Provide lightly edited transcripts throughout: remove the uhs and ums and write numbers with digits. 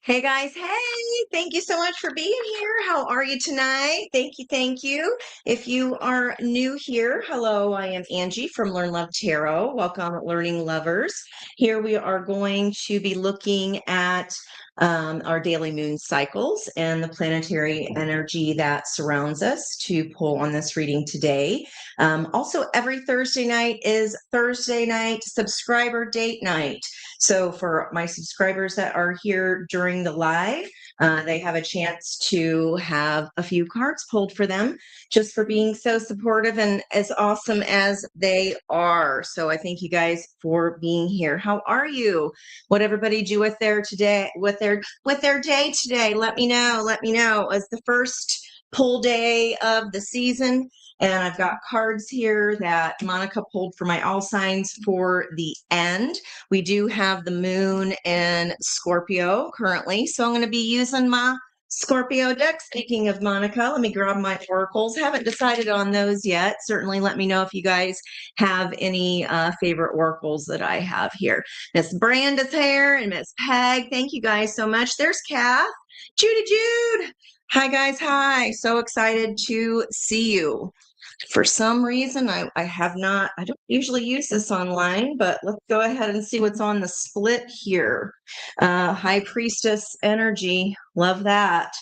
Hey guys, hey, thank you so much for being here. How are you tonight? Thank you, thank you. If you are new here, hello, I am Angie from Learn Love Tarot. Welcome, learning lovers. Here we are going to be looking at our daily moon cycles and the planetary energy that surrounds us to pull on this reading today. Also, every Thursday night is Thursday night subscriber date night. So for my subscribers that are here during the live, they have a chance to have a few cards pulled for them just for being so supportive and as awesome as they are. So I thank you guys for being here. How are you? What everybody do with their today, with their day today? Let me know. Let me know. As the first pull day of the season. And I've got cards here that Monica pulled for my all signs for the end. We do have the moon in Scorpio currently, so I'm going to be using my Scorpio deck. Speaking of Monica, let me grab my oracles. Haven't decided on those yet. Certainly let me know if you guys have any favorite oracles that I have here. Miss Branda's here and Miss Peg. Thank you guys so much. There's Kath. Jude. Hi, guys. Hi. So excited to see you. For some reason, I don't usually use this online, but let's go ahead and see what's on the split here. High Priestess energy, love that.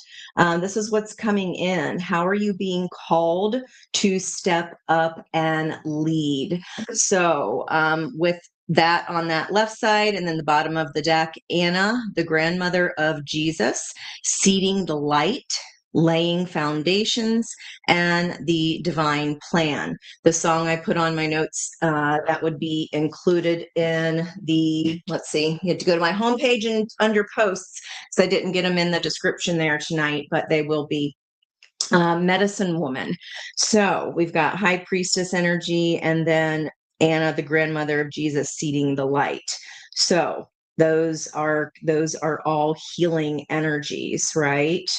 This is what's coming in. How are you being called to step up and lead? So with that on that left side, and then the bottom of the deck, Anna, the grandmother of Jesus, seeding the light, laying foundations, and the divine plan. The song I put on my notes that would be included in the, let's see, you have to go to my homepage and under posts, because I didn't get them in the description there tonight, but they will be. Medicine woman. So we've got high priestess energy, and then Anna, the grandmother of Jesus, seeding the light. So those are all healing energies, right?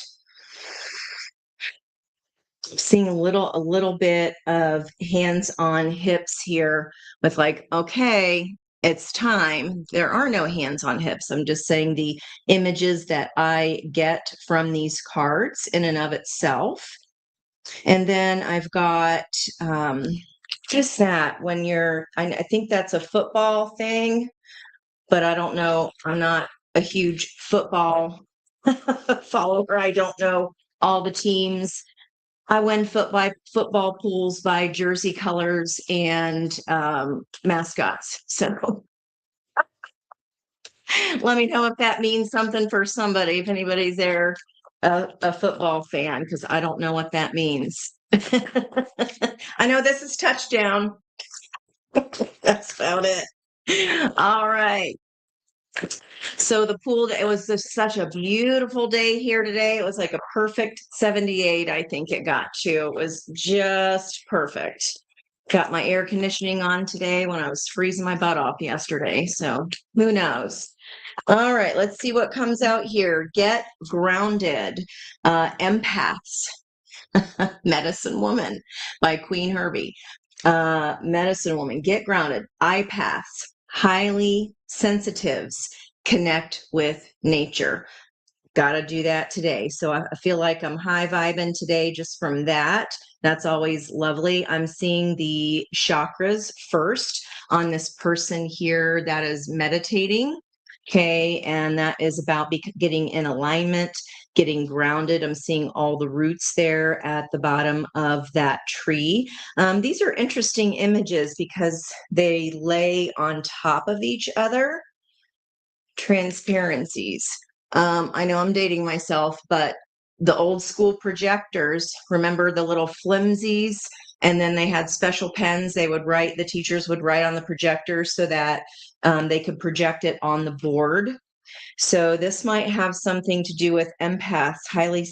Seeing a little bit of hands on hips here with like, okay, it's time. There are no hands on hips. I'm just saying the images that I get from these cards in and of itself. And then I've got just that when I think that's a football thing, but I don't know. I'm not a huge football follower. I don't know all the teams. I win football pools by jersey colors and mascots. So let me know if that means something for somebody, if anybody's there, a football fan, because I don't know what that means. I know this is touchdown. That's about it. All right. So the pool, it was just such a beautiful day here today. It was like a perfect 78, I think it got to. It was just perfect. Got my air conditioning on today when I was freezing my butt off yesterday. So who knows? All right, let's see what comes out here. Get grounded. Empaths. Medicine Woman by Queen Herbie. Medicine Woman, get grounded. Empaths, highly sensitives, connect with nature. Got to do that today. So I feel like I'm high vibing today just from that. That's always lovely. I'm seeing the chakras first on this person here that is meditating. Okay. And that is about getting in alignment, getting grounded. I'm seeing all the roots there at the bottom of that tree. These are interesting images because they lay on top of each other. Transparencies. I know I'm dating myself, but the old school projectors, remember the little flimsies? And then they had special pens. The teachers would write on the projector so that they could project it on the board. So this might have something to do with empaths, highly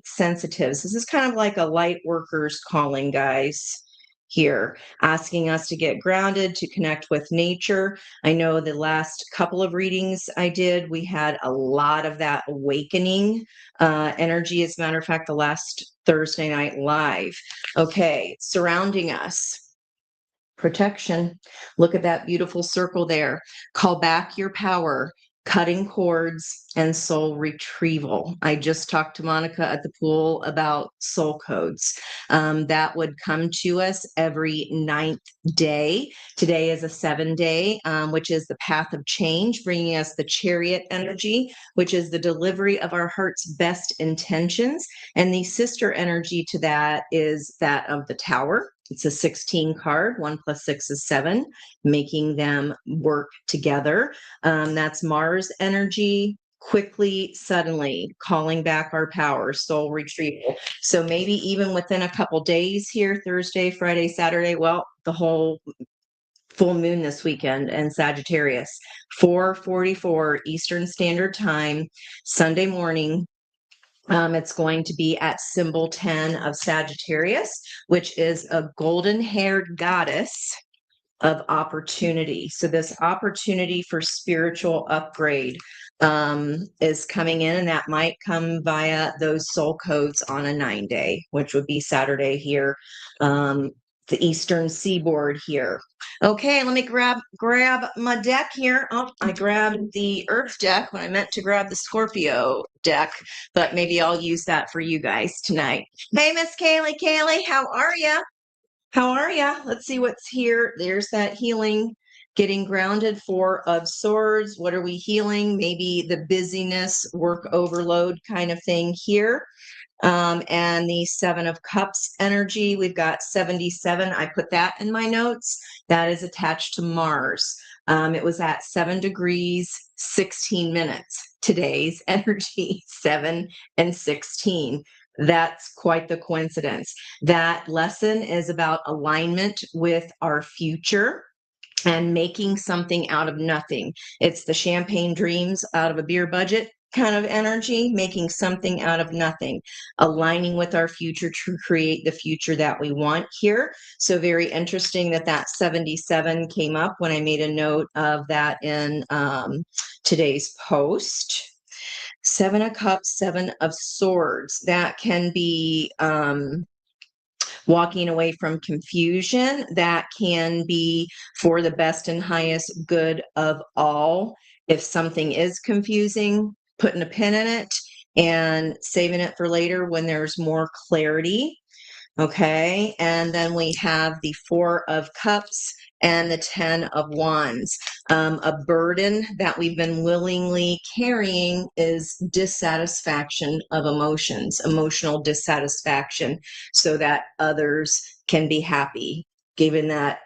sensitive. This is kind of like a light workers calling, guys, here, asking us to get grounded, to connect with nature. I know the last couple of readings I did, we had a lot of that awakening energy. As a matter of fact, the last Thursday night live. Okay, surrounding us. Protection. Look at that beautiful circle there. Call back your power. cutting cords, and soul retrieval. I just talked to Monica at the pool about soul codes. That would come to us every ninth day. Today is a 7-day, which is the path of change, bringing us the Chariot energy, which is the delivery of our heart's best intentions. And the sister energy to that is that of the Tower. It's a 16 card. 1 + 6 is 7, making them work together. That's Mars energy, quickly, suddenly, calling back our power, soul retrieval. So maybe even within a couple days here, Thursday, Friday, Saturday, well, the whole full moon this weekend and Sagittarius, 4:44 Eastern Standard Time, Sunday morning. It's going to be at symbol 10 of Sagittarius, which is a golden haired goddess of opportunity. So this opportunity for spiritual upgrade is coming in, and that might come via those soul codes on a 9-day, which would be Saturday here, the Eastern Seaboard here. Okay, let me grab my deck here. Oh, I grabbed the Earth deck when I meant to grab the Scorpio deck, but maybe I'll use that for you guys tonight. Hey, Miss Kaylee. Kaylee, how are you? How are ya? Let's see what's here. There's that healing, getting grounded, 4 of Swords. What are we healing? Maybe the busyness, work overload kind of thing here. And the 7 of Cups energy. We've got 77. I put that in my notes. That is attached to Mars. It was at 7 degrees, 16 minutes. Today's energy, 7 and 16. That's quite the coincidence. That lesson is about alignment with our future and making something out of nothing. It's the champagne dreams out of a beer budget kind of energy, making something out of nothing, aligning with our future to create the future that we want here. So very interesting that that 77 came up when I made a note of that in today's post. 7 of Cups, 7 of Swords. That can be walking away from confusion. That can be for the best and highest good of all. If something is confusing, putting a pin in it and saving it for later when there's more clarity. Okay, and then we have the 4 of Cups and the 10 of Wands. A burden that we've been willingly carrying is dissatisfaction of emotions, emotional dissatisfaction, so that others can be happy. Given that,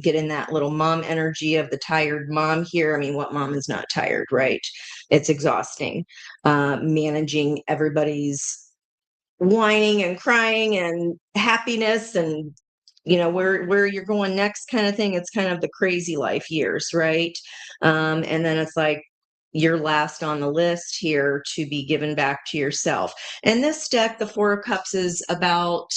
getting that little mom energy of the tired mom here. I mean, what mom is not tired, right? It's exhausting. Managing everybody's whining and crying and happiness and where you're going next kind of thing. It's kind of the crazy life years, right? And then it's like you're last on the list here to be given back to yourself. And this deck, the 4 of Cups, is about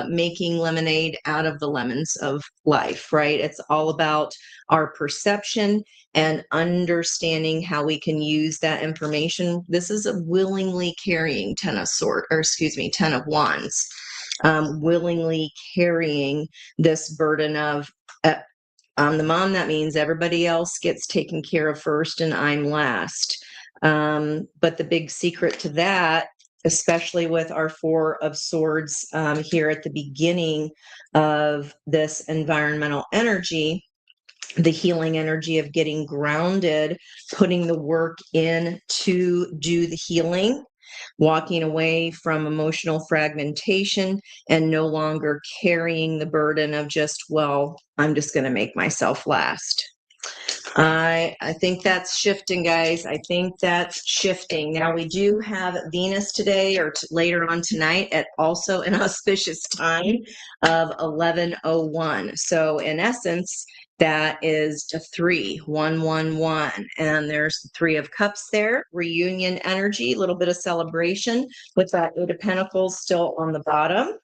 making lemonade out of the lemons of life, right? It's all about our perception and understanding how we can use that information. This is a willingly carrying 10 of Swords, or excuse me, 10 of Wands. Willingly carrying this burden of I'm the mom. That means everybody else gets taken care of first and I'm last. But the big secret to that, especially with our 4 of Swords here at the beginning of this environmental energy, the healing energy of getting grounded, putting the work in to do the healing, walking away from emotional fragmentation and no longer carrying the burden of just, well, I'm just going to make myself last. I think that's shifting, guys. I think that's shifting. Now, we do have Venus today or later on tonight at also an auspicious time of 11:01. So in essence, that is a 3-1-1-1. And there's the 3 of Cups there, reunion energy, a little bit of celebration with that 8 of Pentacles still on the bottom.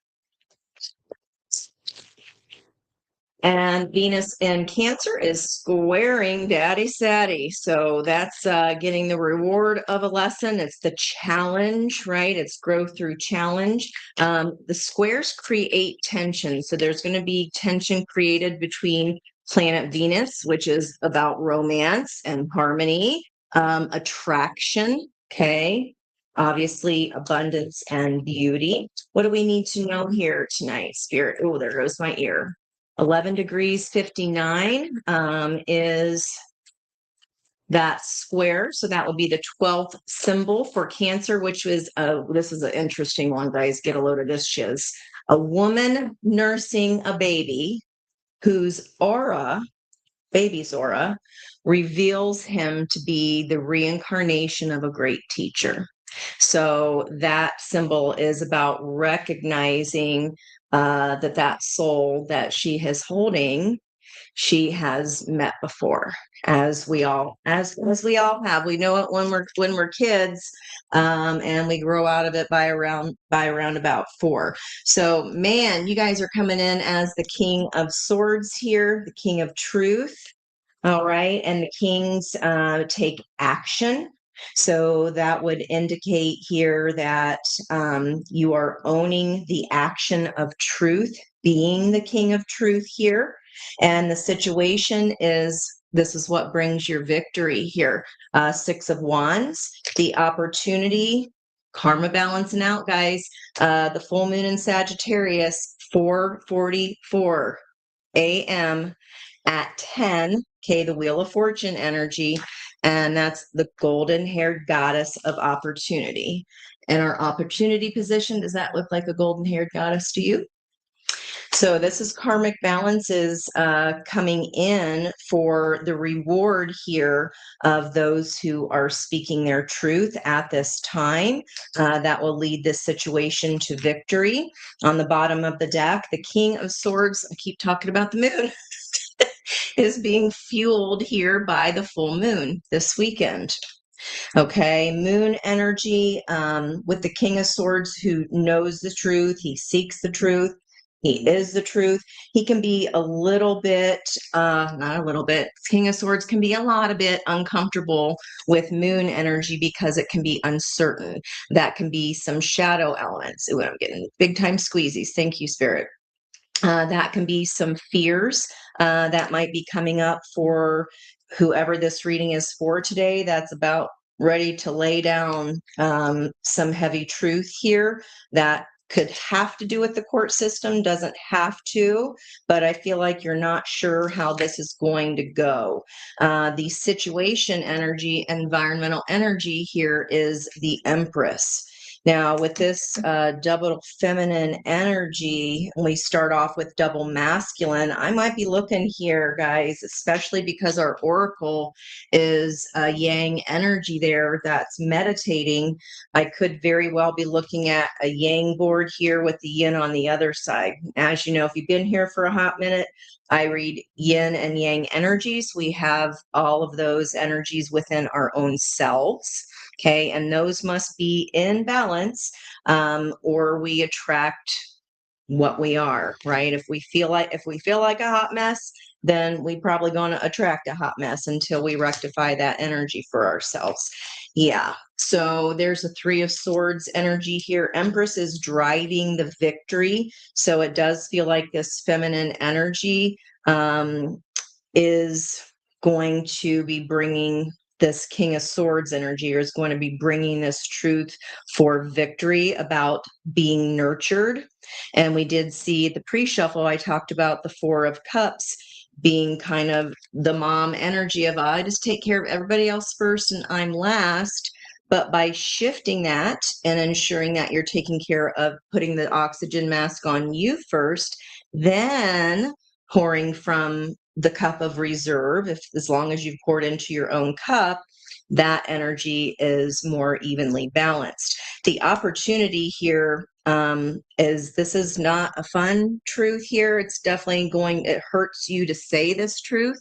And Venus in Cancer is squaring Daddy Saddy. So that's getting the reward of a lesson. It's the challenge, right? It's growth through challenge. The squares create tension. So there's going to be tension created between planet Venus, which is about romance and harmony, attraction, okay? Obviously, abundance and beauty. What do we need to know here tonight, Spirit? Oh, there goes my ear. 11 degrees 59 is that square. So that would be the 12th symbol for Cancer, which was, this is an interesting one, guys. Get a load of this shiz. A woman nursing a baby whose aura, baby's aura, reveals him to be the reincarnation of a great teacher. So that symbol is about recognizing that soul that she is holding, she has met before, as we all have. We know it when we're kids, and we grow out of it by around about 4. So man, you guys are coming in as the King of Swords here, the King of Truth. All right. And the kings take action. So that would indicate here that you are owning the action of truth, being the king of truth here. And the situation is this is what brings your victory here. 6 of Wands, the opportunity, karma balancing out, guys. The full moon in Sagittarius, 4:44 a.m. at 10, okay, the Wheel of Fortune energy, and that's the golden haired goddess of opportunity. And our opportunity position, does that look like a golden haired goddess to you? So this is karmic balances coming in for the reward here of those who are speaking their truth at this time. That will lead this situation to victory. On the bottom of the deck, the King of Swords, I keep talking about the moon, is being fueled here by the full moon this weekend. Okay, moon energy with the King of Swords who knows the truth, he seeks the truth, he is the truth. He can be a little bit, not a little bit, King of Swords can be a lot of bit uncomfortable with moon energy because it can be uncertain. That can be some shadow elements. Ooh, I'm getting big time squeezies. Thank you, Spirit. That can be some fears that might be coming up for whoever this reading is for today. That's about ready to lay down some heavy truth here that could have to do with the court system, doesn't have to, but I feel like you're not sure how this is going to go. The situation energy, environmental energy here is the Empress. Now, with this double feminine energy, we start off with double masculine. I might be looking here, guys, especially because our oracle is a yang energy there that's meditating. I could very well be looking at a yang board here with the yin on the other side. As you know, if you've been here for a hot minute, I read yin and yang energies. We have all of those energies within our own selves. Okay, and those must be in balance, or we attract what we are, right? If we feel like a hot mess, then we probably going to attract a hot mess until we rectify that energy for ourselves. Yeah. So there's a 3 of Swords energy here. Empress is driving the victory. So it does feel like this feminine energy is going to be bringing this King of Swords energy, or is going to be bringing this truth for victory about being nurtured. And we did see the pre-shuffle, I talked about the 4 of Cups being kind of the mom energy of I just take care of everybody else first and I'm last. But by shifting that and ensuring that you're taking care of putting the oxygen mask on you first, then pouring from the cup of reserve, if as long as you've poured into your own cup, that energy is more evenly balanced. The opportunity here is this is not a fun truth here. It's definitely it hurts you to say this truth.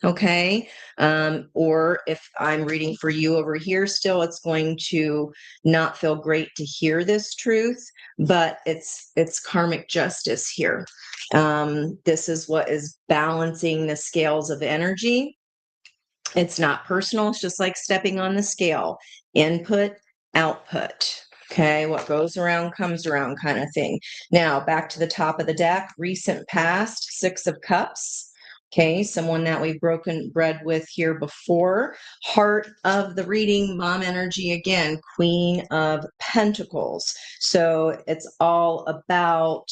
Okay. Or if I'm reading for you over here still, it's going to not feel great to hear this truth, but it's karmic justice here. This is what is balancing the scales of energy. It's not personal. It's just like stepping on the scale, input, output. Okay, what goes around comes around kind of thing. Now, back to the top of the deck, recent past, 6 of Cups. Okay, someone that we've broken bread with here before. Heart of the reading, mom energy again, Queen of Pentacles. So it's all about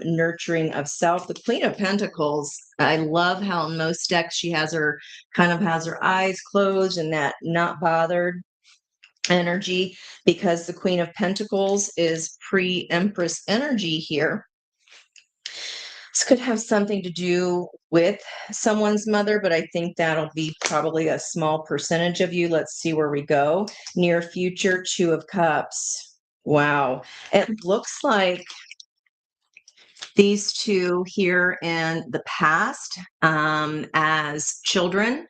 nurturing of self. The Queen of Pentacles, I love how in most decks she has her eyes closed and that not bothered energy, because the Queen of Pentacles is pre-Empress energy here. This could have something to do with someone's mother, but I think that'll be probably a small percentage of you. Let's see where we go. Near future, Two of Cups. Wow. It looks like these two here in the past as children.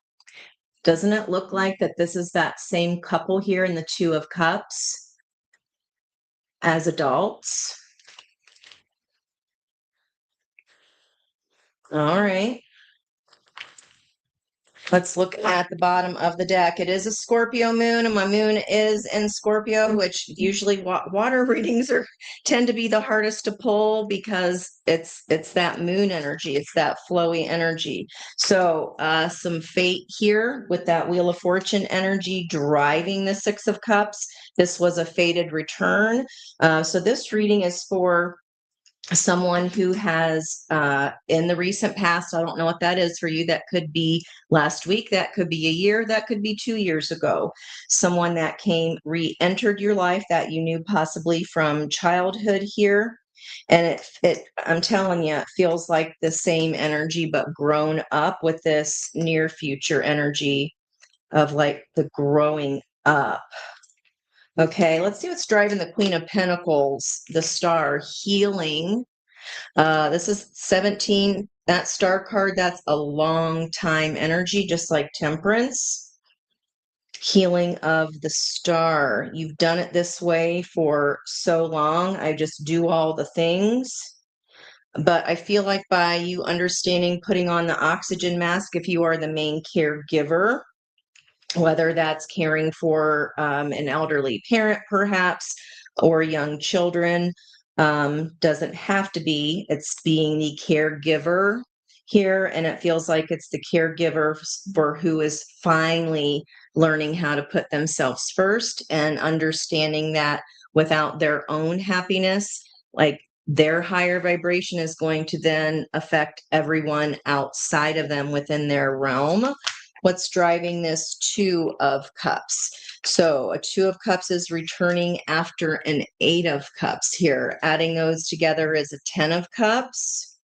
Doesn't it look like that this is that same couple here in the Two of Cups as adults? All right. Let's look at the bottom of the deck. It is a Scorpio moon, and my moon is in Scorpio, which usually water readings tend to be the hardest to pull because it's that moon energy, it's that flowy energy. So some fate here with that Wheel of Fortune energy driving the Six of Cups. This was a fated return. So this reading is for someone who has in the recent past, I don't know what that is for you, that could be last week, that could be a year, that could be 2 years ago, someone that re-entered your life that you knew possibly from childhood here. And it I'm telling you, it feels like the same energy but grown up with this near future energy of like the growing up. Okay, let's see what's driving the Queen of Pentacles, the Star, healing. This is 17. That star card, that's a long time energy, just like Temperance. Healing of the star. You've done it this way for so long. I just do all the things. But I feel like by you understanding putting on the oxygen mask, if you are the main caregiver, whether that's caring for an elderly parent, perhaps, or young children, doesn't have to be. It's being the caregiver here, and it feels like it's the caregiver for who is finally learning how to put themselves first and understanding that without their own happiness, like their higher vibration is going to then affect everyone outside of them within their realm. What's driving this Two of Cups? So a Two of Cups is returning after an Eight of Cups here. Adding those together is a 10 of Cups.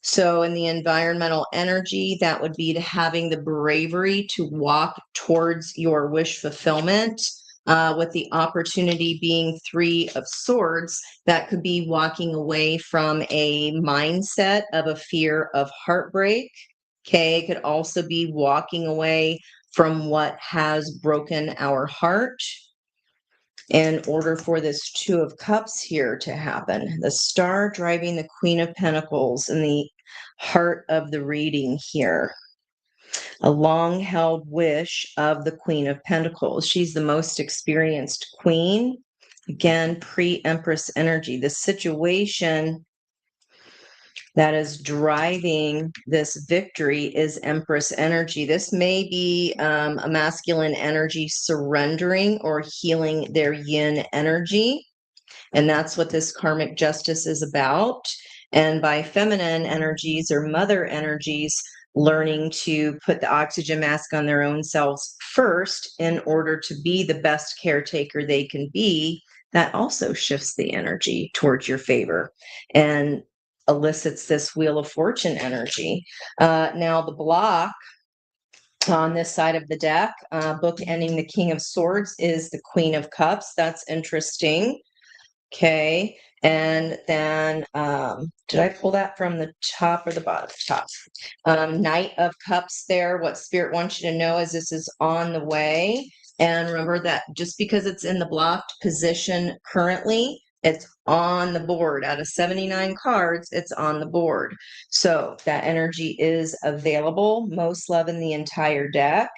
So in the environmental energy, that would be to having the bravery to walk towards your wish fulfillment. With the opportunity being Three of Swords, that could be walking away from a mindset of a fear of heartbreak. Okay, it could also be walking away from what has broken our heart in order for this Two of Cups here to happen. The Star driving the Queen of Pentacles in the heart of the reading here. A long held wish of the Queen of Pentacles. She's the most experienced queen. Again, pre-Empress energy. The situation that is driving this victory is Empress energy. This may be a masculine energy surrendering or healing their yin energy. And that's what this karmic justice is about. And by feminine energies or mother energies, learning to put the oxygen mask on their own selves first in order to be the best caretaker they can be, that also shifts the energy towards your favor and elicits this Wheel of Fortune energy. Now, the block on this side of the deck, bookending the King of Swords, is the Queen of Cups. That's interesting. Okay. And then, did I pull that from the top or the bottom? Top. Knight of Cups there. What Spirit wants you to know is this is on the way. And remember that just because it's in the blocked position currently, it's on the board. Out of 79 cards, it's on the board. So that energy is available. Most love in the entire deck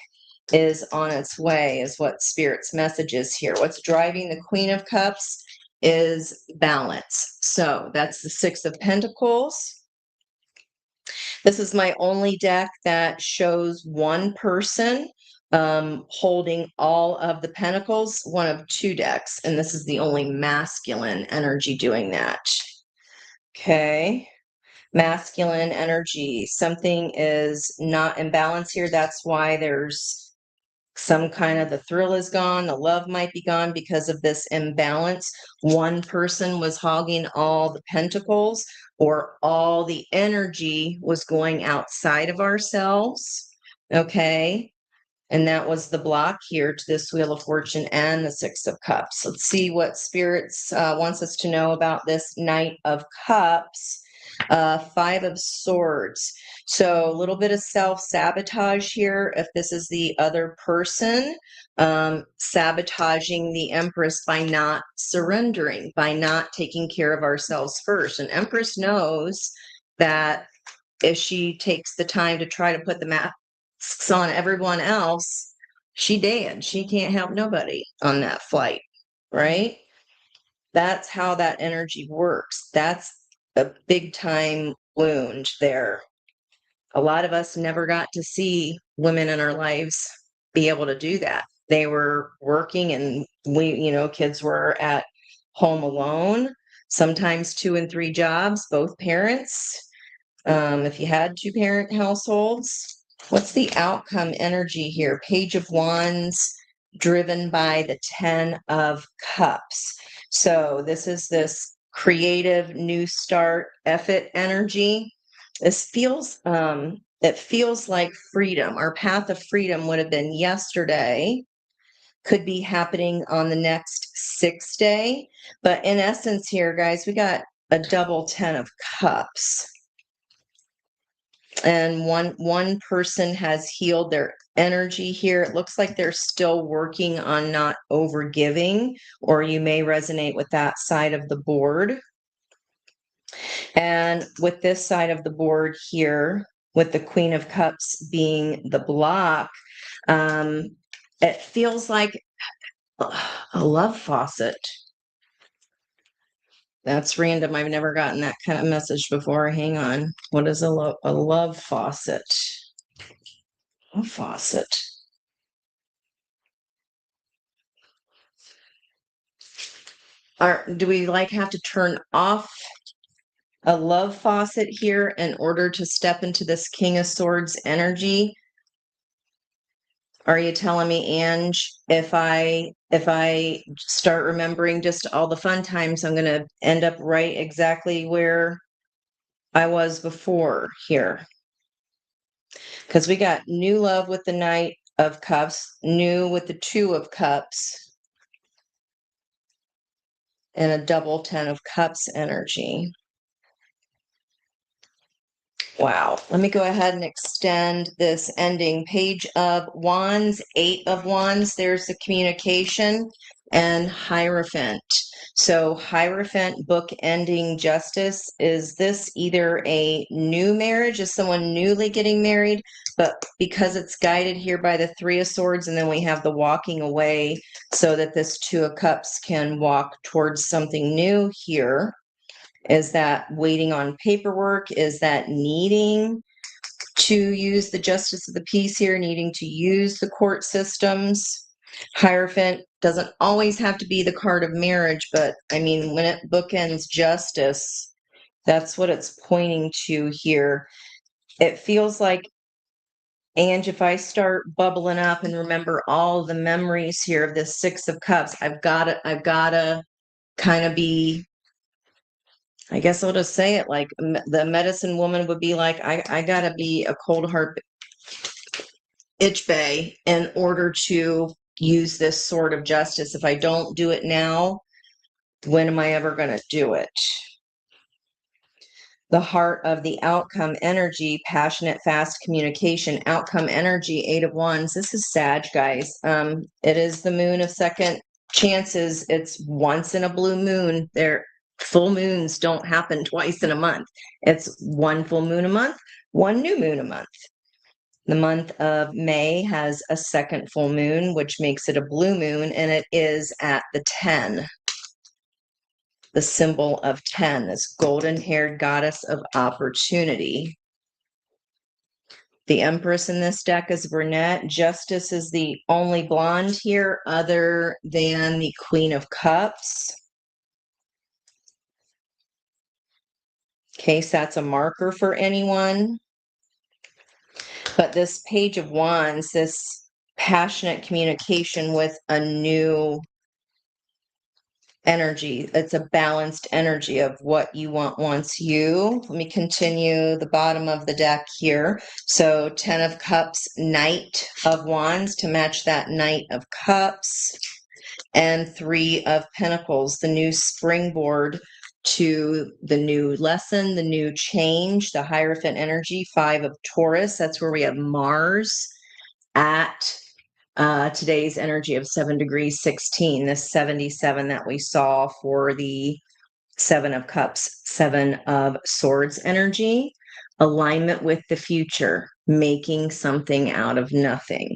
is on its way, is what Spirit's message is here. What's driving the Queen of Cups is balance. So that's the Six of Pentacles. This is my only deck that shows one person holding all of the pentacles, one of two decks, and this is the only masculine energy doing that. Okay. Masculine energy. Something is not in balance here. That's why there's some kind of the thrill is gone. The love might be gone because of this imbalance. One person was hogging all the pentacles, or all the energy was going outside of ourselves. Okay. And that was the block here to this Wheel of Fortune and the Six of Cups. Let's see what Spirits wants us to know about this Knight of Cups. Five of Swords. So a little bit of self-sabotage here. If this is the other person, sabotaging the Empress by not surrendering, by not taking care of ourselves first. And Empress knows that if she takes the time to try to put the masks on everyone else, she dead. She can't help nobody on that flight, right? That's how that energy works. That's a big time wound there. A lot of us never got to see women in our lives be able to do that. They were working, and kids were at home alone, sometimes 2 and 3 jobs, both parents. If you had 2-parent households. What's the outcome energy here? Page of Wands, driven by the 10 of Cups. So this is this creative new start effort energy. This feels it feels like freedom. Our path of freedom would have been yesterday, could be happening on the next 6th day. But in essence here, guys, we got a double 10 of Cups. And one person has healed their energy here. It looks like they're still working on not overgiving, or you may resonate with that side of the board. And with this side of the board here, with the Queen of Cups being the block, it feels like a love faucet. That's random. I've never gotten that kind of message before. Hang on. What is a love faucet? A faucet. Do we have to turn off a love faucet here in order to step into this King of Swords energy? Are you telling me, Ange, if I start remembering just all the fun times, I'm going to end up right exactly where I was before here? Because we got new love with the Knight of Cups, new with the 2 of Cups, and a double 10 of Cups energy. Wow. Let me go ahead and extend this ending. Page of Wands, 8 of Wands. There's the communication, and Hierophant. So Hierophant, book ending justice. Is this either a new marriage? Is someone newly getting married? But because it's guided here by the 3 of Swords, and then we have the walking away so that this 2 of Cups can walk towards something new here. Is that waiting on paperwork? Is that needing to use the justice of the peace here, needing to use the court systems? Hierophant doesn't always have to be the card of marriage, but I mean, when it bookends justice, that's what it's pointing to here. It feels like, and if I start bubbling up and remember all the memories here of this 6 of Cups, I've got to kind of be, I guess I'll just say it like the medicine woman would be like, I gotta be a cold heart itch bay in order to use this sword of justice. If I don't do it now, when am I ever going to do it? The heart of the outcome energy, passionate, fast communication, outcome energy, 8 of Wands. This is Sag, guys. It is the moon of second chances. It's once in a blue moon. Full moons don't happen twice in a month. It's one full moon a month, one new moon a month. The month of May has a second full moon, which makes it a blue moon, and it is at the 10. The symbol of 10, this golden-haired goddess of opportunity. The Empress in this deck is brunette. Justice is the only blonde here other than the Queen of Cups. In case that's a marker for anyone. But this Page of Wands, this passionate communication with a new energy. It's a balanced energy of what you want wants you. Let me continue the bottom of the deck here. So 10 of Cups, Knight of Wands to match that Knight of Cups, and 3 of Pentacles, the new springboard to the new lesson, the new change, the Hierophant energy. 5 of Taurus, that's where we have Mars at today's energy of 7 degrees 16, this 77 that we saw for the 7 of Cups, 7 of Swords energy, alignment with the future, making something out of nothing.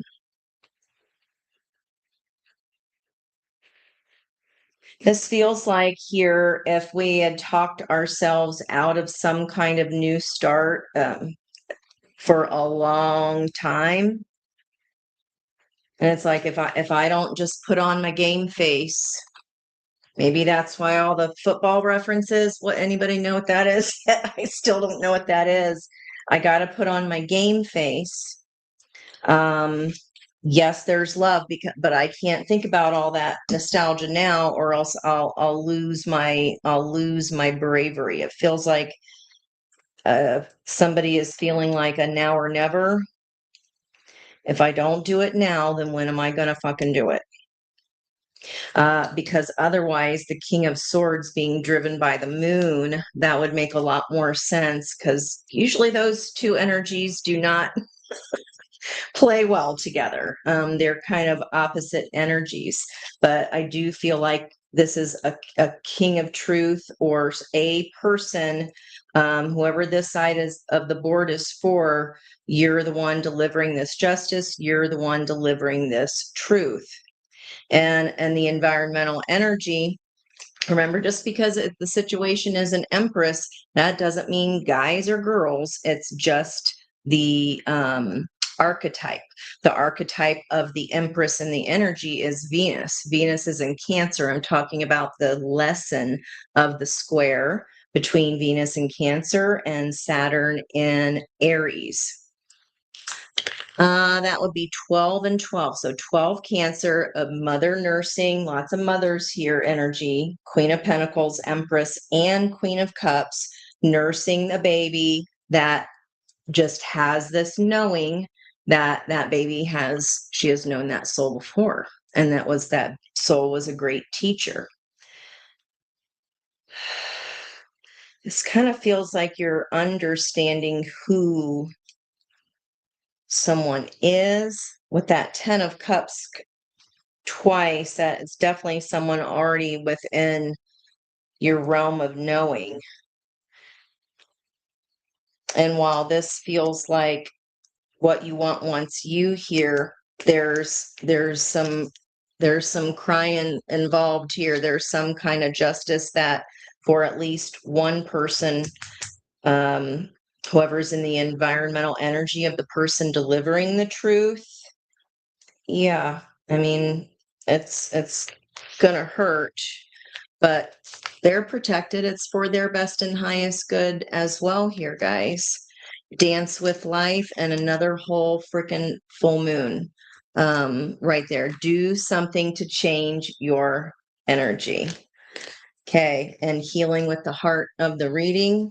This feels like here, if we had talked ourselves out of some kind of new start for a long time, and it's like if I don't just put on my game face, maybe that's why all the football references. What, anybody know what that is? I still don't know what that is. I got to put on my game face. Yes, there's love, but I can't think about all that nostalgia now, or else I'll lose my bravery. It feels like somebody is feeling like a now or never. If I don't do it now, then when am I gonna fucking do it? Because otherwise, the King of Swords being driven by the moon, that would make a lot more sense, because usually those two energies do not play well together. They're kind of opposite energies, but I do feel like this is a king of truth, or a person, whoever this side is of the board is for, you're the one delivering this justice, you're the one delivering this truth. And the environmental energy, remember, just because the situation is an Empress, that doesn't mean guys or girls. It's just the archetype. The archetype of the Empress and the energy is Venus. Venus is in Cancer. I'm talking about the lesson of the square between Venus and Cancer and Saturn in Aries. That would be 12 and 12. So 12 Cancer, of mother nursing, lots of mothers here, energy, Queen of Pentacles, Empress, and Queen of Cups, nursing the baby that just has this knowing that that baby she has known that soul before. And that soul was a great teacher. This kind of feels like you're understanding who someone is with that 10 of Cups twice. That it's definitely someone already within your realm of knowing. And while this feels like what you want wants you here, there's some crying involved here. There's some kind of justice that for at least one person, whoever's in the environmental energy of the person delivering the truth. Yeah, I mean, it's gonna hurt, but they're protected. It's for their best and highest good as well here, guys. Dance with life, and another whole freaking full moon right there. Do something to change your energy. Okay, and healing with the heart of the reading.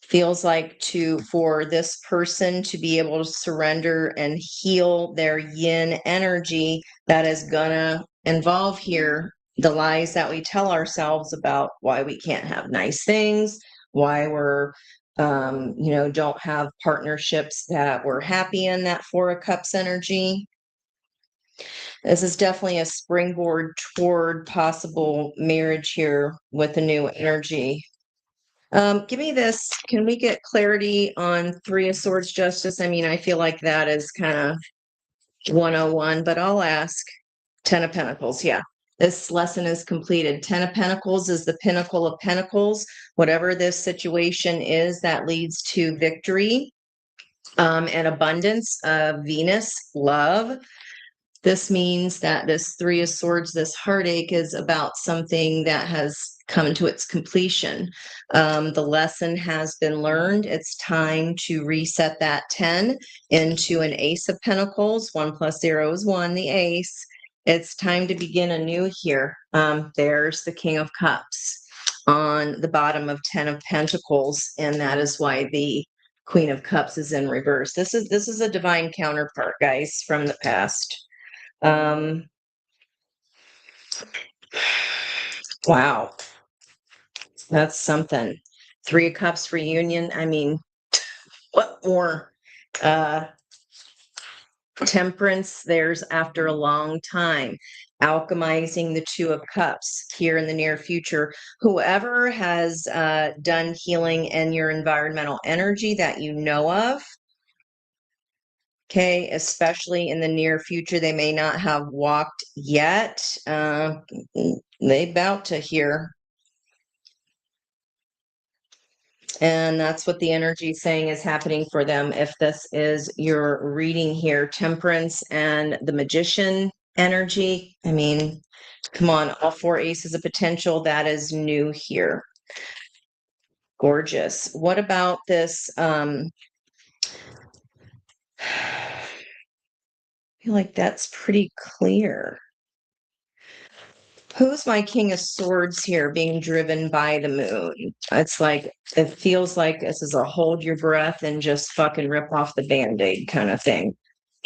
Feels like for this person to be able to surrender and heal their yin energy, that is gonna involve here the lies that we tell ourselves about why we can't have nice things, why we're don't have partnerships that we're happy in, that 4 of Cups energy. This is definitely a springboard toward possible marriage here with a new energy. Give me this. Can we get clarity on 3 of Swords justice? I mean, I feel like that is kind of 101, but I'll ask. 10 of Pentacles. Yeah. This lesson is completed. 10 of Pentacles is the pinnacle of pentacles. Whatever this situation is, that leads to victory. And abundance of Venus, love. This means that this Three of Swords, this heartache, is about something that has come to its completion. The lesson has been learned. It's time to reset that 10 into an Ace of Pentacles. 1 + 0 is 1, the Ace. It's time to begin anew here. There's the King of Cups on the bottom of 10 of Pentacles, and that is why the Queen of Cups is in reverse. This is a divine counterpart, guys, from the past. Wow, that's something. Three of Cups reunion. I mean, what more? Uh, Temperance, there's after a long time. Alchemizing the Two of Cups here in the near future. Whoever has done healing in your environmental energy that you know of, okay, especially in the near future, they may not have walked yet. They about to here. And that's what the energy is saying is happening for them. If this is your reading here, Temperance and the Magician energy, I mean, come on, all four aces of potential, that is new here. Gorgeous. What about this? I feel like that's pretty clear. Who's my King of Swords here being driven by the moon? It's like, it feels like this is a hold your breath and just fucking rip off the band-aid kind of thing.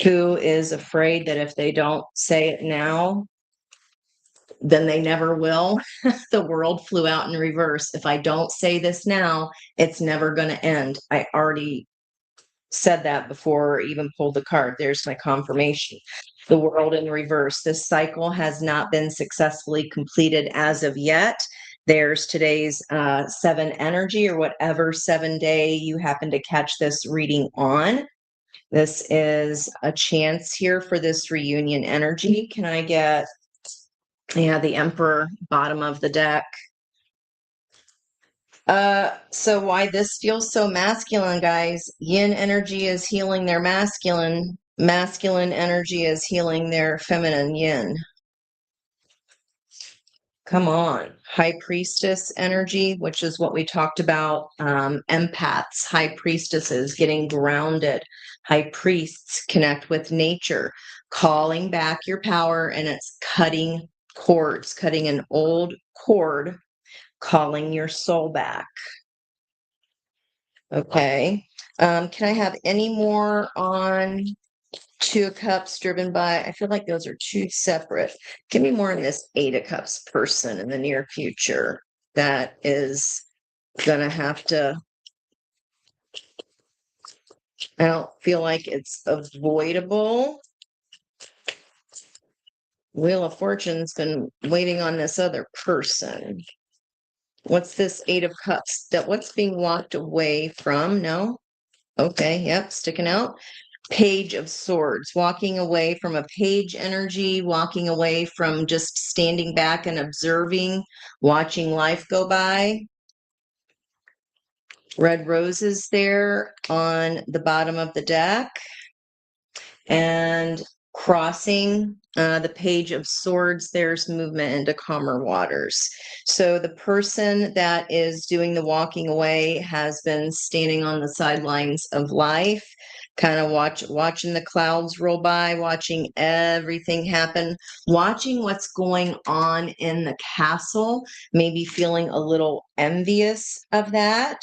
Who is afraid that if they don't say it now, then they never will. The world flew out in reverse. If I don't say this now, it's never going to end. I already said that before I even pulled the card. There's my confirmation. The world in reverse. This cycle has not been successfully completed as of yet. There's today's 7 energy, or whatever 7-day you happen to catch this reading on. This is a chance here for this reunion energy. Can I get, yeah, the Emperor, bottom of the deck? So why this feels so masculine, guys? Yin energy is healing their masculine. Masculine energy is healing their feminine yin. Come on. High priestess energy, which is what we talked about. Empaths, high priestesses, getting grounded. High priests connect with nature, calling back your power, and it's cutting cords, cutting an old cord, calling your soul back. Okay. Can I have any more on Two of Cups driven by? I feel like those are two separate. Give me more on this Eight of Cups person in the near future that is gonna have to. I don't feel like it's avoidable. Wheel of Fortune's been waiting on this other person. What's this Eight of Cups? That what's being walked away from? No? Okay, yep, sticking out. Page of Swords, walking away from a page energy, walking away from just standing back and observing, watching life go by. Red roses there on the bottom of the deck. And crossing the Page of Swords, there's movement into calmer waters. So the person that is doing the walking away has been standing on the sidelines of life, kind of watching the clouds roll by, watching everything happen, watching what's going on in the castle, maybe feeling a little envious of that.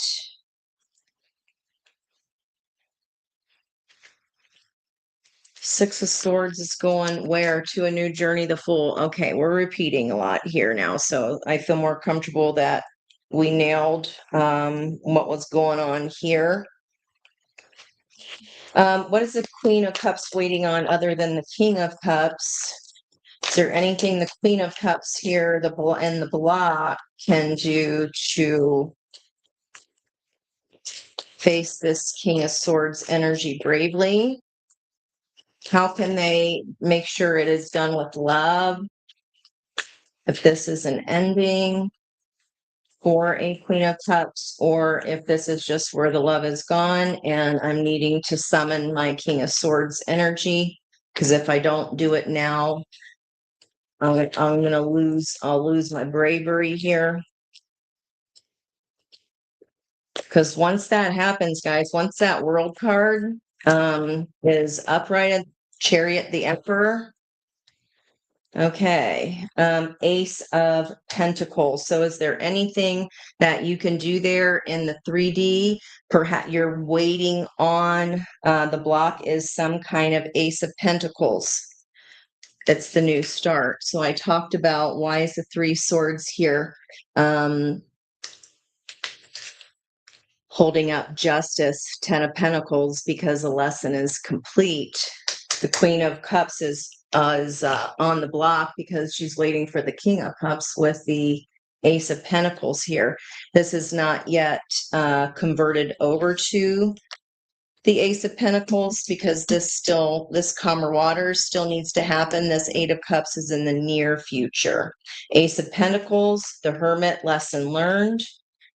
Six of Swords is going where? To a new journey, the Fool. Okay, we're repeating a lot here now, so I feel more comfortable that we nailed what was going on here. What is the Queen of Cups waiting on other than the King of Cups? Is there anything the Queen of Cups here, and the block can do to face this King of Swords energy bravely? How can they make sure it is done with love? If this is an ending, for a Queen of Cups, or if this is just where the love is gone and I'm needing to summon my King of Swords energy. Because if I don't do it now, I'm gonna I'll lose my bravery here. Because once that happens, guys, once that world card is upright, Chariot, the Emperor. Okay, Ace of Pentacles. So is there anything that you can do there in the 3D? Perhaps you're waiting on the block is some kind of Ace of Pentacles. It's the new start. So I talked about why is the 3 swords here holding up justice, 10 of Pentacles, because the lesson is complete. The Queen of Cups is on the block because she's waiting for the King of Cups with the Ace of Pentacles here. This is not yet converted over to the Ace of Pentacles because this calmer water still needs to happen. This Eight of Cups is in the near future. Ace of Pentacles, the Hermit, lesson learned.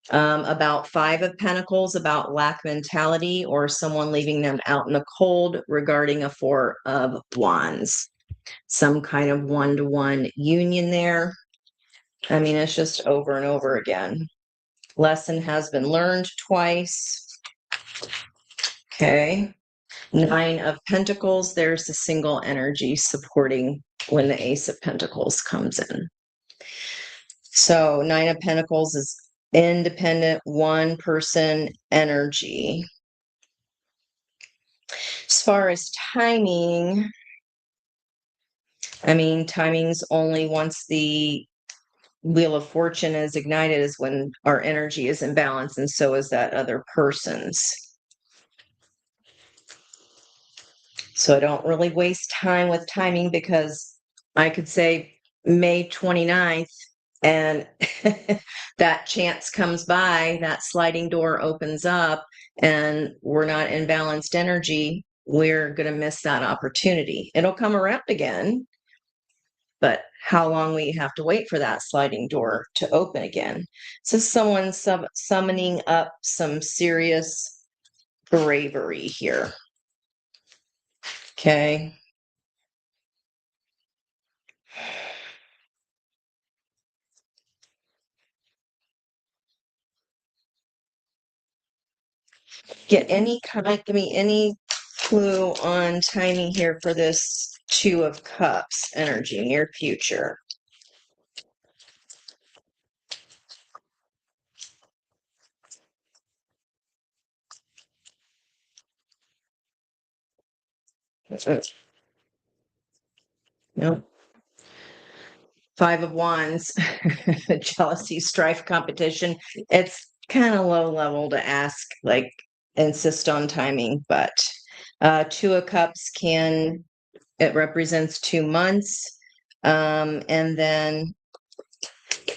About 5 of Pentacles, about lack mentality or someone leaving them out in the cold regarding a 4 of Wands. Some kind of one-to-one union there. I mean, it's just over and over again. Lesson has been learned twice. Okay. 9 of Pentacles, there's the single energy supporting when the Ace of Pentacles comes in. So 9 of Pentacles is independent, one person energy. As far as timing, I mean, timing's only once the Wheel of Fortune is ignited is when our energy is in balance, and so is that other person's. So I don't really waste time with timing because I could say May 29th and that chance comes by, that sliding door opens up, and we're not in balanced energy, we're going to miss that opportunity. It'll come around again, but how long we have to wait for that sliding door to open again. So someone's summoning up some serious bravery here. Okay. Give me any clue on timing here for this 2 of Cups energy, near future. No. 5 of Wands, jealousy, strife, competition. It's kind of low level to ask, like, insist on timing, but 2 of Cups it represents 2 months. And then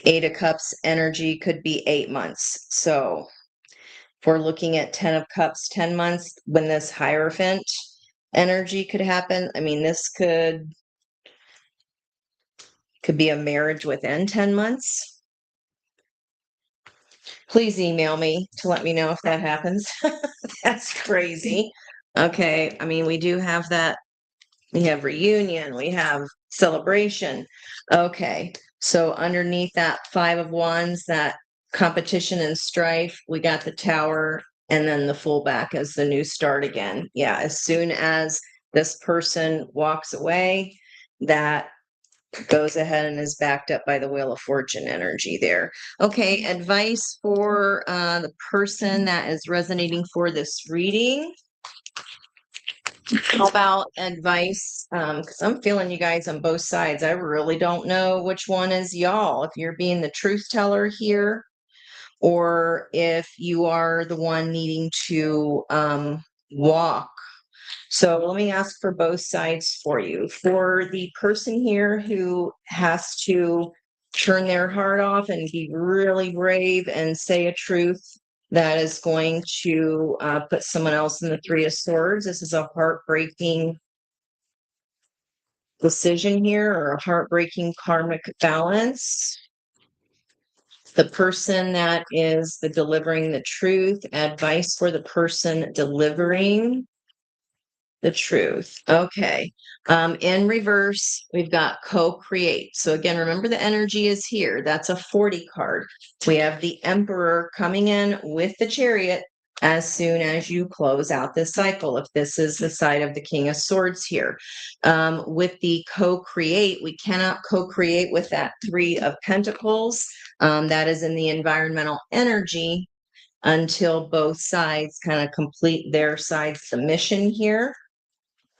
8 of Cups energy could be 8 months. So if we're looking at 10 of Cups, 10 months, when this Hierophant energy could happen, I mean, this could be a marriage within 10 months. Please email me to let me know if that happens. That's crazy. Okay. I mean, we do have that. We have reunion. We have celebration. Okay. So underneath that 5 of Wands, that competition and strife, we got the Tower and then the fullback as the new start again. Yeah. As soon as this person walks away, that goes ahead and is backed up by the Wheel of Fortune energy there. Okay, advice for the person that is resonating for this reading. How about advice? Because I'm feeling you guys on both sides. I really don't know which one is y'all. If you're being the truth teller here, or if you are the one needing to walk. So let me ask for both sides for you. For the person here who has to turn their heart off and be really brave and say a truth that is going to put someone else in the 3 of Swords. This is a heartbreaking decision here, or a heartbreaking karmic balance. The person that is the delivering the truth, advice for the person delivering the truth. Okay. In reverse, we've got co-create. So again, remember the energy is here. That's a 40 card. We have the Emperor coming in with the Chariot as soon as you close out this cycle. If this is the side of the King of Swords here. With the co-create, we cannot co-create with that Three of Pentacles. That is in the environmental energy until both sides kind of complete their side submission here.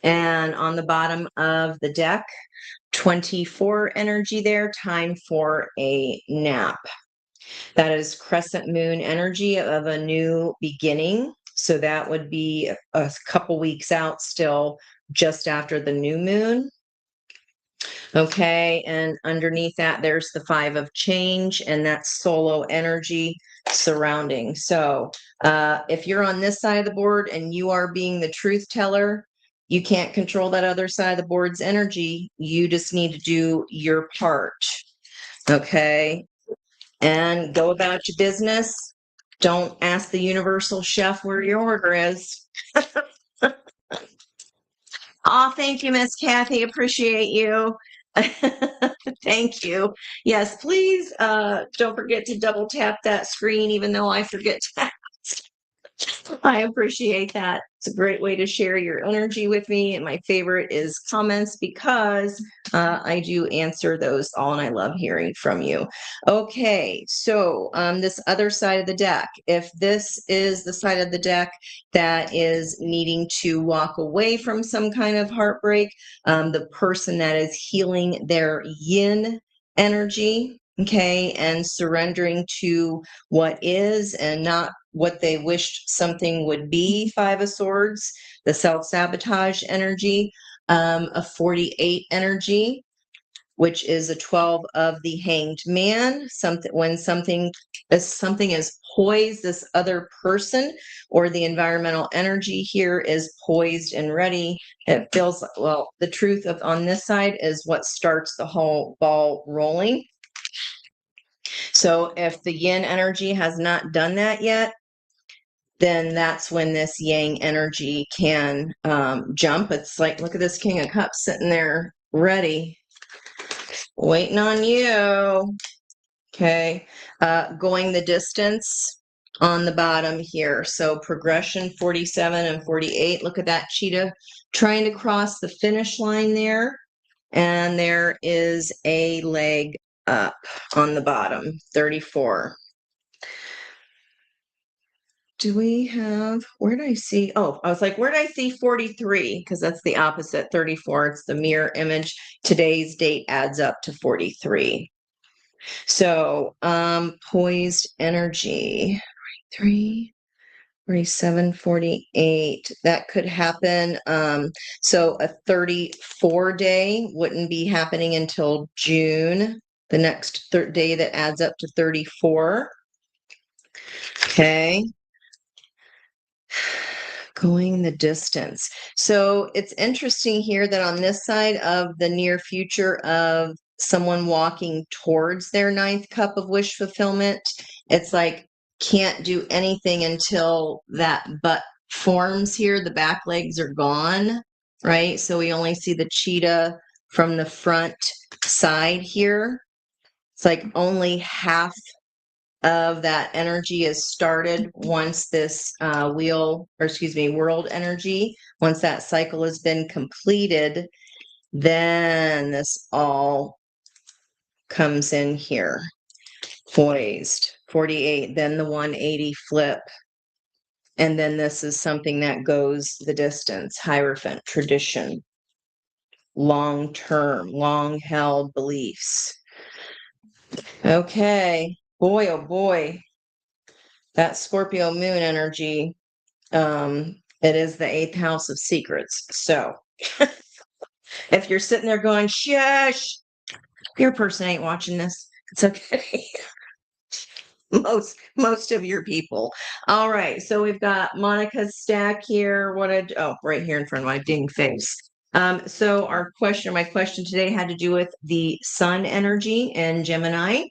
And on the bottom of the deck, 24 energy there, time for a nap. That is crescent moon energy of a new beginning. So that would be a couple weeks out still, just after the new moon. Okay, and underneath that, there's the Five of Change, and that's solo energy surrounding. So if you're on this side of the board and you are being the truth teller, you can't control that other side of the board's energy. You just need to do your part. Okay, and go about your business. Don't ask the universal chef where your order is. Oh, thank you, Miss Kathy. Appreciate you. Thank you. Yes, please don't forget to double tap that screen, even though I forget to. I appreciate that. It's a great way to share your energy with me. And my favorite is comments because I do answer those all and I love hearing from you. Okay, so this other side of the deck, if this is the side of the deck that is needing to walk away from some kind of heartbreak, the person that is healing their yin energy, okay, and surrendering to what is and not what they wished something would be, Five of Swords, the self-sabotage energy, a 48 energy, which is a 12 of the Hanged Man. When something is poised, this other person or the environmental energy here is poised and ready. It feels like, well, the truth of on this side is what starts the whole ball rolling. So if the yin energy has not done that yet, then that's when this yang energy can jump. It's like, look at this King of Cups sitting there ready, waiting on you. Okay, going the distance on the bottom here. So progression 47 and 48. Look at that cheetah trying to cross the finish line there. And there is a leg up on the bottom, 34. Do we have, where did I see? Oh, I was like, where did I see 43? Because that's the opposite, 34. It's the mirror image. Today's date adds up to 43. So, poised energy, 43, 47, 48. That could happen. So a 34 day wouldn't be happening until June, the next day that adds up to 34. Okay. Going the distance. So it's interesting here that on this side of the near future of someone walking towards their ninth cup of wish fulfillment, it's like can't do anything until that butt forms here. The back legs are gone, right? So we only see the cheetah from the front side here. It's like only half of that energy is started once this world energy, once that cycle has been completed, then this all comes in here. Poised, 48, then the 180 flip. And then this is something that goes the distance, Hierophant tradition, long-term, long-held beliefs. Okay, boy, oh boy. That Scorpio moon energy, it is the 8th house of secrets. So if you're sitting there going, shush, your person ain't watching this. It's okay. most of your people. All right. So we've got Monica's stack here. Right here in front of my ding face. So my question today had to do with the sun energy in Gemini,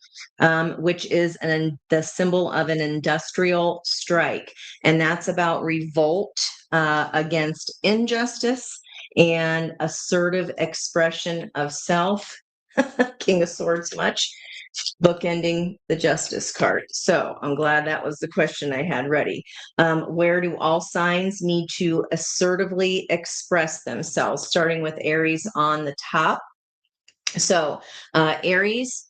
which is the symbol of an industrial strike. And that's about revolt against injustice and assertive expression of self. King of Swords much, bookending the Justice card. So I'm glad that was the question I had ready. Where do all signs need to assertively express themselves? Starting with Aries on the top. So, Aries,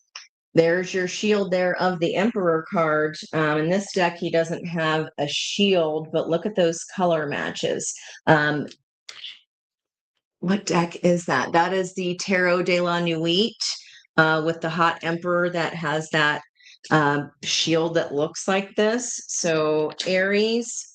there's your shield there of the Emperor card. In this deck, he doesn't have a shield, but look at those color matches. What deck is that? That is the Tarot de la Nuit with the Hot Emperor that has that shield that looks like this. So, Aries,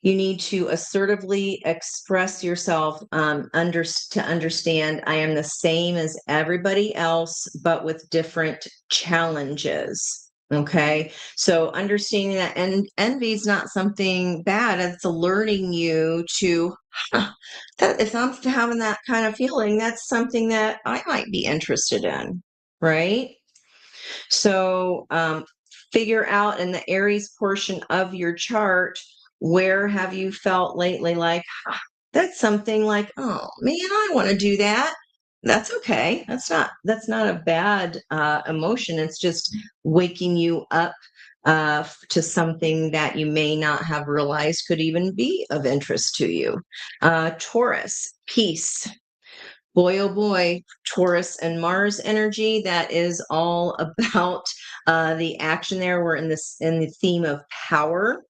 you need to assertively express yourself to understand I am the same as everybody else, but with different challenges. Okay. So understanding that envy is not something bad. It's alerting you to that if I'm having that kind of feeling, that's something that I might be interested in. Right. So figure out in the Aries portion of your chart, where have you felt lately like, that's something like, oh man, I want to do that. That's okay. That's not a bad emotion. It's just waking you up to something that you may not have realized could even be of interest to you. Taurus, peace. Boy, oh boy, Taurus and Mars energy. That is all about the action there. We're in the theme of power.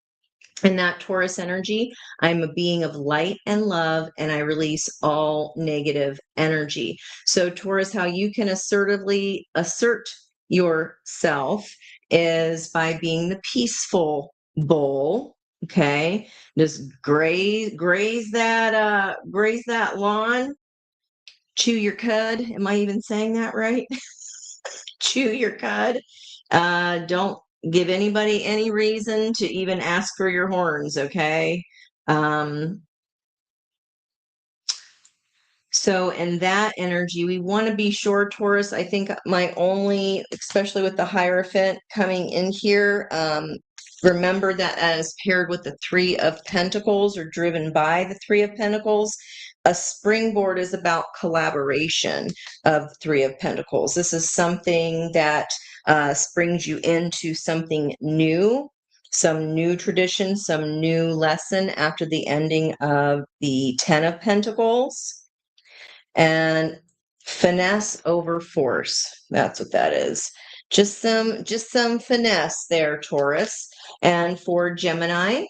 In that Taurus energy, I'm a being of light and love, and I release all negative energy. So, Taurus, how you can assertively assert yourself is by being the peaceful bull. Okay, just graze that lawn, chew your cud. Am I even saying that right? Chew your cud. Don't give anybody any reason to even ask for your horns, okay? Um, so in that energy, we want to be sure, Taurus. I think my only, especially with the Hierophant coming in here, remember that as paired with the Three of Pentacles or driven by the Three of Pentacles. A springboard is about collaboration of Three of Pentacles. This is something that springs you into something new, some new tradition, some new lesson after the ending of the Ten of Pentacles. And finesse over force. That's what that is. Just some finesse there, Taurus. And for Gemini,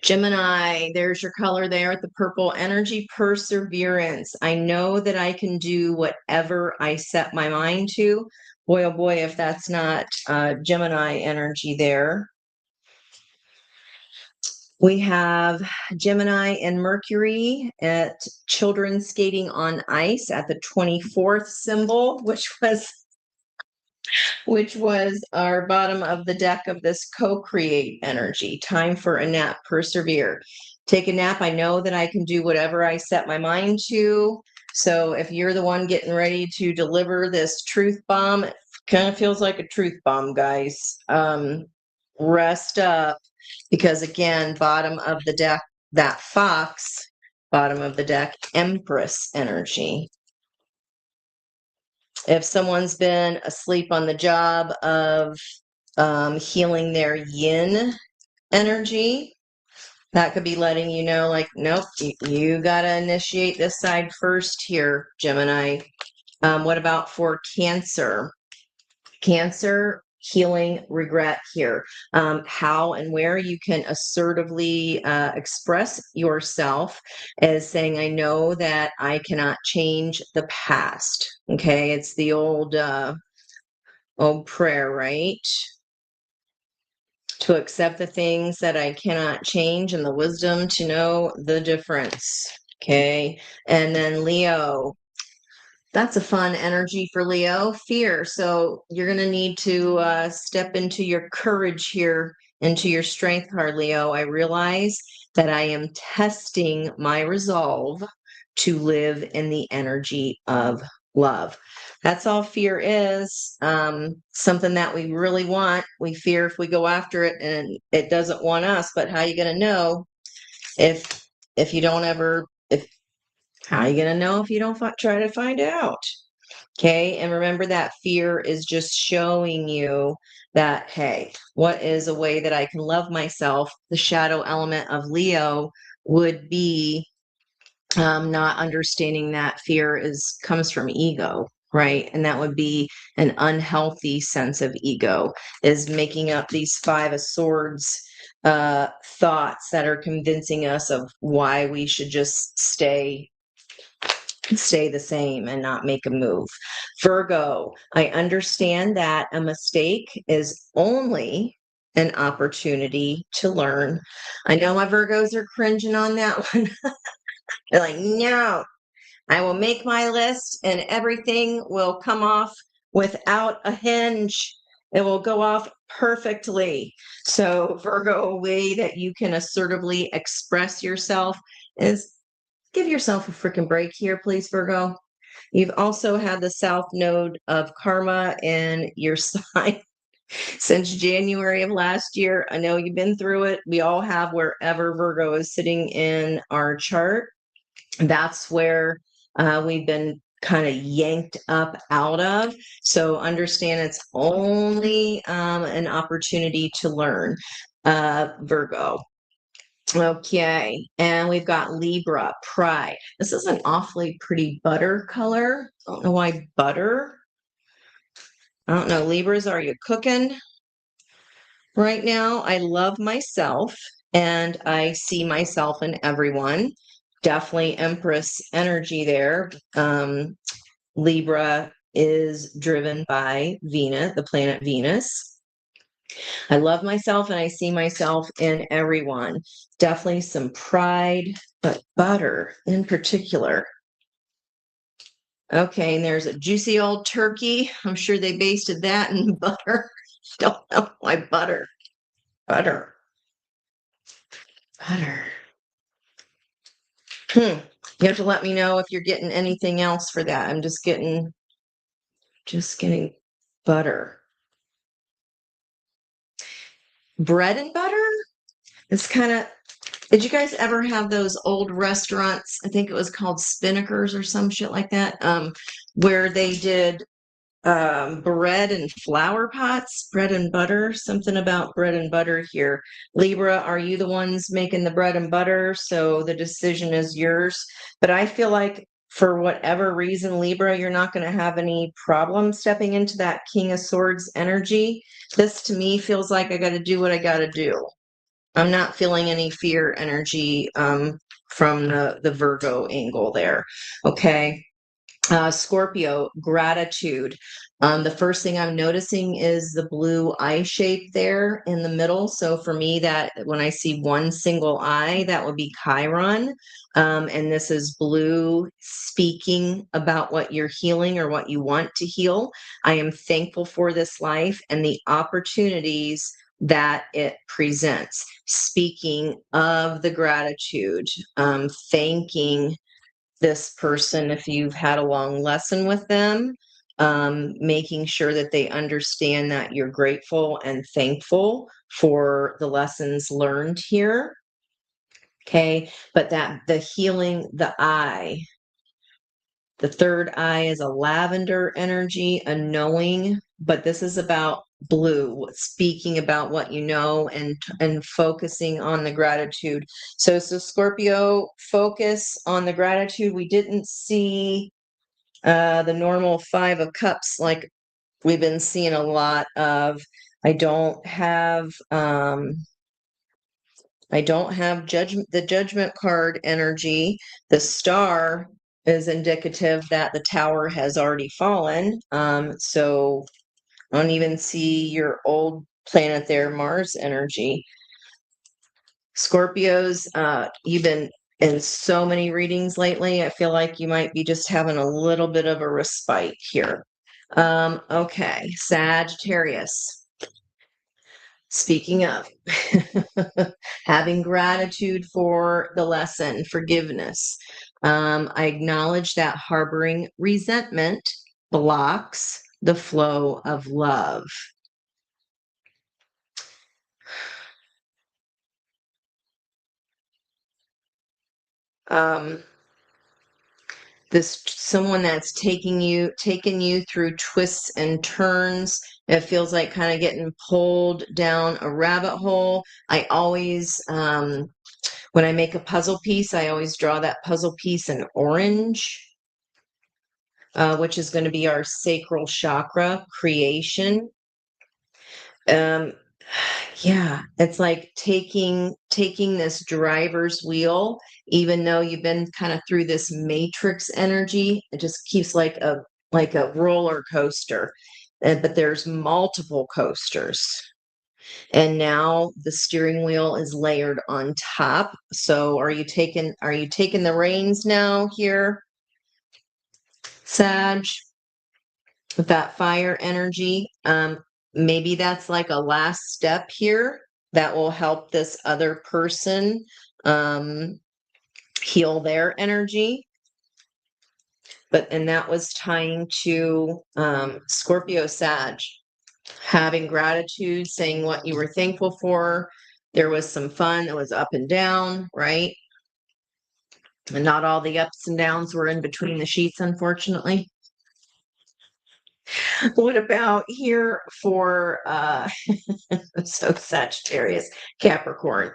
there's your color there at the purple energy, perseverance. I know that I can do whatever I set my mind to. Boy, oh boy, if that's not Gemini energy there. We have Gemini and Mercury at children skating on ice at the 24th symbol, which was our bottom of the deck of this co-create energy. Time for a nap, persevere. Take a nap. I know that I can do whatever I set my mind to. So if you're the one getting ready to deliver this truth bomb, it kind of feels like a truth bomb, guys. Rest up. Because again, bottom of the deck, that fox, bottom of the deck, Empress energy. If someone's been asleep on the job of healing their yin energy, that could be letting you know, like, nope, you got to initiate this side first here, Gemini. What about for Cancer? Cancer, healing regret here. How and where you can assertively express yourself as saying, I know that I cannot change the past. Okay, it's the old prayer, right? To accept the things that I cannot change and the wisdom to know the difference. Okay, and then Leo, that's a fun energy for Leo. Fear. So you're going to need to step into your courage here, into your strength card, Leo. I realize that I am testing my resolve to live in the energy of love. That's all fear is. Something that we really want. We fear if we go after it and it doesn't want us. But how are you going to know if you don't ever, if how are you going to know if you don't try to find out? Okay. And remember that fear is just showing you that, hey, what is a way that I can love myself? The shadow element of Leo would be not understanding that fear comes from ego, right? And that would be an unhealthy sense of ego, is making up these Five of Swords thoughts that are convincing us of why we should just stay the same and not make a move. Virgo, I understand that a mistake is only an opportunity to learn. I know my Virgos are cringing on that one. They're like, no, I will make my list and everything will come off without a hinge. It will go off perfectly. So, Virgo, a way that you can assertively express yourself is give yourself a freaking break here, please, Virgo. You've also had the South Node of Karma in your sign since January of last year. I know you've been through it. We all have, wherever Virgo is sitting in our chart. That's where we've been kind of yanked up out of. So understand it's only an opportunity to learn, Virgo. Okay, and we've got Libra, Pride. This is an awfully pretty butter color. I don't know why butter. I don't know, Libras, are you cooking right now? I love myself and I see myself in everyone. Definitely Empress energy there. Libra is driven by Venus, the planet Venus. I love myself and I see myself in everyone. Definitely some pride, but butter in particular. Okay, and there's a juicy old turkey. I'm sure they basted that in butter. Don't know why butter. Butter. Butter. You have to let me know if you're getting anything else for that. I'm just getting butter. Bread and butter? It's kind of, did you guys ever have those old restaurants? I think it was called Spinnakers or some shit like that, where they did bread and flower pots, bread and butter, something about bread and butter here. Libra, are you the ones making the bread and butter? So the decision is yours. But I feel like for whatever reason, Libra, you're not going to have any problem stepping into that King of Swords energy. This to me feels like I got to do what I got to do. I'm not feeling any fear energy from the Virgo angle there. Okay. Scorpio, gratitude. The first thing I'm noticing is the blue eye shape there in the middle. So for me, that when I see one single eye, that would be Chiron. And this is blue speaking about what you're healing or what you want to heal. I am thankful for this life and the opportunities that it presents. Speaking of the gratitude, thanking this person if you've had a long lesson with them, making sure that they understand that you're grateful and thankful for the lessons learned here. Okay, but that the healing, the eye, the third eye is a lavender energy, a knowing, but this is about blue, speaking about what you know and focusing on the gratitude. So Scorpio, focus on the gratitude. We didn't see the normal Five of Cups like we've been seeing a lot of. I don't have the judgment card energy. The star is indicative that the tower has already fallen. So I don't even see your old planet there, Mars energy. Scorpios, you've been in so many readings lately. I feel like you might be just having a little bit of a respite here. Okay, Sagittarius. Speaking of, having gratitude for the lesson, forgiveness. I acknowledge that harboring resentment blocks the flow of love. Um, this someone that's taking you through twists and turns. It feels like kind of getting pulled down a rabbit hole. I always when I make a puzzle piece, I always draw that puzzle piece in orange, which is going to be our sacral chakra creation. Um, yeah, it's like taking this driver's wheel, even though you've been kind of through this matrix energy, it just keeps like a roller coaster. But there's multiple coasters. And now the steering wheel is layered on top. So are you taking the reins now here, Sag? With that fire energy. Maybe that's like a last step here that will help this other person um, heal their energy. And that was tying to Scorpio Sag, having gratitude, saying what you were thankful for. There was some fun. It was up and down, right? And not all the ups and downs were in between the sheets, unfortunately. What about here for so Sagittarius, Capricorn?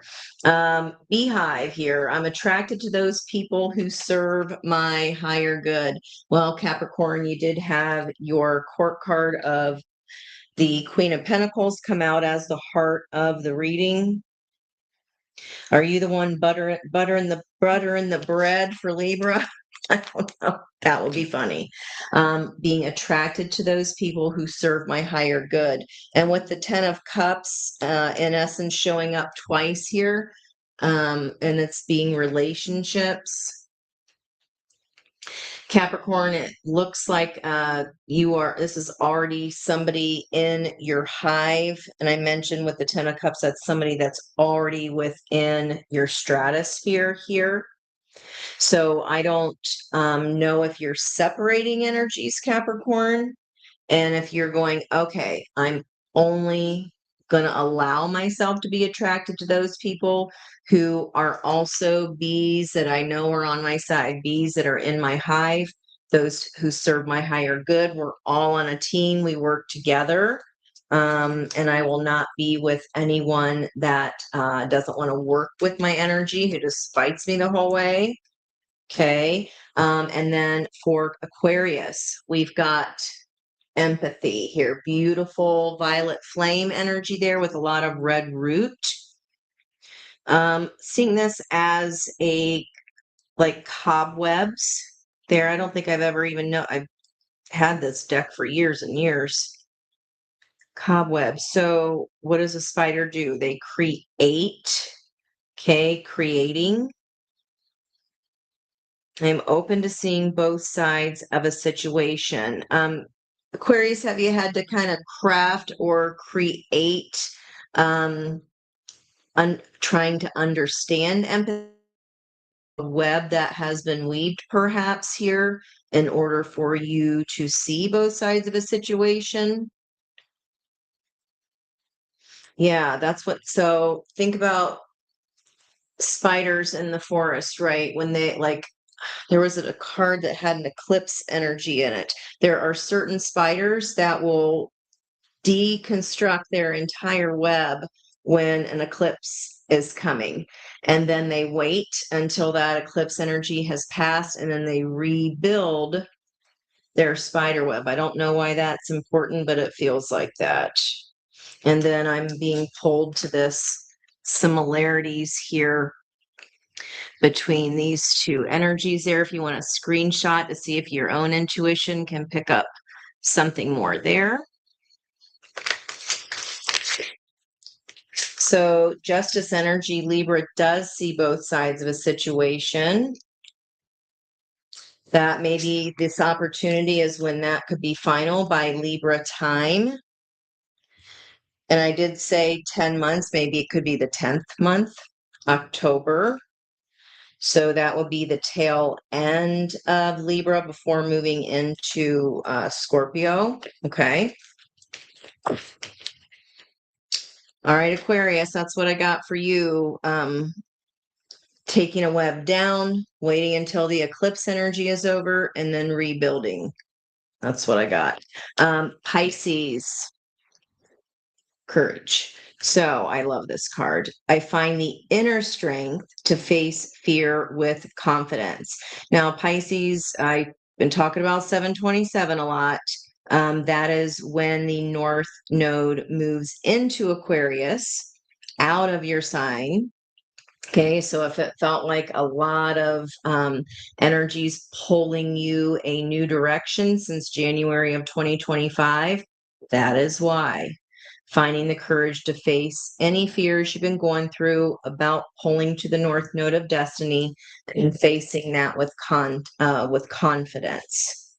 Beehive here. I'm attracted to those people who serve my higher good. Well, Capricorn, you did have your court card of the Queen of Pentacles come out as the heart of the reading. Are you the one buttering the bread for Libra? I don't know. That would be funny. Being attracted to those people who serve my higher good. And with the Ten of Cups, in essence, showing up twice here, and it's being relationships. Capricorn, it looks like this is already somebody in your hive. And I mentioned with the Ten of Cups, that's somebody that's already within your stratosphere here. So I don't know if you're separating energies, Capricorn, and if you're going, okay, I'm only going to allow myself to be attracted to those people who are also bees that I know are on my side, bees that are in my hive, those who serve my higher good. We're all on a team. We work together. And I will not be with anyone that doesn't want to work with my energy, who just fights me the whole way. Okay. And then for Aquarius, we've got empathy here. Beautiful violet flame energy there with a lot of red root. Seeing this as like cobwebs there. I don't think I've ever even know. I've had this deck for years and years. Cobwebs. So what does a spider do? They create. Okay, creating. I'm open to seeing both sides of a situation. Aquarius, have you had to kind of craft or create, trying to understand empathy, a web that has been weaved perhaps here in order for you to see both sides of a situation? Yeah, so think about spiders in the forest, right? When they like, there was a card that had an eclipse energy in it. There are certain spiders that will deconstruct their entire web when an eclipse is coming. And then they wait until that eclipse energy has passed and then they rebuild their spider web. I don't know why that's important, but it feels like that. And then I'm being pulled to this similarities here between these two energies there. If you want a screenshot to see if your own intuition can pick up something more there. So justice energy, Libra does see both sides of a situation. That maybe this opportunity is when that could be final by Libra time. And I did say 10 months, maybe it could be the 10th month, October. So that would be the tail end of Libra before moving into Scorpio. Okay. All right, Aquarius, that's what I got for you. Taking a web down, waiting until the eclipse energy is over, and then rebuilding. That's what I got. Pisces, courage. So I love this card. I find the inner strength to face fear with confidence. Now, Pisces, I've been talking about 727 a lot. That is when the North Node moves into Aquarius out of your sign. Okay, so if it felt like a lot of energies pulling you a new direction since January of 2025, that is why. Finding the courage to face any fears you've been going through about pulling to the North Node of Destiny and facing that with confidence.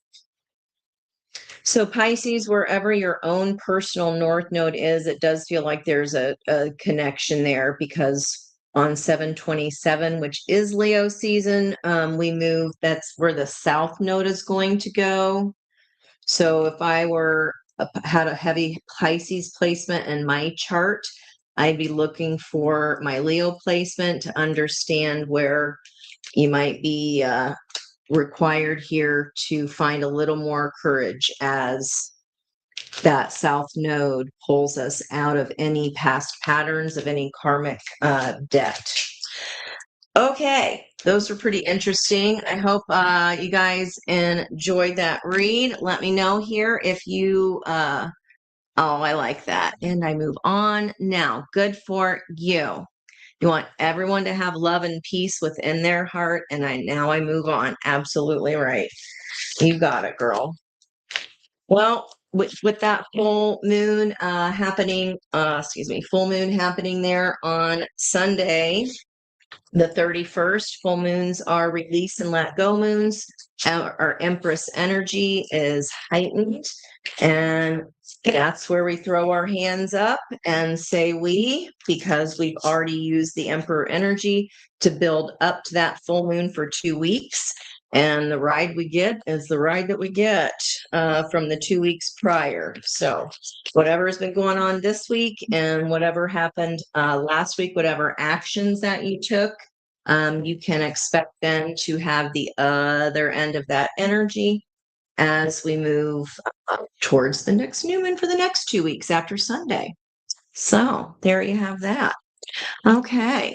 So Pisces, wherever your own personal North Node is, it does feel like there's a connection there because on 727, which is Leo season, we move, that's where the South Node is going to go. So if I had a heavy Pisces placement in my chart, I'd be looking for my Leo placement to understand where you might be required here to find a little more courage as that South Node pulls us out of any past patterns of any karmic debt. Okay, those were pretty interesting. I hope you guys enjoyed that read. Let me know here if you, oh, I like that. And I move on. Now, good for you. You want everyone to have love and peace within their heart. And now I move on. Absolutely right. You got it, girl. Well, with that full moon happening, full moon happening there on Sunday, the 31st, full moons are release and let go moons. Our Empress energy is heightened, and that's where we throw our hands up and say we, because we've already used the Emperor energy to build up to that full moon for 2 weeks. And the ride we get is the ride that we get from the 2 weeks prior. So, whatever has been going on this week and whatever happened last week, whatever actions that you took, you can expect then to have the other end of that energy as we move towards the next new moon for the next 2 weeks after Sunday. So, there you have that. Okay.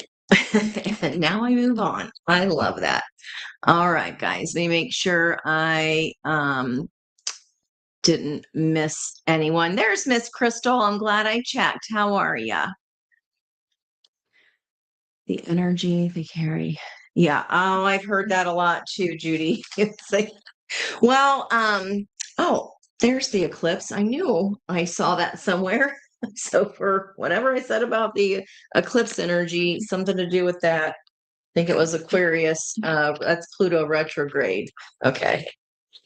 And now I move on. I love that. All right, guys, let me make sure I didn't miss anyone. There's Miss Crystal. I'm glad I checked. How are you? The energy they carry. Yeah. Oh, I've heard that a lot too, Judy. It's like, well, oh, there's the eclipse. I knew I saw that somewhere. So for whatever I said about the eclipse energy, something to do with that. I think it was Aquarius. That's Pluto retrograde. Okay.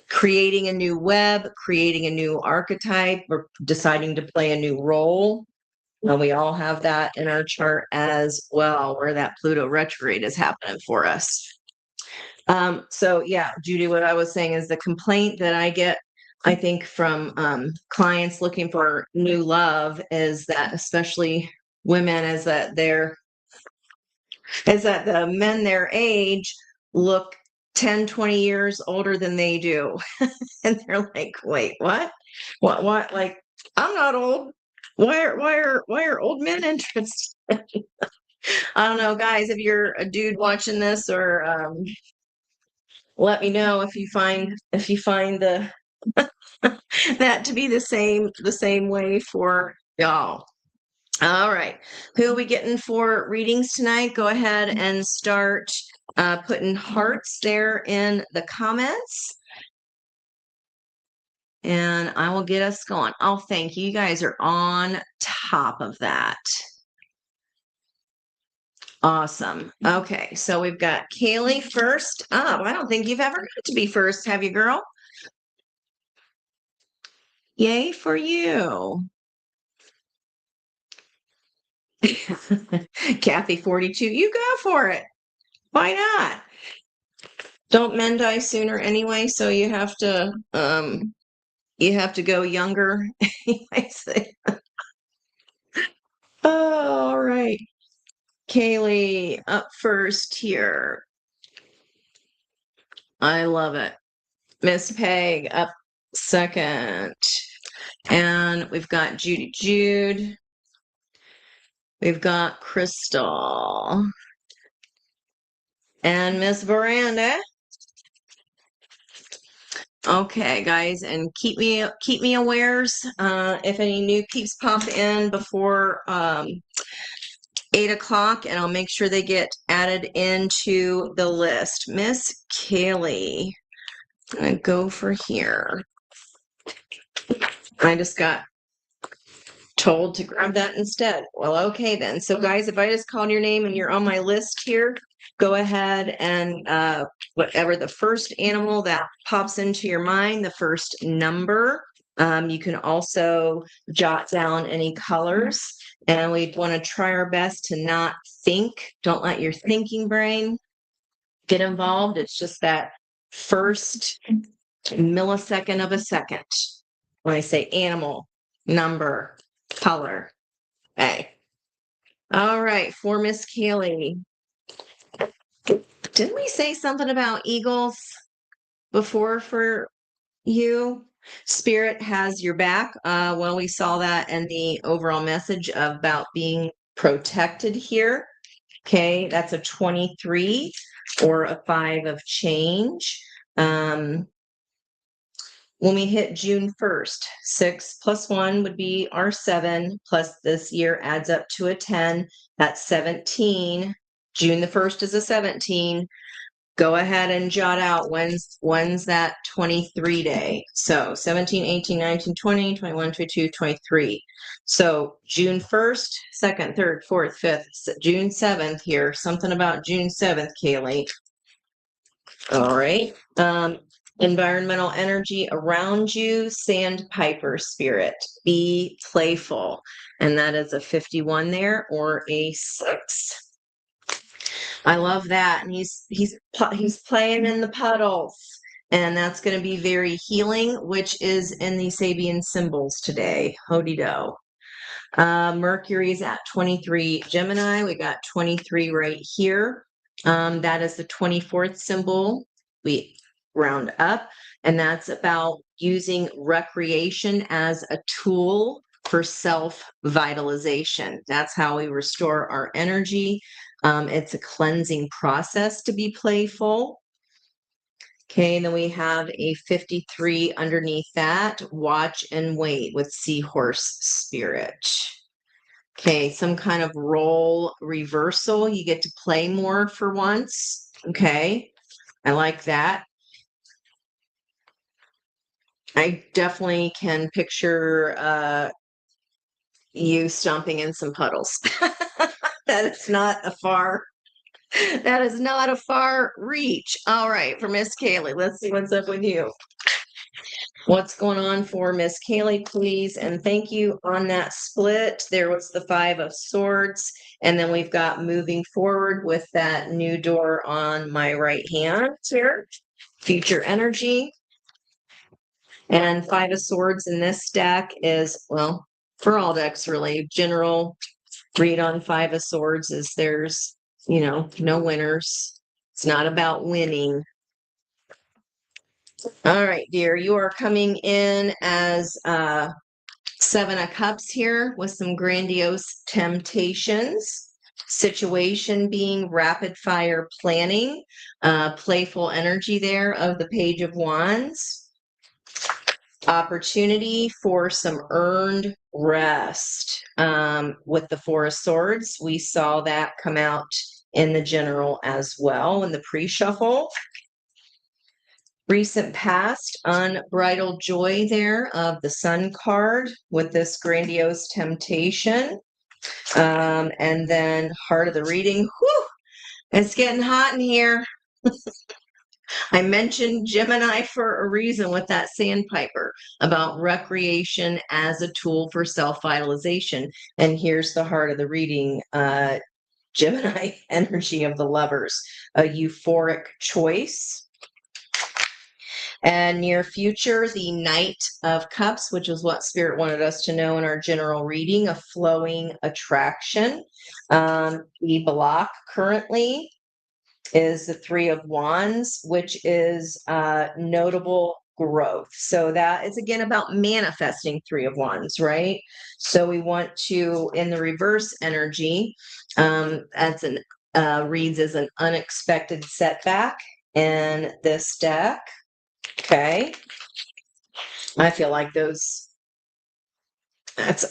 Creating a new web, creating a new archetype, or deciding to play a new role. And we all have that in our chart as well, where that Pluto retrograde is happening for us. So yeah, Judy, what I was saying is the complaint that I get, I think, from clients looking for new love is that, especially women, is that the men their age look 10, 20 years older than they do. And they're like, wait, what? What? Like, I'm not old. Why are old men interested? I don't know, guys, if you're a dude watching this, or let me know if you find the that to be the same way for y'all. All right. Who are we getting for readings tonight? Go ahead and start putting hearts there in the comments. And I will get us going. Oh, thank you. You guys are on top of that. Awesome. Okay. So we've got Kaylee first up. I don't think you've ever got to be first, have you, girl? Yay for you. Kathy 42, you go for it. Why not? Don't men die sooner anyway, so you have to go younger. I say. Oh, all right. Kaylee up first here. I love it. Miss Peg up second. And we've got Judy Jude. We've got Crystal. And Miss Veranda. Okay, guys, and keep me awares if any new peeps pop in before 8 o'clock, and I'll make sure they get added into the list. Miss Kaylee, I'm gonna go for here. I just got told to grab that instead. Well, okay then. So guys, if I just called your name and you're on my list here, go ahead and whatever the first animal that pops into your mind, the first number. You can also jot down any colors, and we want to try our best to not think. Don't let your thinking brain get involved. It's just that first millisecond of a second. When I say animal, number, color. Okay. All right, for Miss Kaylee. Didn't we say something about eagles before for you? Spirit has your back. Well, we saw that in the overall message about being protected here. Okay, that's a 23 or a 5 of change. When we hit June 1st, 6 plus 1 would be our 7, plus this year adds up to a 10. That's 17. June the 1st is a 17. Go ahead and jot out when's that 23 day. So 17, 18, 19, 20, 21, 22, 23. So June 1st, 2nd, 3rd, 4th, 5th, June 7th here. Something about June 7th, Kaylee. All right. Environmental energy around you, sandpiper spirit. Be playful. And that is a 51 there or a 6. I love that. And he's playing in the puddles. And that's going to be very healing, which is in the Sabian symbols today. Hody-do. Mercury's at 23 Gemini. We got 23 right here. That is the 24th symbol. We round up, and that's about using recreation as a tool for self-vitalization. That's how we restore our energy. It's a cleansing process to be playful. Okay, and then we have a 53 underneath that, watch and wait with seahorse spirit. Okay, some kind of role reversal. You get to play more for once. Okay, I like that. I definitely can picture you stomping in some puddles. That is not a far reach. All right, for Miss Kaylee, let's see what's up with you. What's going on for Miss Kaylee, please? And thank you on that split. There was the 5 of Swords, and then we've got moving forward with that new door on my right hand here. Future energy. And 5 of Swords in this deck is, well, for all decks really, general read on 5 of Swords is there's, no winners. It's not about winning. All right, dear, you are coming in as 7 of Cups here with some grandiose temptations. Situation being rapid fire planning, playful energy there of the Page of Wands. Opportunity for some earned rest. With the 4 of Swords, we saw that come out in the general as well in the pre-shuffle. Recent past, unbridled joy there of the Sun card with this grandiose temptation. And then heart of the reading. Whew, it's getting hot in here. I mentioned Gemini for a reason with that sandpiper about recreation as a tool for self-vitalization. And here's the heart of the reading. Gemini energy of the Lovers, a euphoric choice. And near future, the Knight of Cups, which is what Spirit wanted us to know in our general reading, a flowing attraction. The block currently is the Three of Wands, which is notable growth. So that is again about manifesting Three of Wands, right? So we want to, in the reverse energy, that's an reads as an unexpected setback in this deck. Okay. I feel like that's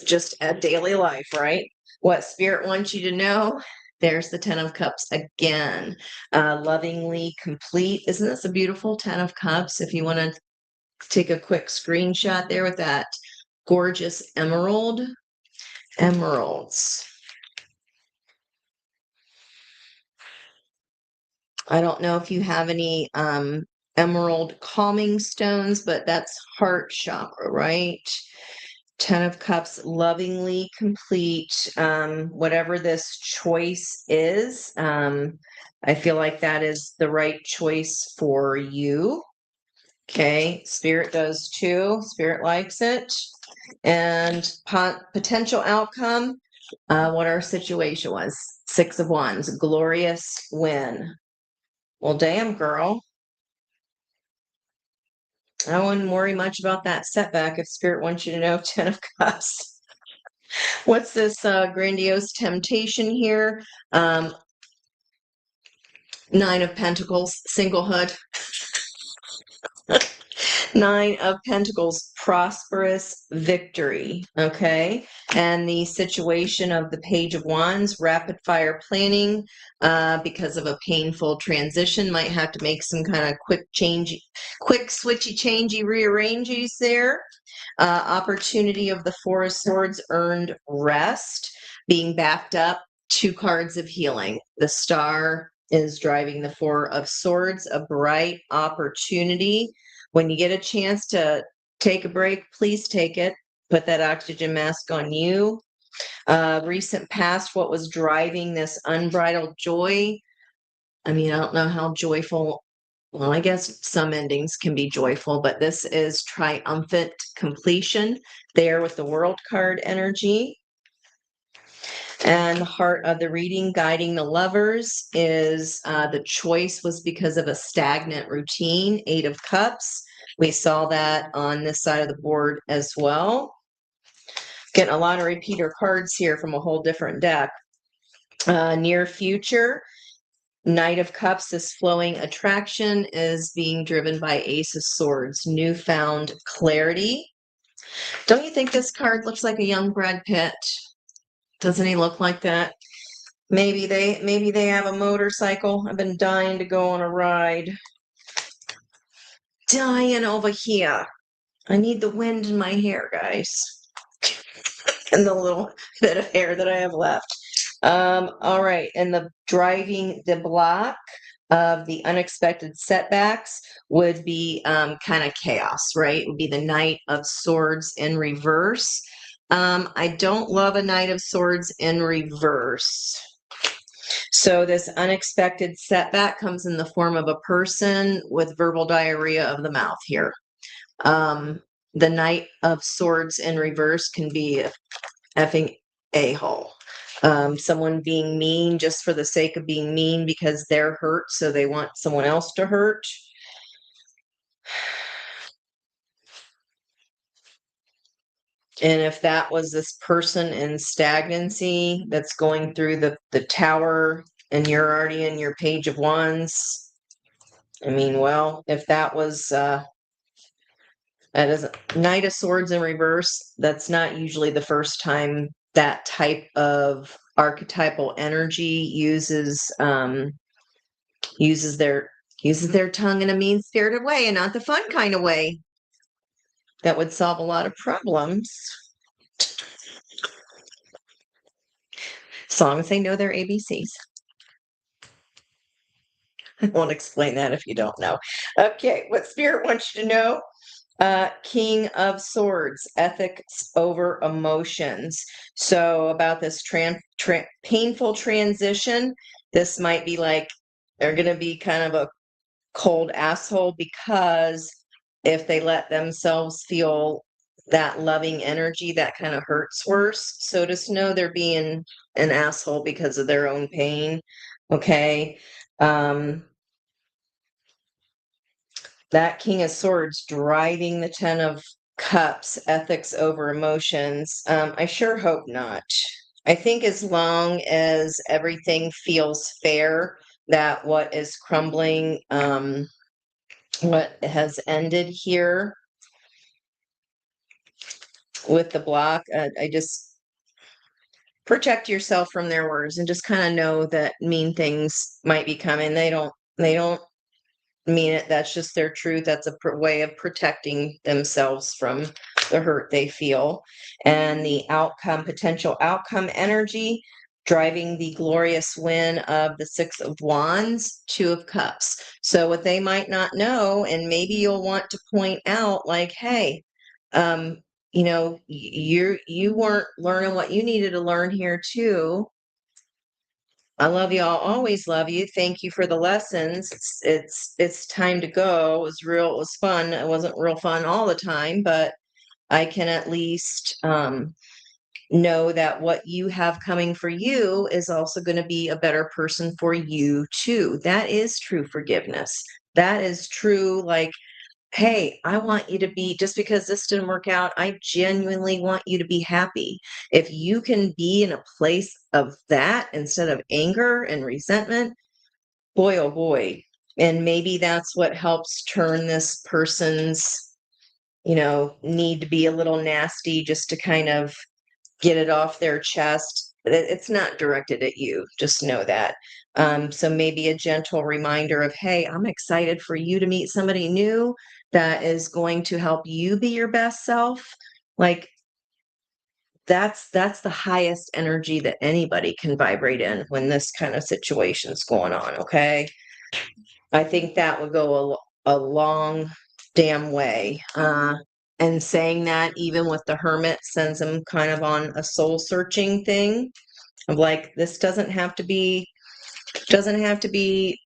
just a daily life, right? What Spirit wants you to know. There's the Ten of Cups again. Lovingly complete. Isn't this a beautiful Ten of Cups? If you want to take a quick screenshot there with that gorgeous emerald. Emeralds. I don't know if you have any emerald calming stones, but that's heart chakra, right? Ten of Cups, lovingly complete. Whatever this choice is, I feel like that is the right choice for you. Okay, Spirit does too. Spirit likes it. And potential outcome, what our situation was. Six of Wands, glorious win. Well, damn, girl. I wouldn't worry much about that setback if Spirit wants you to know. Ten of Cups. What's this grandiose temptation here? Nine of Pentacles, singlehood. Nine of Pentacles, prosperous victory. Okay. And the situation of the Page of Wands, rapid fire planning because of a painful transition. Might have to make some kind of quick switchy changey rearranges there. Opportunity of the Four of Swords, earned rest, being backed up. Two cards of healing. The Star is driving the Four of Swords, a bright opportunity. When you get a chance to take a break, please take it. Put that oxygen mask on you. Recent past, what was driving this unbridled joy? I mean, I don't know how joyful. Well, I guess some endings can be joyful, but this is triumphant completion there with the World card energy. And the heart of the reading, guiding the Lovers, is the choice was because of a stagnant routine. Eight of Cups. We saw that on this side of the board as well. Getting a lot of repeater cards here from a whole different deck. Near future, Knight of Cups, this flowing attraction is being driven by Ace of Swords, newfound clarity. Don't you think this card looks like a young Brad Pitt? Doesn't he look like that? Maybe they have a motorcycle. I've been dying to go on a ride. Dying over here. I need the wind in my hair, guys. And the little bit of hair that I have left. All right. And the driving the block of the unexpected setbacks would be kind of chaos, right? It would be the Knight of Swords in reverse. I don't love a Knight of Swords in reverse. So this unexpected setback comes in the form of a person with verbal diarrhea of the mouth here. The Knight of Swords in reverse can be a effing a-hole. Someone being mean just for the sake of being mean because they're hurt, so they want someone else to hurt. And if that was this person in stagnancy that's going through the tower and you're already in your Page of Wands, I mean, well, if that was that is Knight of Swords in reverse, that's not usually the first time that type of archetypal energy uses their tongue in a mean-spirited way and not the fun kind of way. That would solve a lot of problems. As long as they know their ABCs. I won't explain that if you don't know. Okay, what Spirit wants you to know. King of Swords, ethics over emotions. So about this painful transition, this might be like they're going to be kind of a cold asshole because if they let themselves feel that loving energy, that kind of hurts worse. So just know they're being an asshole because of their own pain. Okay. That King of Swords driving the Ten of Cups, ethics over emotions. I sure hope not. I think as long as everything feels fair, that what is crumbling, what has ended here with the block, I just protect yourself from their words and just kind of know that mean things might be coming. They don't mean it. That's just their truth. That's a way of protecting themselves from the hurt they feel. And the outcome, potential outcome energy, driving the glorious win of the Six of Wands, Two of Cups. So what they might not know, and maybe you'll want to point out, like, hey, um, you weren't learning what you needed to learn here too. I love you. I'll always love you. Thank you for the lessons. It's time to go. It was fun. It wasn't real fun all the time, but I can at least know that what you have coming for you is also going to be a better person for you too. That is true forgiveness. That is true, like, hey, I want you to be, just because this didn't work out, I genuinely want you to be happy. If you can be in a place of that instead of anger and resentment, boy, oh boy. And maybe that's what helps turn this person's, need to be a little nasty just to kind of get it off their chest. It's not directed at you. Just know that. So maybe a gentle reminder of, hey, I'm excited for you to meet somebody new that is going to help you be your best self. Like that's the highest energy that anybody can vibrate in when this kind of situation's going on. Okay. I think that would go a long damn way. And saying that even with the hermit sends them kind of on a soul searching thing of like, this doesn't have to be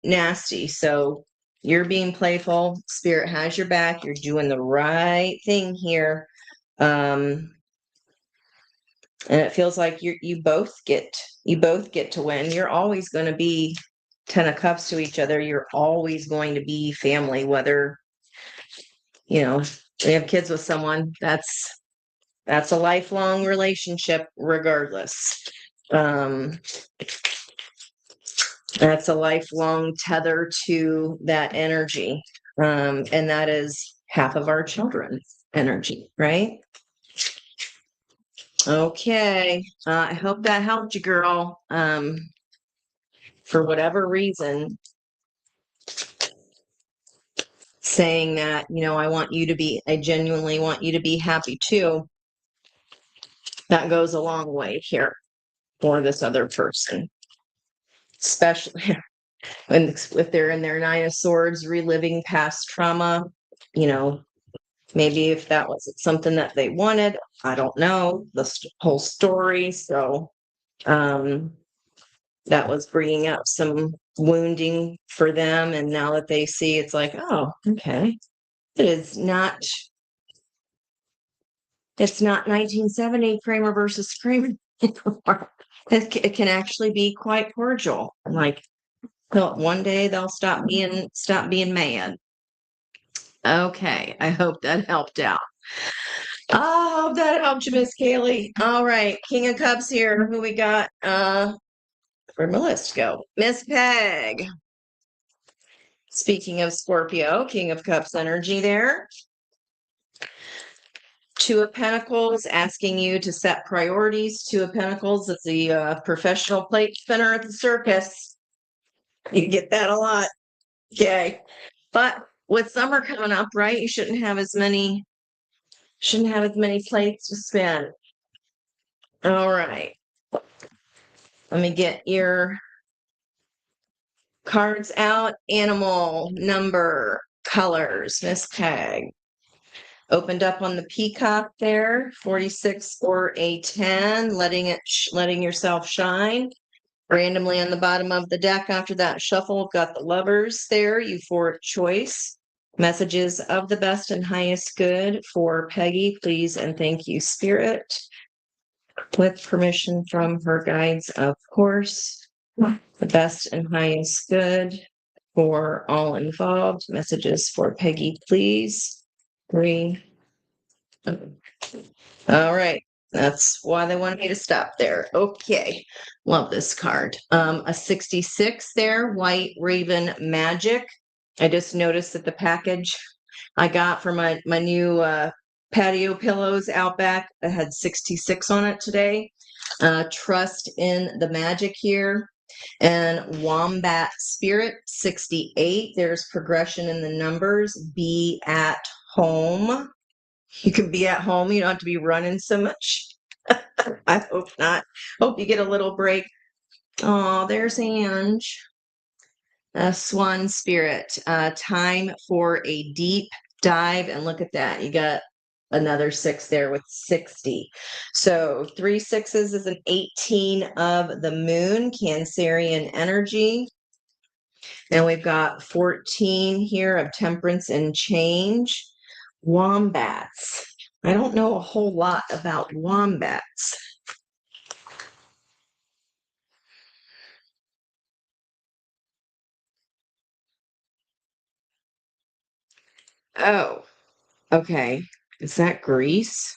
nasty. So you're being playful. Spirit has your back. You're doing the right thing here. And it feels like you both get to win. You're always going to be Ten of Cups to each other. You're always going to be family, whether you have kids with someone. That's a lifelong relationship, regardless. Um, that's a lifelong tether to that energy, and that is half of our children's energy, right? Okay, I hope that helped you, girl. For whatever reason, saying that, I genuinely want you to be happy too, that goes a long way here for this other person, especially when if they're in their Nine of Swords, reliving past trauma. You know, maybe if that wasn't something that they wanted, I don't know the whole story. So, that was bringing up some wounding for them. And now that they see, it's like, oh, okay. It is not, it's not 1970 Kramer versus Kramer. It can actually be quite cordial. Like, one day they'll stop being mad. Okay, I hope that helped out. I hope that helped you, Miss Kaylee. All right, King of Cups here. Who we got? Where'd my list go? Miss Peg. Speaking of Scorpio, King of Cups energy there. Two of Pentacles asking you to set priorities. Two of Pentacles is the professional plate spinner at the circus. You get that a lot. Okay. But with summer coming up, right, you shouldn't have as many plates to spin. All right. Let me get your cards out. Animal, number, colors, Miss Peg. Opened up on the peacock there, 46 or a 10, letting yourself shine. Randomly on the bottom of the deck after that shuffle, got the lovers there, euphoric choice. Messages of the best and highest good for Peggy, please and thank you, Spirit. With permission from her guides, of course. The best and highest good for all involved. Messages for Peggy, please. 3. All right. That's why they wanted me to stop there. Okay. Love this card. A 66 there, White Raven Magic. I just noticed that the package I got for my new patio pillows out back that had 66 on it today. Trust in the magic here. And Wombat Spirit 68. There's progression in the numbers. Be at home. You can be at home. You don't have to be running so much. I hope not. Hope you get a little break. Oh, there's Ange. Swan Spirit. Time for a deep dive. And look at that. You got another 6 there with 60. So 3 sixes is an 18 of the moon, Cancerian energy. And we've got 14 here of temperance and change. Wombats. I don't know a whole lot about wombats. Oh, okay. Is that Greece?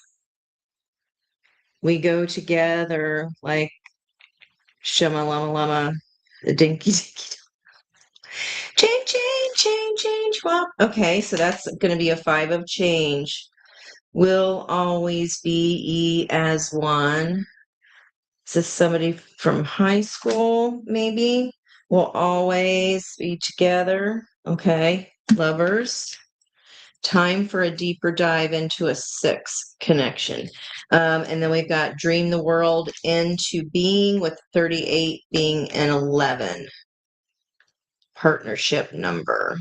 We go together like shama lama lama, the dinky dinky. Change, change, change, change. Well, okay, so that's going to be a 5 of change. Will always be as one. Is this somebody from high school, maybe? Will always be together. Okay, lovers. Time for a deeper dive into a 6 connection. And then we've got dream the world into being, with 38 being an 11 partnership number.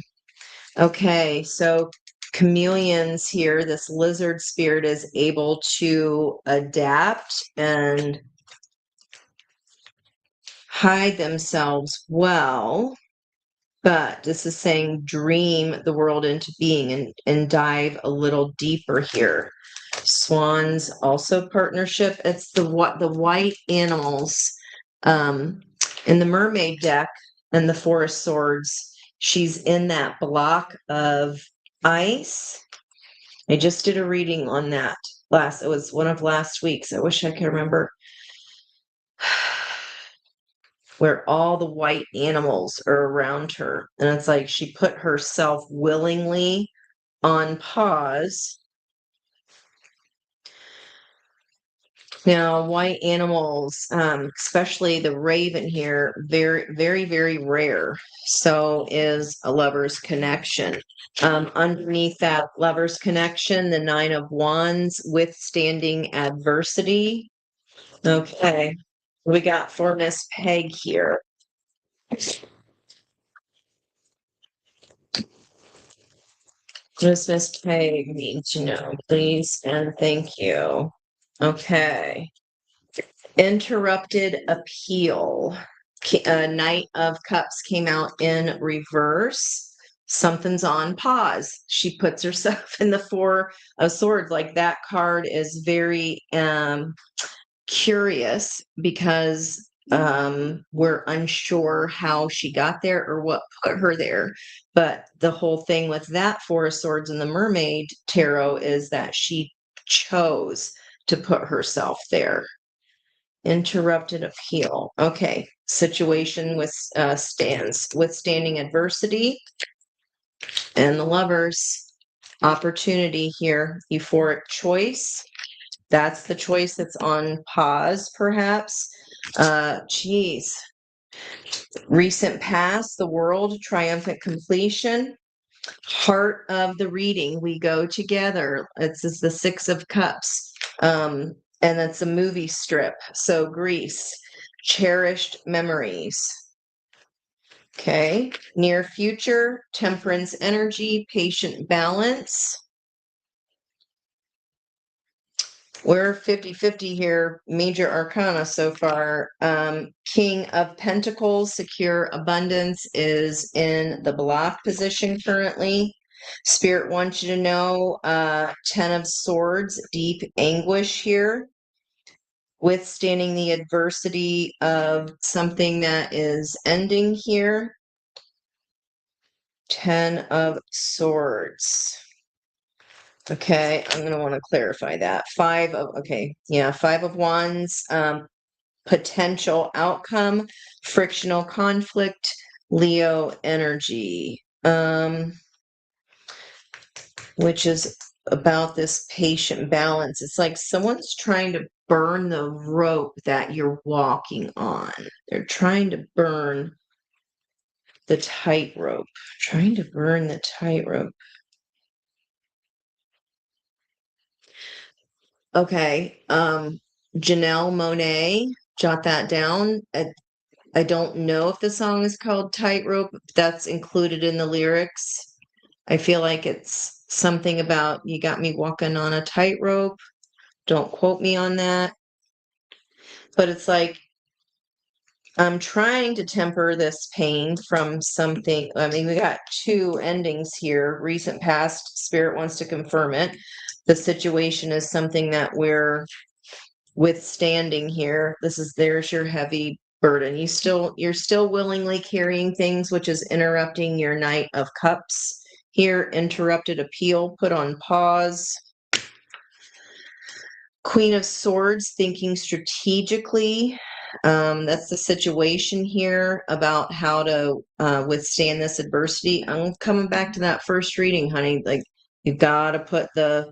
Okay, so chameleons here, this lizard spirit is able to adapt and hide themselves well. But this is saying dream the world into being and dive a little deeper here. Swans also partnership. It's the white animals in the mermaid deck and the 4 of swords. She's in that block of ice. I just did a reading on that it was one of last week's. I wish I could remember where all the white animals are around her. And it's like she put herself willingly on pause. Now, white animals, especially the raven here, very, very, very rare. So is a lover's connection. Underneath that lover's connection, the 9 of wands, withstanding adversity. Okay, we got for Miss Peg here. Does Miss Peg need to know, please and thank you? Okay. Interrupted appeal. Knight of Cups came out in reverse. Something's on pause. She puts herself in the 4 of Swords. Like, that card is very curious because we're unsure how she got there or what put her there. But the whole thing with that 4 of Swords in the Mermaid Tarot is that she chose to put herself there. Interrupted appeal. Okay. Situation with withstanding adversity. And the lovers, opportunity here, euphoric choice. That's the choice that's on pause, perhaps. Geez. Recent past, the world, triumphant completion. Heart of the reading, we go together. This is the 6 of Cups. And it's a movie strip. So Greece, cherished memories. Okay. Near future, temperance energy, patient balance. We're 50-50 here, major arcana so far. King of Pentacles, secure abundance, is in the block position currently. Spirit wants you to know, Ten of Swords, deep anguish here, withstanding the adversity of something that is ending here. Ten of Swords. Okay, I'm going to want to clarify that. Five of Wands, potential outcome, frictional conflict, Leo energy, which is about this patient balance. It's like someone's trying to burn the rope that you're walking on. They're trying to burn the tightrope, trying to burn the tightrope. Okay, Janelle Monáe, jot that down. I don't know if the song is called Tightrope. That's included in the lyrics. I feel like it's something about you got me walking on a tightrope. Don't quote me on that. But it's like I'm trying to temper this pain from something. I mean, we got two endings here. Recent past, spirit wants to confirm it. The situation is something that we're withstanding here. There's your heavy burden. You're still willingly carrying things, which is interrupting your Knight of Cups here. Interrupted appeal, put on pause. Queen of Swords, thinking strategically. That's the situation here about how to withstand this adversity. I'm coming back to that first reading, honey. Like, you got to put the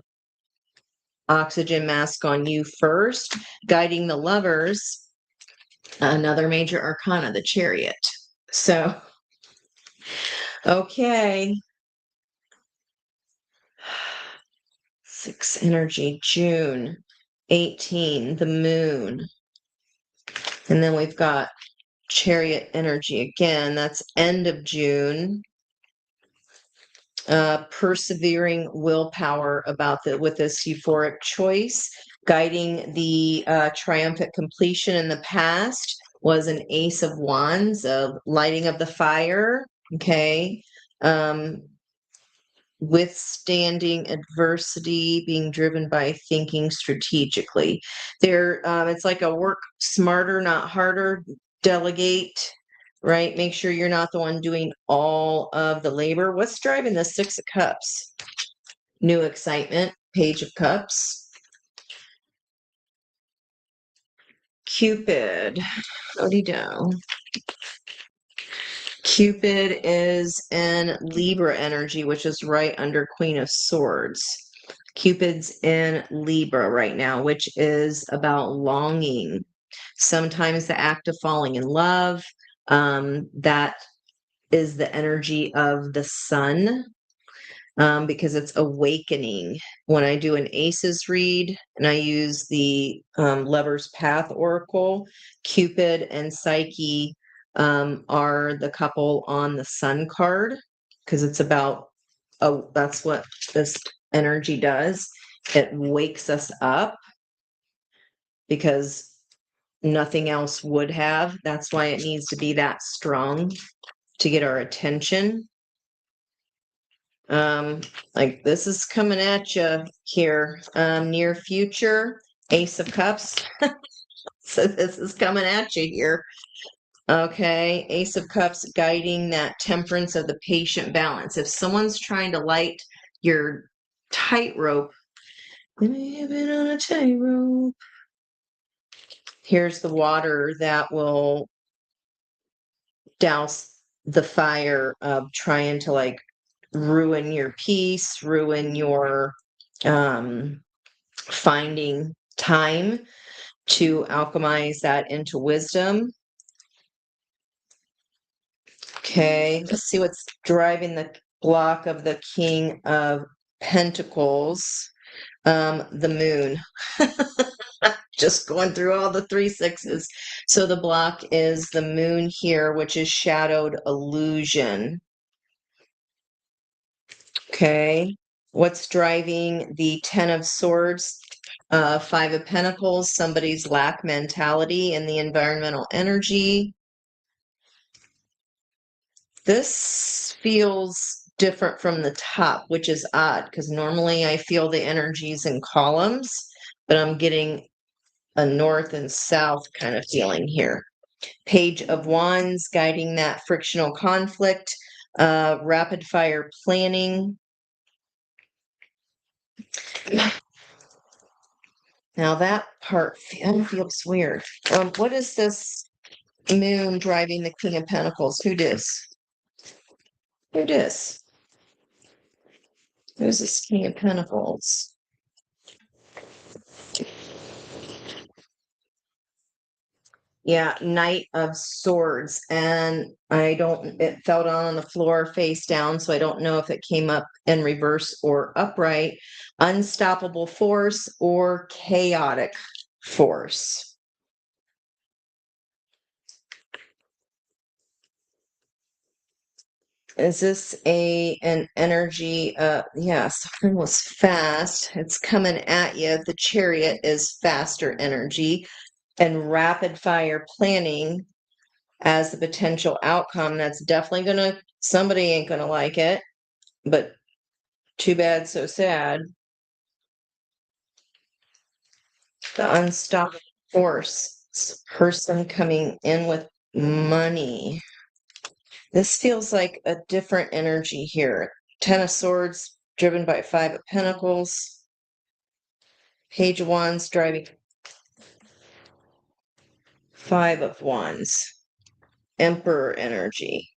oxygen mask on you first. Guiding the Lovers, another major arcana, the Chariot. So, okay. 6 energy, June 18, the moon. And then we've got Chariot energy again. That's end of June. Persevering willpower with this euphoric choice. Guiding the triumphant completion in the past was an Ace of Wands, of lighting of the fire. Okay. Withstanding adversity, being driven by thinking strategically. It's like a work smarter, not harder. Delegate, right? Make sure you're not the one doing all of the labor. What's driving the 6 of Cups? New excitement, Page of Cups. Cupid, do. Cupid is in Libra energy, which is right under Queen of Swords. Cupid's in Libra right now, which is about longing. Sometimes the act of falling in love, that is the energy of the sun, because it's awakening. When I do an Aces read and I use the Lover's Path Oracle, Cupid and Psyche are the couple on the sun card, because it's about, that's what this energy does. It wakes us up because nothing else would have. That's why it needs to be that strong to get our attention. Like, this is coming at you here. Near future, Ace of Cups. So this is coming at you here. Okay, Ace of Cups, guiding that temperance of the patient balance. If someone's trying to light your tightrope, on a tightrope. Here's the water that will douse the fire of trying to, like, ruin your peace, ruin your finding time to alchemize that into wisdom. Okay, let's see what's driving the block of the King of Pentacles. The moon. Just going through all the 3 6s. So the block is the moon here, which is shadowed illusion. Okay, what's driving the 10 of Swords? Five of Pentacles, somebody's lack mentality in the environmental energy. This feels different from the top, which is odd because normally I feel the energies in columns, but I'm getting a north and south kind of feeling here. Page of Wands guiding that frictional conflict, rapid fire planning. Now that part feels weird. What is this moon driving the King of Pentacles? Who dis? Who dis? Who's this King of Pentacles? Yeah, Knight of Swords. And it fell down on the floor face down, so I don't know if it came up in reverse or upright. Unstoppable force or chaotic force. Is this an energy? Yeah, Saturn was fast. It's coming at you. The Chariot is faster energy and rapid fire planning as the potential outcome. That's definitely somebody ain't gonna like it, but too bad, so sad. The unstoppable force, person coming in with money. This feels like a different energy here. Ten of Swords, driven by Five of Pentacles. Page of Wands, driving Five of Wands. Emperor energy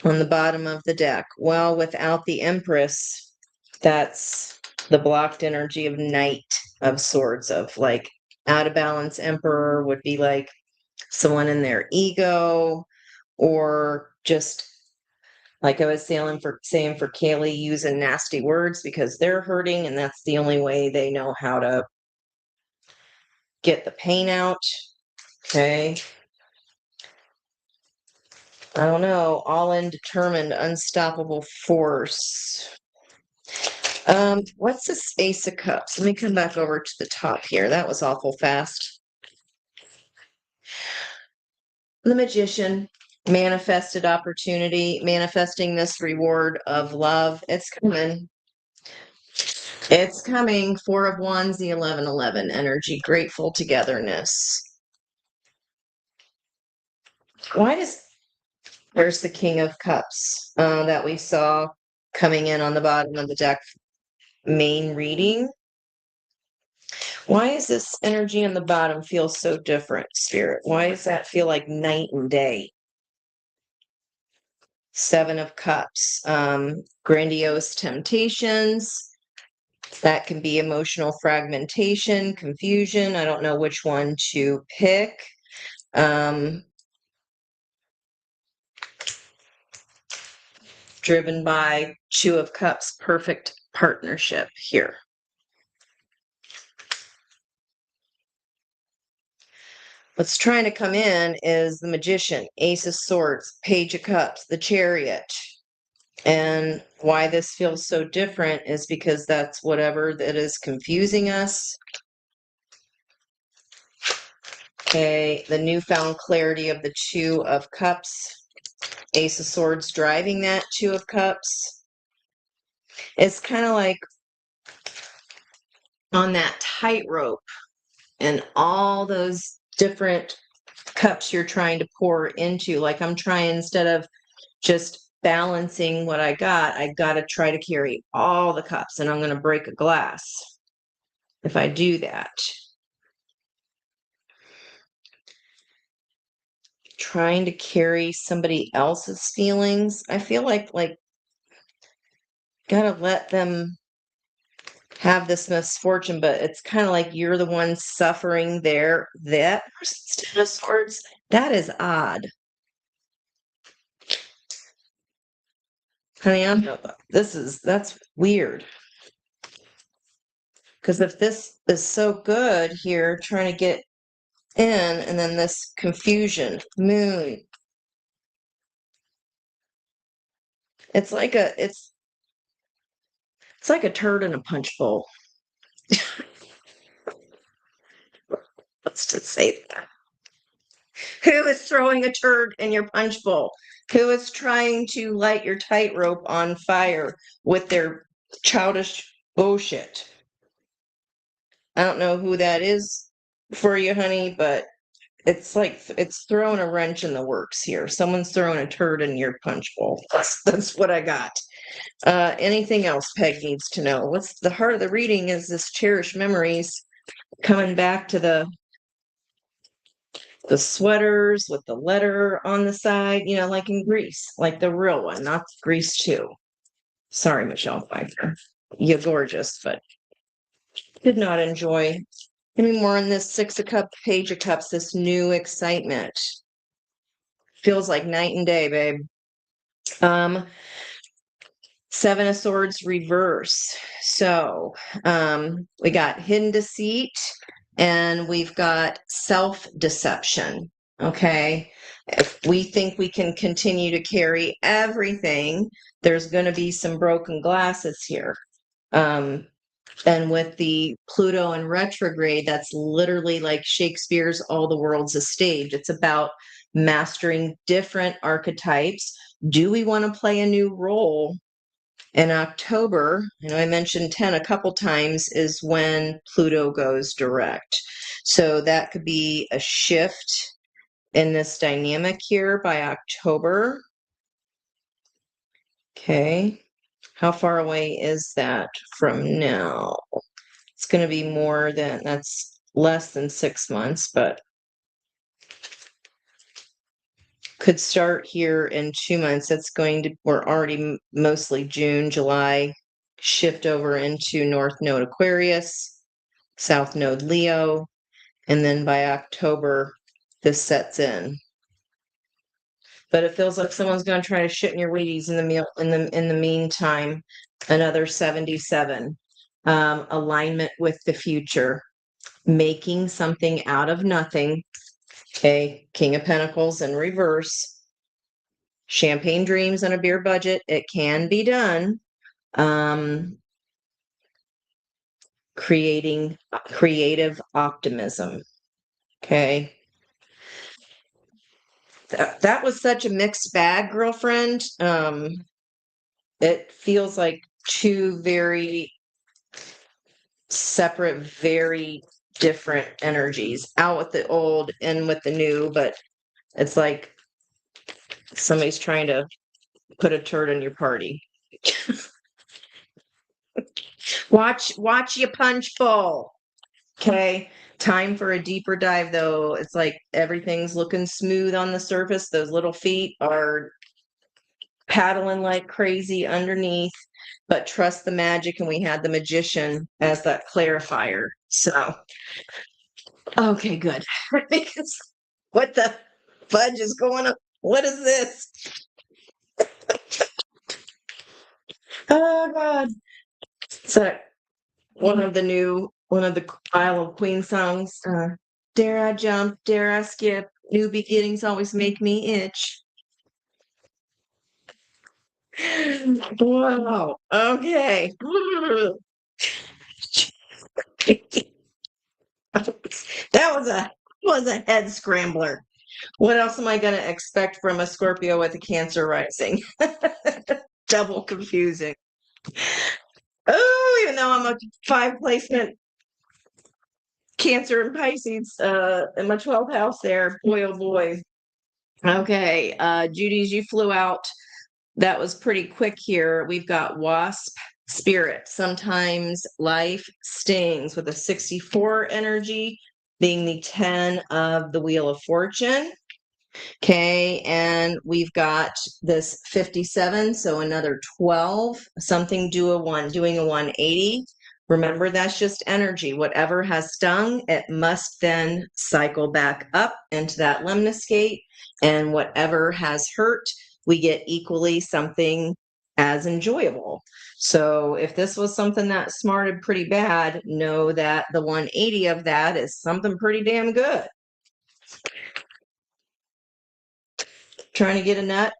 on the bottom of the deck. Well, without the Empress, that's the blocked energy of Knight of Swords, of like out of balance. Emperor would be like someone in their ego, or just like I was saying for Kaylee, using nasty words because they're hurting and that's the only way they know how to get the pain out. Okay. I don't know. All in, determined, unstoppable force. What's this Ace of Cups? Let me come back over to the top here. That was awful fast. The Magician, manifested opportunity, manifesting this reward of love. It's coming. It's coming. Four of Wands, the 1111 energy, grateful togetherness. Why does there's the King of Cups that we saw coming in on the bottom of the deck, main reading? Why is this energy on the bottom feel so different, Spirit? Why does that feel like night and day? Seven of Cups, grandiose temptations. That can be emotional fragmentation, confusion. I don't know which one to pick. Driven by Two of Cups, perfect partnership here. What's trying to come in is the Magician, Ace of Swords, Page of Cups, the Chariot. And why this feels so different is because that's whatever that is confusing us. Okay, the newfound clarity of the Two of Cups, Ace of Swords driving that Two of Cups. It's kind of like on that tightrope and all those different cups you're trying to pour into. Like I'm trying, instead of just balancing what I got to try to carry all the cups, and I'm going to break a glass if I do that. Trying to carry somebody else's feelings. I feel like gotta let them have this misfortune, but it's kind of like you're the one suffering there. That person's Ten of Swords. That is odd. Honey, that's weird. Because if this is so good here, trying to get in, and then this confusion, moon. It's like it's like a turd in a punch bowl. Let's just say that. Who is throwing a turd in your punch bowl? Who is trying to light your tightrope on fire with their childish bullshit? I don't know who that is for you, honey, but it's like it's throwing a wrench in the works here. Someone's throwing a turd in your punch bowl. That's what I got. Anything else Peg needs to know? What's the heart of the reading is this cherished memories coming back to the sweaters with the letter on the side, like in Greece, like the real one, not Greece 2. Sorry, Michelle Pfeiffer. You're gorgeous, but did not enjoy any more in this Six of Cups, Page of Cups, this new excitement. Feels like night and day, babe. Seven of Swords reverse. So we got hidden deceit and we've got self-deception. Okay. If we think we can continue to carry everything, there's going to be some broken glasses here. And with the Pluto in retrograde, that's literally like Shakespeare's All the World's a Stage. It's about mastering different archetypes. Do we want to play a new role? In October, I mentioned 10 a couple times, is when Pluto goes direct. So that could be a shift in this dynamic here by October. Okay. How far away is that from now? It's going to be that's less than 6 months, but could start here in 2 months. We're already mostly June, July, shift over into North Node Aquarius, South Node Leo, and then by October, this sets in. But it feels like someone's going to try to shit in your Wheaties in the meantime. Another 77, alignment with the future, making something out of nothing. Okay, King of Pentacles in reverse. Champagne dreams on a beer budget. It can be done. Creating creative optimism. Okay. That was such a mixed bag, girlfriend. It feels like two very separate, very different energies. Out with the old, in with the new, but it's like somebody's trying to put a turd in your party. Watch your punch bowl. Okay. Time for a deeper dive, though. It's like everything's looking smooth on the surface. Those little feet are paddling like crazy underneath, but trust the magic. And we had the magician as that clarifier. So, okay, good. Because what the fudge is going on? What is this? Oh, God. So, one of the Isle of Queen songs. Dare I jump? Dare I skip? New beginnings always make me itch. Wow. Okay. That was a head scrambler. What else am I going to expect from a Scorpio with a Cancer rising? Double confusing. Oh, even though I'm a 5 placement Cancer and Pisces in my 12th house there. Boy, oh boy. Okay. Judy's, you flew out. That was pretty quick here. We've got Wasp Spirit. Sometimes life stings with a 64 energy being the 10 of the Wheel of Fortune. Okay, and we've got this 57, so another 12, doing a 180. Remember, that's just energy. Whatever has stung, it must then cycle back up into that lemniscate, and whatever has hurt, we get equally something as enjoyable. So if this was something that smarted pretty bad, know that the 180 of that is something pretty damn good. Trying to get a nut.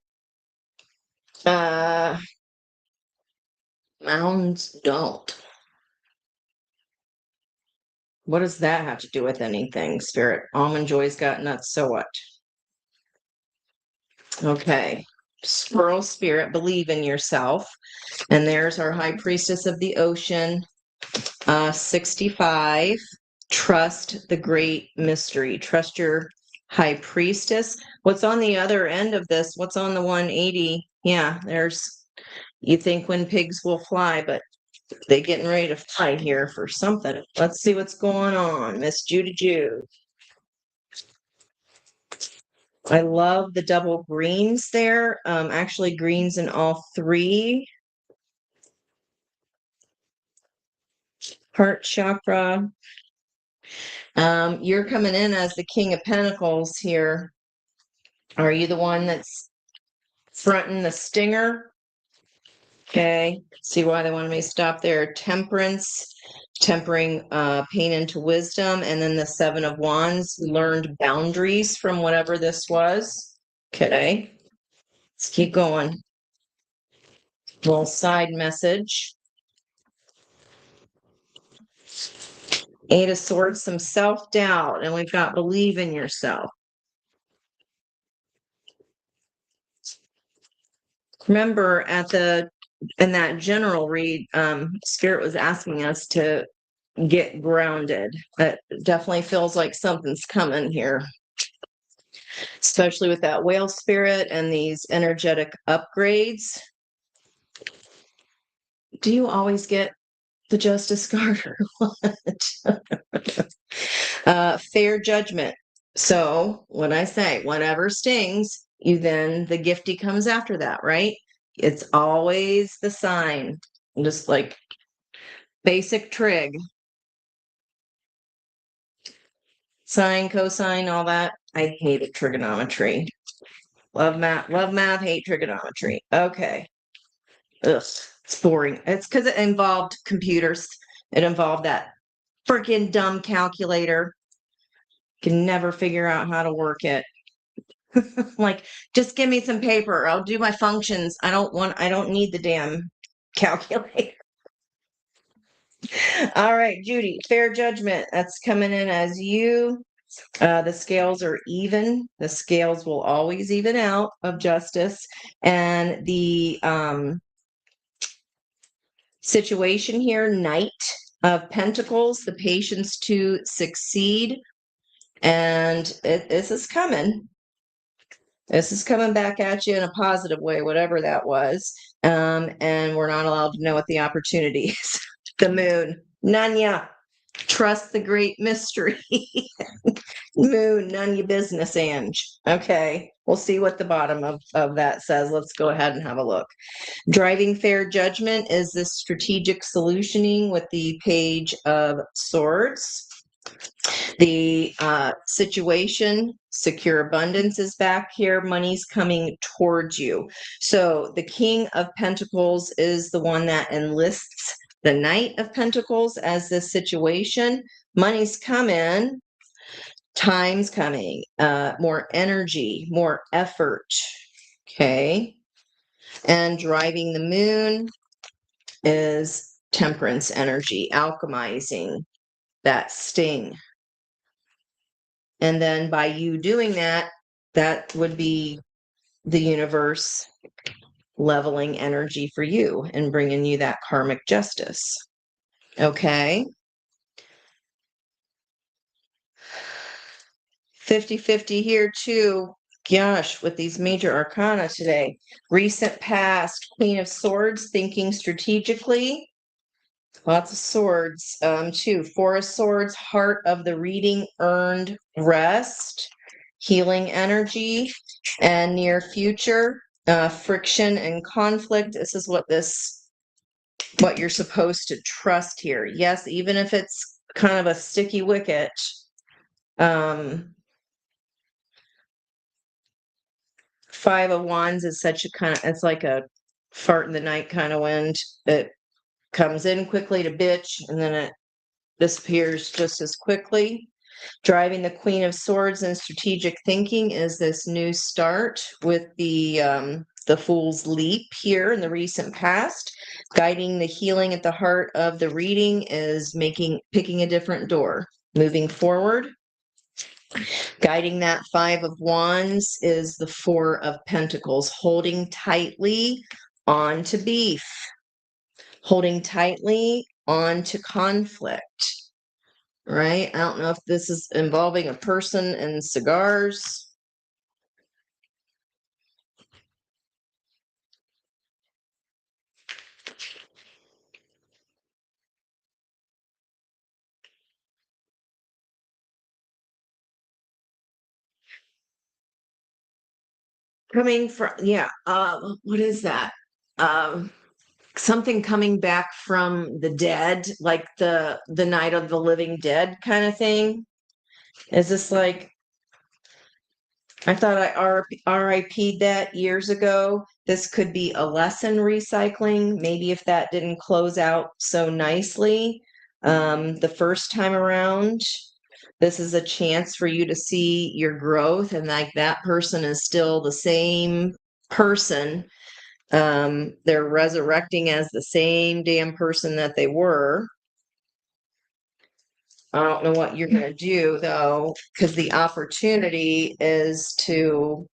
Mounds don't. What does that have to do with anything, Spirit? Almond Joy's got nuts, so what? Okay. Squirrel Spirit, believe in yourself. And there's our High Priestess of the Ocean, 65. Trust the great mystery. Trust your High Priestess. What's on the other end of this? What's on the 180? Yeah, you think when pigs will fly, but they getting ready to fly here for something. Let's see what's going on. Miss Judy Jude. I love the double greens there. Actually greens in all three. Heart chakra. You're coming in as the King of Pentacles here. Are you the one that's fronting the stinger? Okay. See why they wanted me to stop there. Temperance, tempering pain into wisdom. And then the Seven of Wands, learned boundaries from whatever this was. Okay. Let's keep going. Little side message. Eight of Swords, some self-doubt. And we've got believe in yourself. Remember in that general read, Spirit was asking us to get grounded. It definitely feels like something's coming here, especially with that whale spirit and these energetic upgrades. Do you always get the Justice card or what? Fair judgment. So when I say whatever stings, the gifty comes after that, right? It's always the sign, just like basic trig. Sine, cosine, all that. I hated trigonometry. Love math, hate trigonometry. Okay. Ugh, it's boring. It's because it involved computers. It involved that freaking dumb calculator. Can never figure out how to work it. Like, just give me some paper. I'll do my functions. I don't need the damn calculator. All right, Judy, fair judgment. That's coming in as you. The scales are even. The scales will always even out of justice. And the situation here, Knight of Pentacles, the patience to succeed. And this is coming. This is coming back at you in a positive way, whatever that was. And we're not allowed to know what the opportunity is. The moon. Nanya. Trust the great mystery. Moon, none your business, Ange. Okay. We'll see what the bottom of that says. Let's go ahead and have a look. Driving fair judgment is this strategic solutioning with the Page of Swords. The situation, secure abundance is back here. Money's coming towards you. So the King of Pentacles is the one that enlists the Knight of Pentacles as this situation. Money's coming. Time's coming. More energy, more effort. Okay. And driving the moon is temperance energy, alchemizing that sting. And then by you doing that, that would be the universe leveling energy for you and bringing you that karmic justice. Okay. 50-50 here too. Gosh, with these major arcana today. Recent past, Queen of Swords, thinking strategically. Lots of swords. Too. Four of Swords, heart of the reading, earned rest, healing energy, and near future, friction and conflict. This is what you're supposed to trust here. Yes, even if it's kind of a sticky wicket. Five of Wands is it's like a fart in the night kind of wind. It comes in quickly to bitch and then it disappears just as quickly. Driving the Queen of Swords and strategic thinking is this new start with the the Fool's Leap here in the recent past. Guiding the healing at the heart of the reading is picking a different door. Moving forward, guiding that Five of Wands is the Four of Pentacles, holding tightly onto beef, holding tightly onto conflict, right? I don't know if this is involving a person and cigars. Coming from, yeah, what is that? Um, Something coming back from the dead, like the night of the living dead kind of thing. Is this like, I thought I RIP'd that years ago. This could be a lesson recycling. Maybe if that didn't close out so nicely the first time around, this is a chance for you to see your growth, and like that person is still the same person. They're resurrecting as the same damn person that they were. I don't know what you're going to do though, because the opportunity is to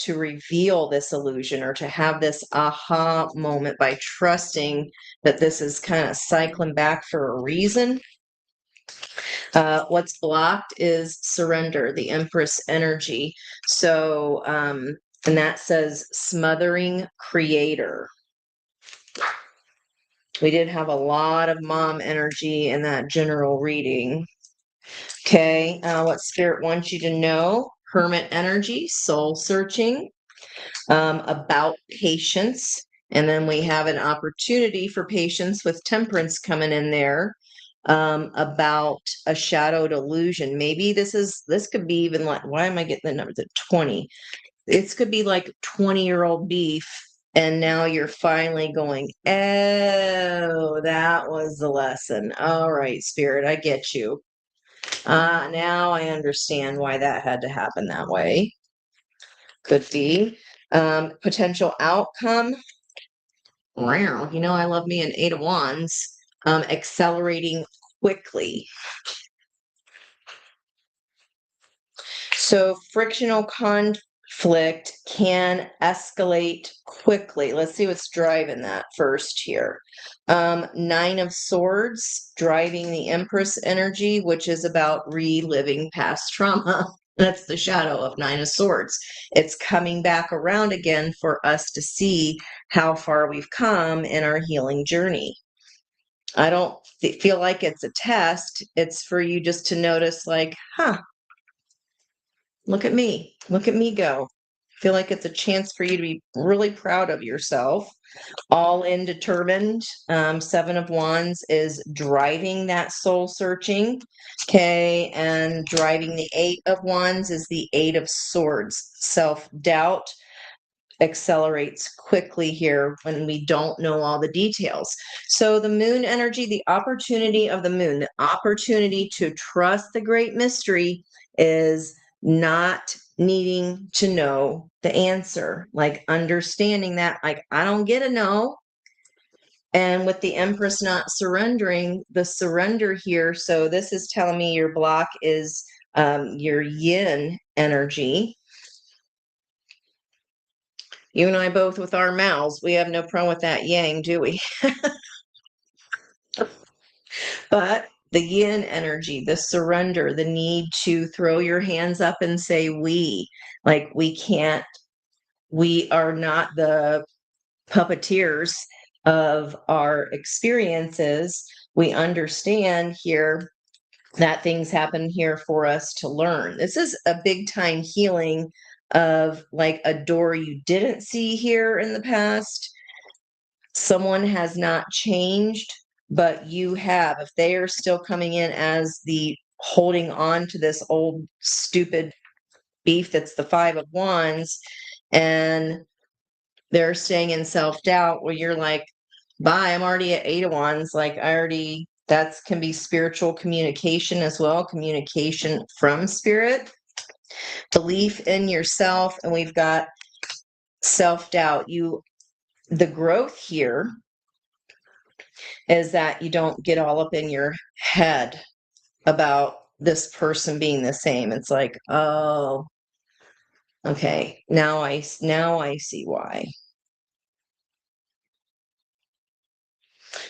reveal this illusion or to have this aha moment by trusting that this is kind of cycling back for a reason. What's blocked is surrender, the Empress energy. So, and that says smothering creator. We did have a lot of mom energy in that general reading. Okay, what Spirit wants you to know: Hermit energy, soul searching, about patience. And then we have an opportunity for patience with Temperance coming in there, about a shadowed illusion. Maybe this could be even like, why am I getting the numbers at 20? This could be like 20-year-old beef. And now you're finally going, oh, that was the lesson. All right, Spirit, I get you. Now I understand why that had to happen that way. Could be. Potential outcome. Wow, I love me an Eight of Wands. Accelerating quickly. So frictional conflict can escalate quickly. Let's see what's driving that first here. Nine of Swords, driving the Empress energy, which is about reliving past trauma. That's the shadow of Nine of Swords. It's coming back around again for us to see how far we've come in our healing journey. I don't feel like it's a test. It's for you just to notice, like, look at me. Look at me go. Feel like it's a chance for you to be really proud of yourself. All in determined. Seven of Wands is driving that soul searching. Okay. And driving the Eight of Wands is the Eight of Swords. Self-doubt accelerates quickly here when we don't know all the details. So the moon energy, the opportunity of the moon, the opportunity to trust the great mystery is not needing to know the answer, like understanding that, like, I don't get a no. And with the Empress not surrendering, the surrender here. So this is telling me your block is your yin energy. You and I both with our mouths, we have no problem with that yang, do we? But the yin energy, the surrender, the need to throw your hands up and say we, like we are not the puppeteers of our experiences. We understand here that things happen here for us to learn. This is a big time healing of like a door you didn't see here in the past. Someone has not changed, but you have. If they are still coming in as the holding on to this old stupid beef that's the Five of Wands, and they're staying in self-doubt, well, you're like, bye, I'm already at Eight of Wands. Like that can be spiritual communication as well, communication from spirit. belief in yourself, and we've got self-doubt. The growth here is that you don't get all up in your head about this person being the same. It's like, oh, okay, now I see why.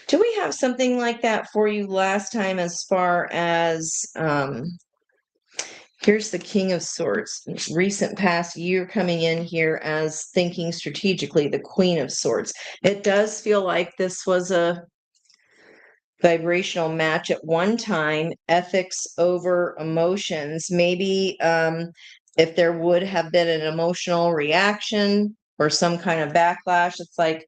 Do we have something like that for you last time as far as here's the King of Swords, recent past year coming in here as thinking strategically, the Queen of Swords. It does feel like this was a vibrational match at one time, ethics over emotions. Maybe if there would have been an emotional reaction or some kind of backlash, it's like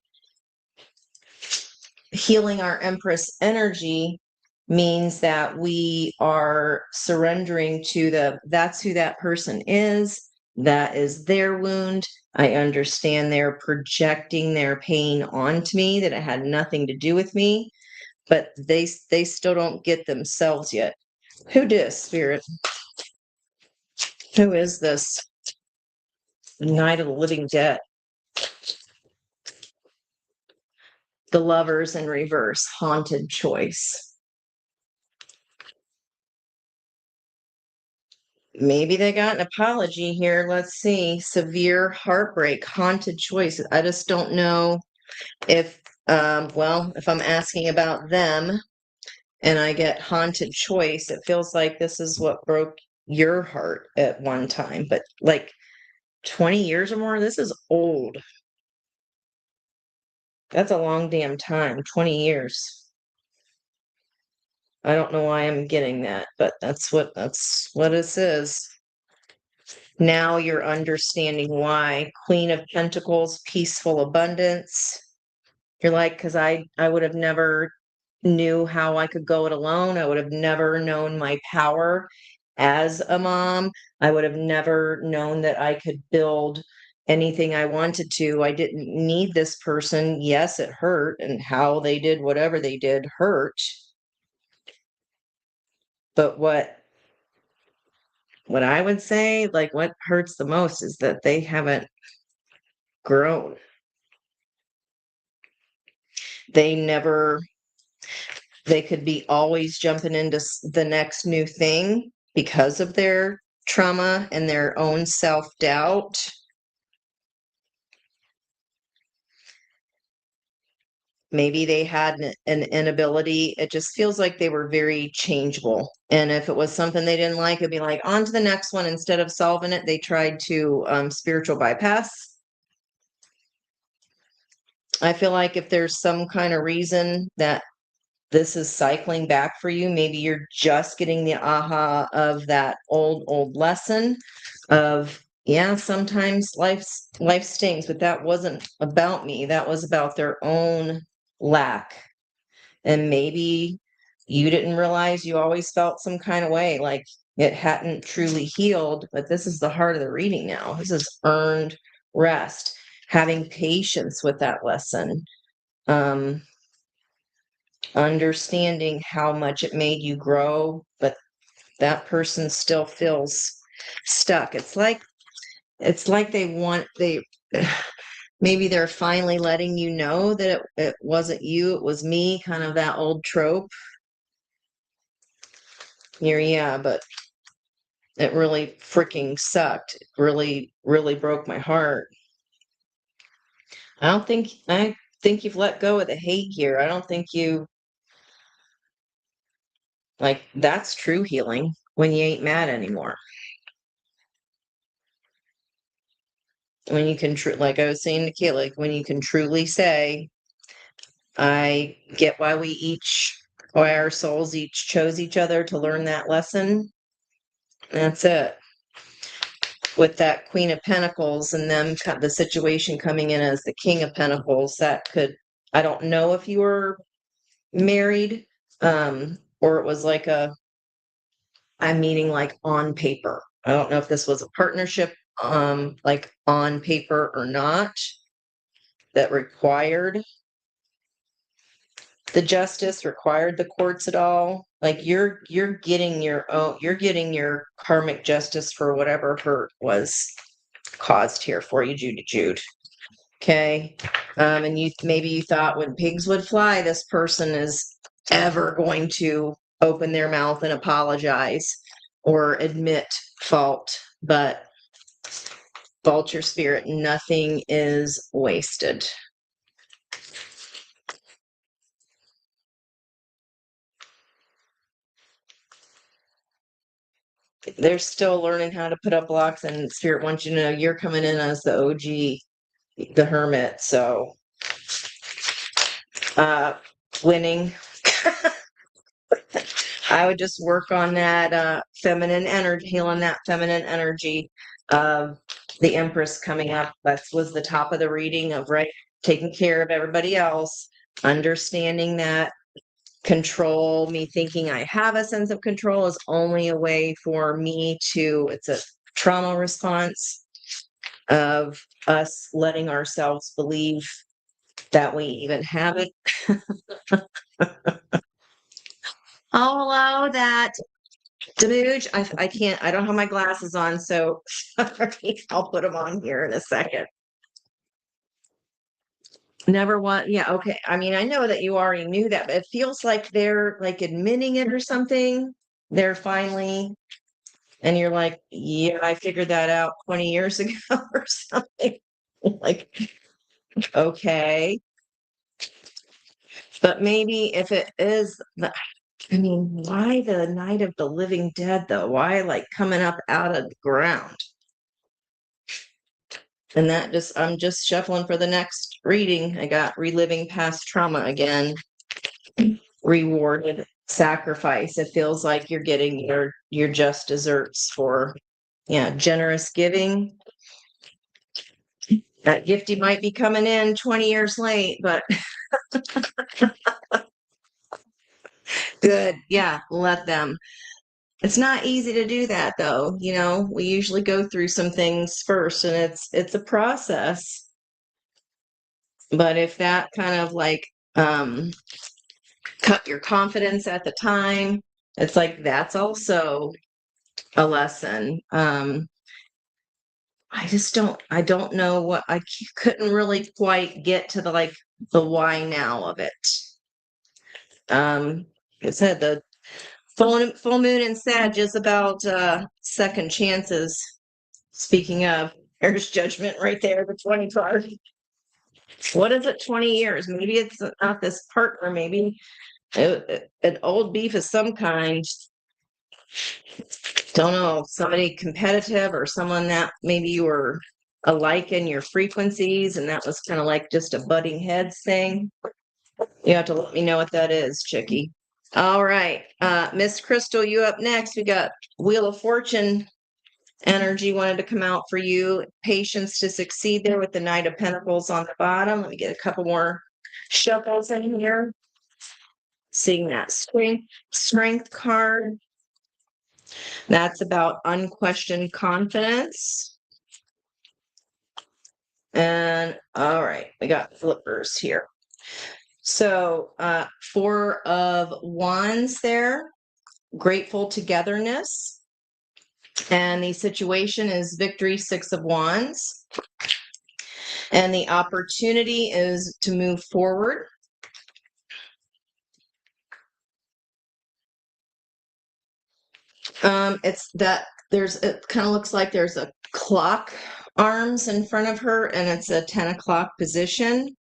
healing our Empress energy means that we are surrendering to that's who that person is. That is their wound. I understand they're projecting their pain onto me, that it had nothing to do with me, but they still don't get themselves yet. Who dis, Spirit? Who is this Knight of the Living Dead? The Lovers in reverse, haunted choice. Maybe they got an apology here. Let's see. Severe heartbreak, haunted choice. I just don't know if, if I'm asking about them and I get haunted choice, it feels like this is what broke your heart at one time. But like 20 years or more, this is old. That's a long damn time, 20 years. I don't know why I'm getting that, but that's what it is. Now you're understanding why. Queen of Pentacles, peaceful abundance. You're like, because I would have never knew how I could go it alone. I would have never known my power as a mom. I would have never known that I could build anything I wanted to. I didn't need this person. Yes, it hurt, and how they did whatever they did hurt. But what I would say, like what hurts the most is that they haven't grown. They could be always jumping into the next new thing because of their trauma and their own self-doubt. Maybe they had an inability. It just feels like they were very changeable. And if it was something they didn't like, it'd be like, on to the next one. Instead of solving it, they tried to spiritual bypass. I feel like if there's some kind of reason that this is cycling back for you, maybe you're just getting the aha of that old lesson of, yeah, sometimes life stings, but that wasn't about me. That was about their own lack. And maybe you didn't realize you always felt some kind of way, like it hadn't truly healed, but this is the heart of the reading now. This is earned rest, having patience with that lesson. Understanding how much it made you grow, but that person still feels stuck. It's like they maybe they're finally letting you know that it wasn't you, it was me, kind of that old trope. Yeah, but it really freaking sucked. It really, really broke my heart. I think you've let go of the hate here. I don't think you like that's true healing when you ain't mad anymore. When you can, like I was saying to Kate, like when you can truly say, I get why our souls each chose each other to learn that lesson. That's it. With that Queen of Pentacles and them, the situation coming in as the King of Pentacles, I don't know if you were married, or it was like I'm meaning like on paper. I don't know if this was a partnership, like on paper or not, that required the justice required the courts at all. Like you're getting your karmic justice for whatever hurt was caused here for you, Jude to Jude. Okay. And maybe you thought when pigs would fly, this person is ever going to open their mouth and apologize or admit fault, but vulture spirit, nothing is wasted. They're still learning how to put up blocks, and spirit wants you to know you're coming in as the OG, the hermit. So winning. I would just work on that feminine energy, healing that feminine energy of the Empress coming up. That was the top of the reading of taking care of everybody else, understanding that control, me thinking I have a sense of control is only a way for me it's a trauma response of us letting ourselves believe that we even have it. I'll allow that. Demuge, I don't have my glasses on, so sorry. I'll put them on here in a second. Never want, yeah, okay. I mean, I know that you already knew that, but it feels like they're like admitting it or something. They're finally, and you're like, yeah, I figured that out 20 years ago or something. Like, okay. But maybe if it is I mean, why the Night of the Living Dead though? Why like coming up out of the ground? And I'm just shuffling for the next reading. I got reliving past trauma again. Rewarded sacrifice. It feels like you're getting your just desserts for generous giving. That gifty might be coming in 20 years late, but good. Yeah, let them. It's not easy to do that though. We usually go through some things first and it's a process. But if that kind of like cut your confidence at the time, it's like that's also a lesson. I don't know couldn't really quite get to the why now of it. It said the full moon in Sag is about second chances. Speaking of, there's judgment right there, the 20 card. What is it, 20 years? Maybe it's not this partner, maybe an old beef of some kind. Don't know, somebody competitive or someone that maybe you were alike in your frequencies and that was kind of like just a butting heads thing. You have to let me know what that is, Chickie. All right. Miss Crystal, you up next. We got Wheel of Fortune energy wanted to come out for you. Patience to succeed there with the Knight of Pentacles on the bottom. Let me get a couple more shuffles in here. Seeing that strength card. That's about unquestioned confidence. And all right, we got flippers here. So 4 of Wands there, grateful togetherness. And the situation is victory, 6 of Wands. And the opportunity is to move forward. It kind of looks like there's a clock arms in front of her and it's a 10 o'clock position.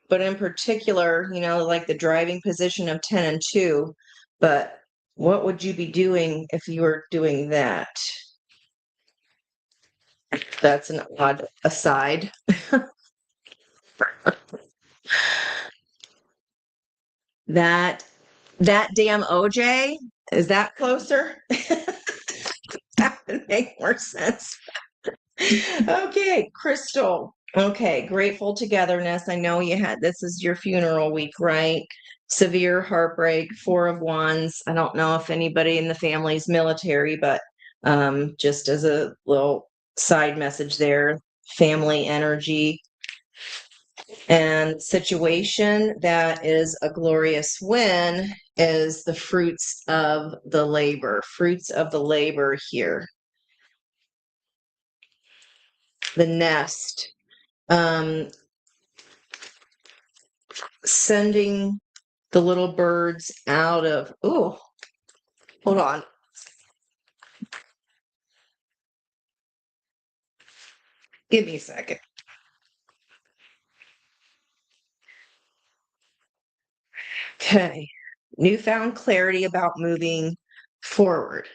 But in particular, like the driving position of 10 and 2. But what would you be doing if you were doing that? That's an odd aside. That damn OJ, is that closer? That would make more sense. Okay, Crystal. Okay, grateful togetherness. I know this is your funeral week, right? Severe heartbreak, 4 of Wands. I don't know if anybody in the family's military, but just as a little side message there, family energy. And situation that is a glorious win is the fruits of the labor. Fruits of the labor here. The nest. Sending the little birds out of, oh, hold on. Give me a second. Okay. Newfound clarity about moving forward.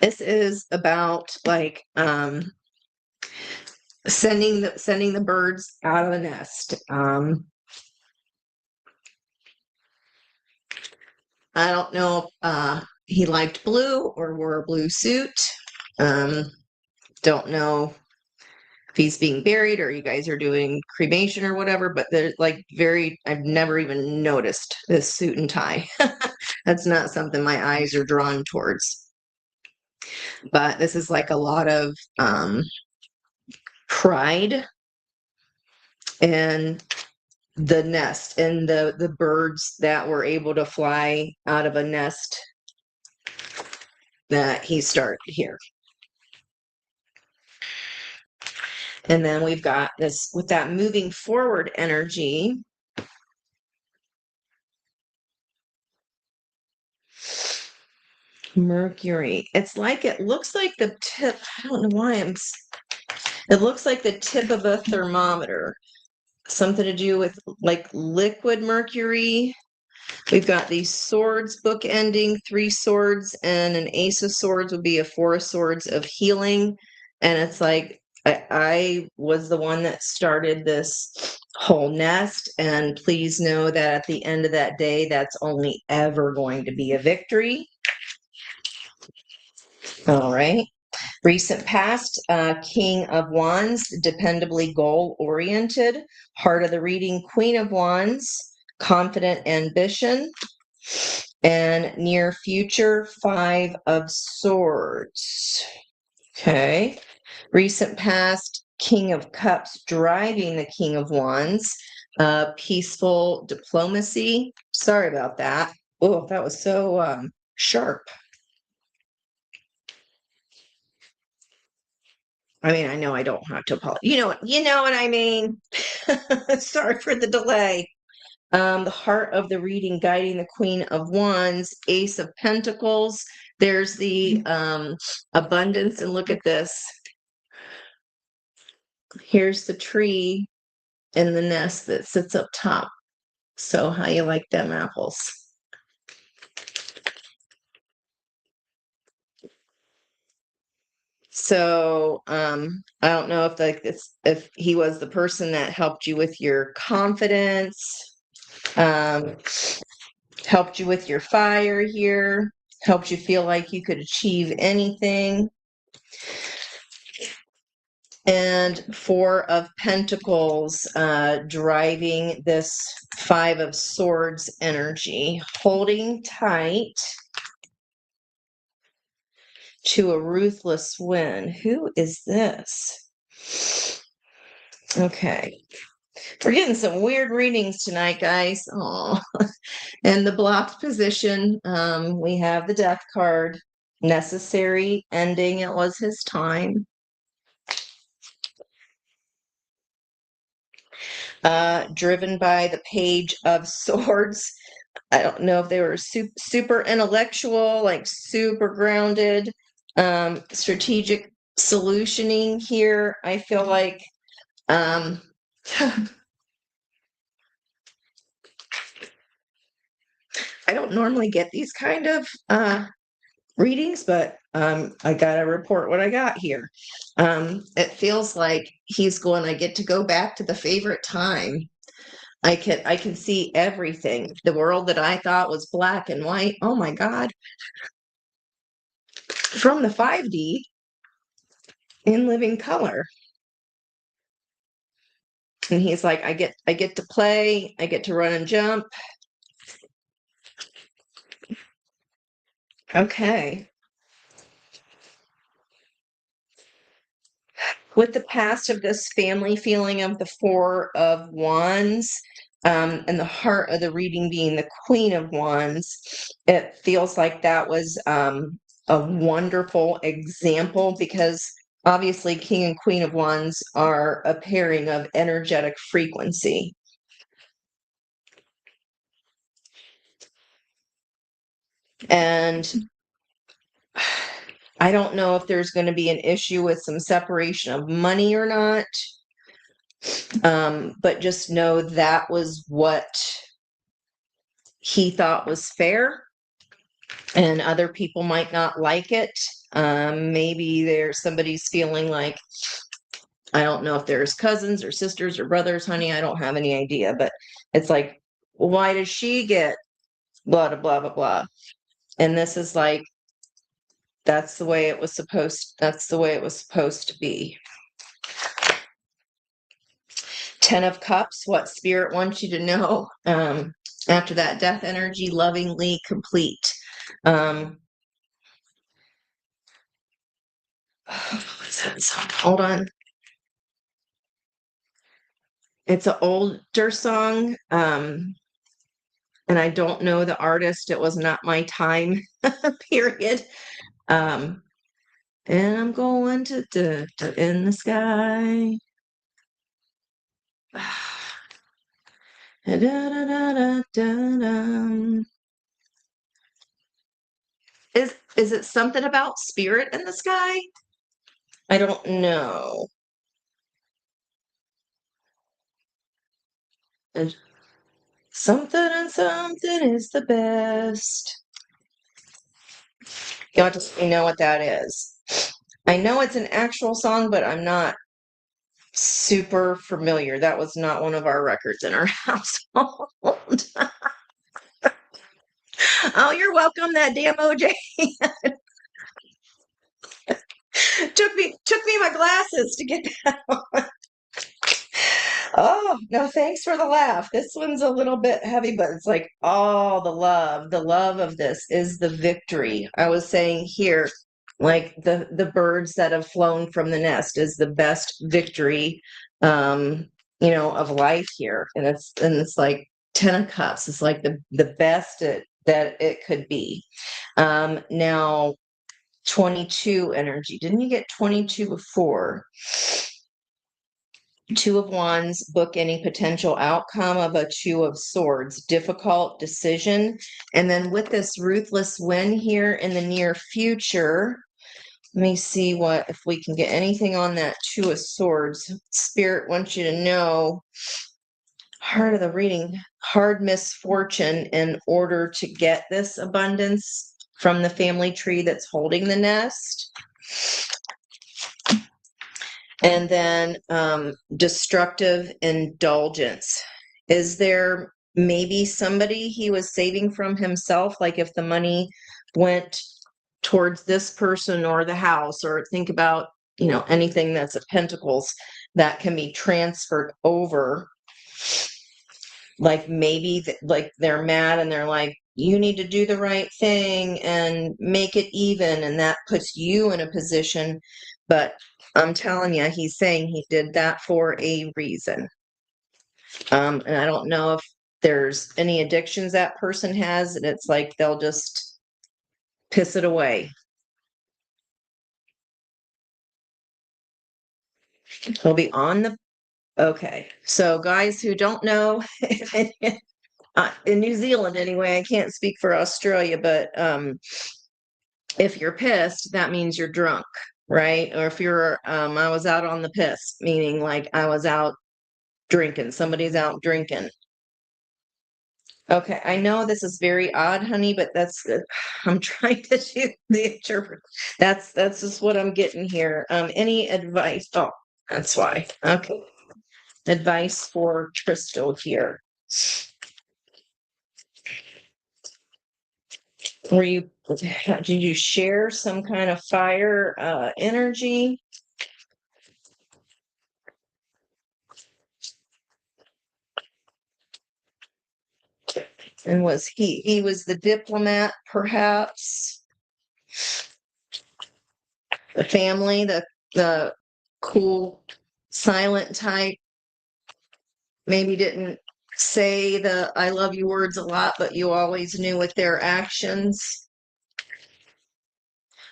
This is about like sending the birds out of the nest. I don't know if he liked blue or wore a blue suit. Don't know if he's being buried or you guys are doing cremation or whatever, but they're like I've never even noticed this suit and tie. That's not something my eyes are drawn towards. But this is like a lot of pride and the nest and the birds that were able to fly out of a nest that he started here. And then we've got this with that moving forward energy. Mercury. It looks like the tip. I don't know why it looks like the tip of a thermometer. Something to do with like liquid mercury. We've got these swords book ending, 3 swords, and an ace of swords would be a 4 of swords of healing. And it's like I was the one that started this whole nest. And please know that at the end of that day, that's only ever going to be a victory. All right. Recent past, King of Wands, dependably goal-oriented. Heart of the reading, Queen of Wands, confident ambition. And near future, 5 of Swords. Okay. Recent past, King of Cups, driving the King of Wands. Peaceful diplomacy. Sorry about that. Oh, that was so sharp. I mean, I know I don't have to apologize. You know what I mean. Sorry for the delay. The heart of the reading, guiding the Queen of Wands, Ace of Pentacles. There's the abundance, and look at this. Here's the tree and the nest that sits up top. So, how you like them apples? So, I don't know if he was the person that helped you with your confidence, helped you with your fire here, helped you feel like you could achieve anything. And 4 of Pentacles, driving this 5 of Swords energy, holding tight to a ruthless win. Who is this? Okay. We're getting some weird readings tonight, guys. Oh, and the blocked position, we have the Death card. Necessary ending. It was his time. Driven by the Page of Swords. I don't know if they were super intellectual, like super grounded, strategic solutioning here. I feel like I don't normally get these kind of readings, but I gotta report what I got here. It feels like I get to go back to the favorite time. I can see everything. The world that I thought was black and white. Oh my God. From the 5D in living color. And he's like, I get to play, I get to run and jump. Okay. with the past of this family feeling of the Four of Wands, and the heart of the reading being the Queen of Wands, it feels like that was a wonderful example because obviously King and Queen of Wands are a pairing of energetic frequency. And I don't know if there's going to be an issue with some separation of money or not. But just know that was what he thought was fair, and other people might not like it. Maybe there's somebody's feeling like, I don't know if there's cousins or sisters or brothers, honey, I don't have any idea, but it's like, well, why does she get blah, blah, blah, blah, blah? And this is like, that's the way it was supposed to be. 10 of Cups, what Spirit wants you to know. After that, death energy, lovingly complete. What's that song? Hold on. It's an older song, and I don't know the artist. It was not my time period. And I'm going to in the sky. Da, da, da, da, da, da. Is it something about spirit in the sky? I don't know. And something and something is the best. Y'all just know what that is. I know it's an actual song, but I'm not super familiar. That was not one of our records in our household. Oh, you're welcome. That damn OJ took me my glasses to get that on. Oh, no, thanks for the laugh. This one's a little bit heavy, but it's like, oh, the love of this is the victory. I was saying here, like the birds that have flown from the nest is the best victory, of life here. And it's like 10 of Cups. It's like the best that it could be. Now 22 energy. Didn't you get 22 before? Two of Wands, book any potential outcome of a Two of Swords, difficult decision. And then with this ruthless win here in the near future, let me see if we can get anything on that Two of Swords. Spirit wants you to know, heart of the reading, hard misfortune in order to get this abundance from the family tree that's holding the nest. And then destructive indulgence. Is there maybe somebody he was saving from himself? Like if the money went towards this person or the house, or think about, anything that's a Pentacles that can be transferred over. Like maybe like they're mad and they're like, you need to do the right thing and make it even. And that puts you in a position. But I'm telling you, he's saying he did that for a reason. And I don't know if there's any addictions that person has, and it's like they'll just piss it away. He'll be on the. Okay. So, guys who don't know, in New Zealand anyway, I can't speak for Australia, but if you're pissed, that means you're drunk, right? Or if you're, I was out on the piss, meaning like I was out drinking, somebody's out drinking. Okay, I know this is very odd, honey, but I'm trying to do the interpret. That's just what I'm getting here. Any advice? Oh, that's why. Okay. Advice for Crystal here. Did you share some kind of fire energy? And was he was the diplomat, perhaps? The family, the cool, silent type. Maybe didn't say the I love you words a lot, but you always knew with their actions.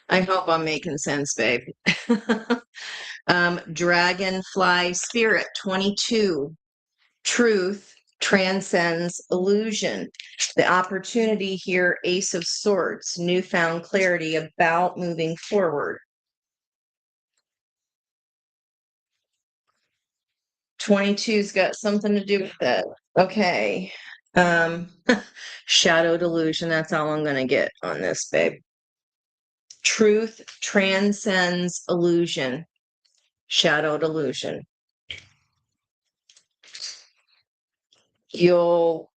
I hope I'm making sense, babe. Dragonfly spirit 22. Truth transcends illusion. The opportunity here, Ace of Swords, newfound clarity about moving forward. 22's got something to do with that. Okay. Shadow delusion. That's all I'm going to get on this, babe. Truth transcends illusion. Shadow delusion. You'll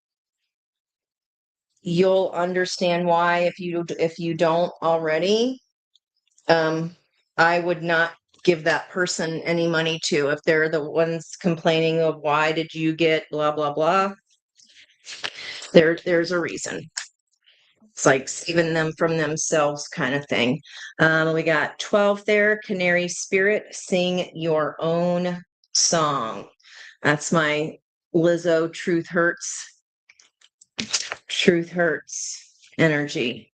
understand why if you don't already. I would not give that person any money to if they're the ones complaining of why did you get blah blah blah. There's a reason. It's like saving them from themselves kind of thing. We got 12 there. Canary spirit, sing your own song. That's my Lizzo Truth Hurts. Truth Hurts energy.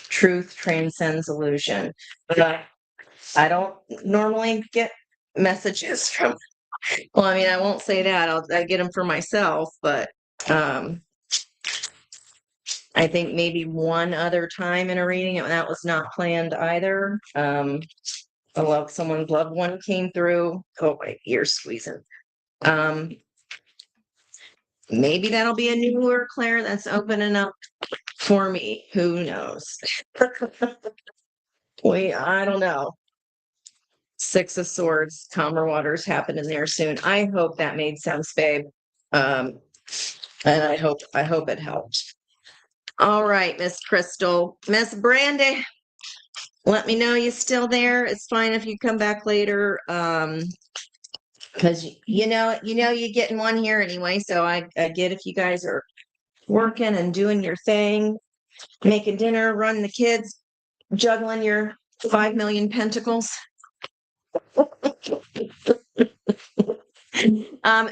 Truth transcends illusion. But I don't normally get messages from, well, I mean, I won't say that. I get them for myself, but I think maybe one other time in a reading, and that was not planned either. Someone's loved one came through. Oh, my ear's squeezing. Maybe that'll be a newer Claire that's opening up for me. Who knows? I don't know. Six of Swords, calmer waters happening there soon. I hope that made sense, babe. And I hope it helped. All right, Miss Crystal. Miss Brandy, let me know you still there. It's fine if you come back later. Because you're getting one here anyway. So I get if you guys are working and doing your thing, making dinner, running the kids, juggling your 5 million pentacles.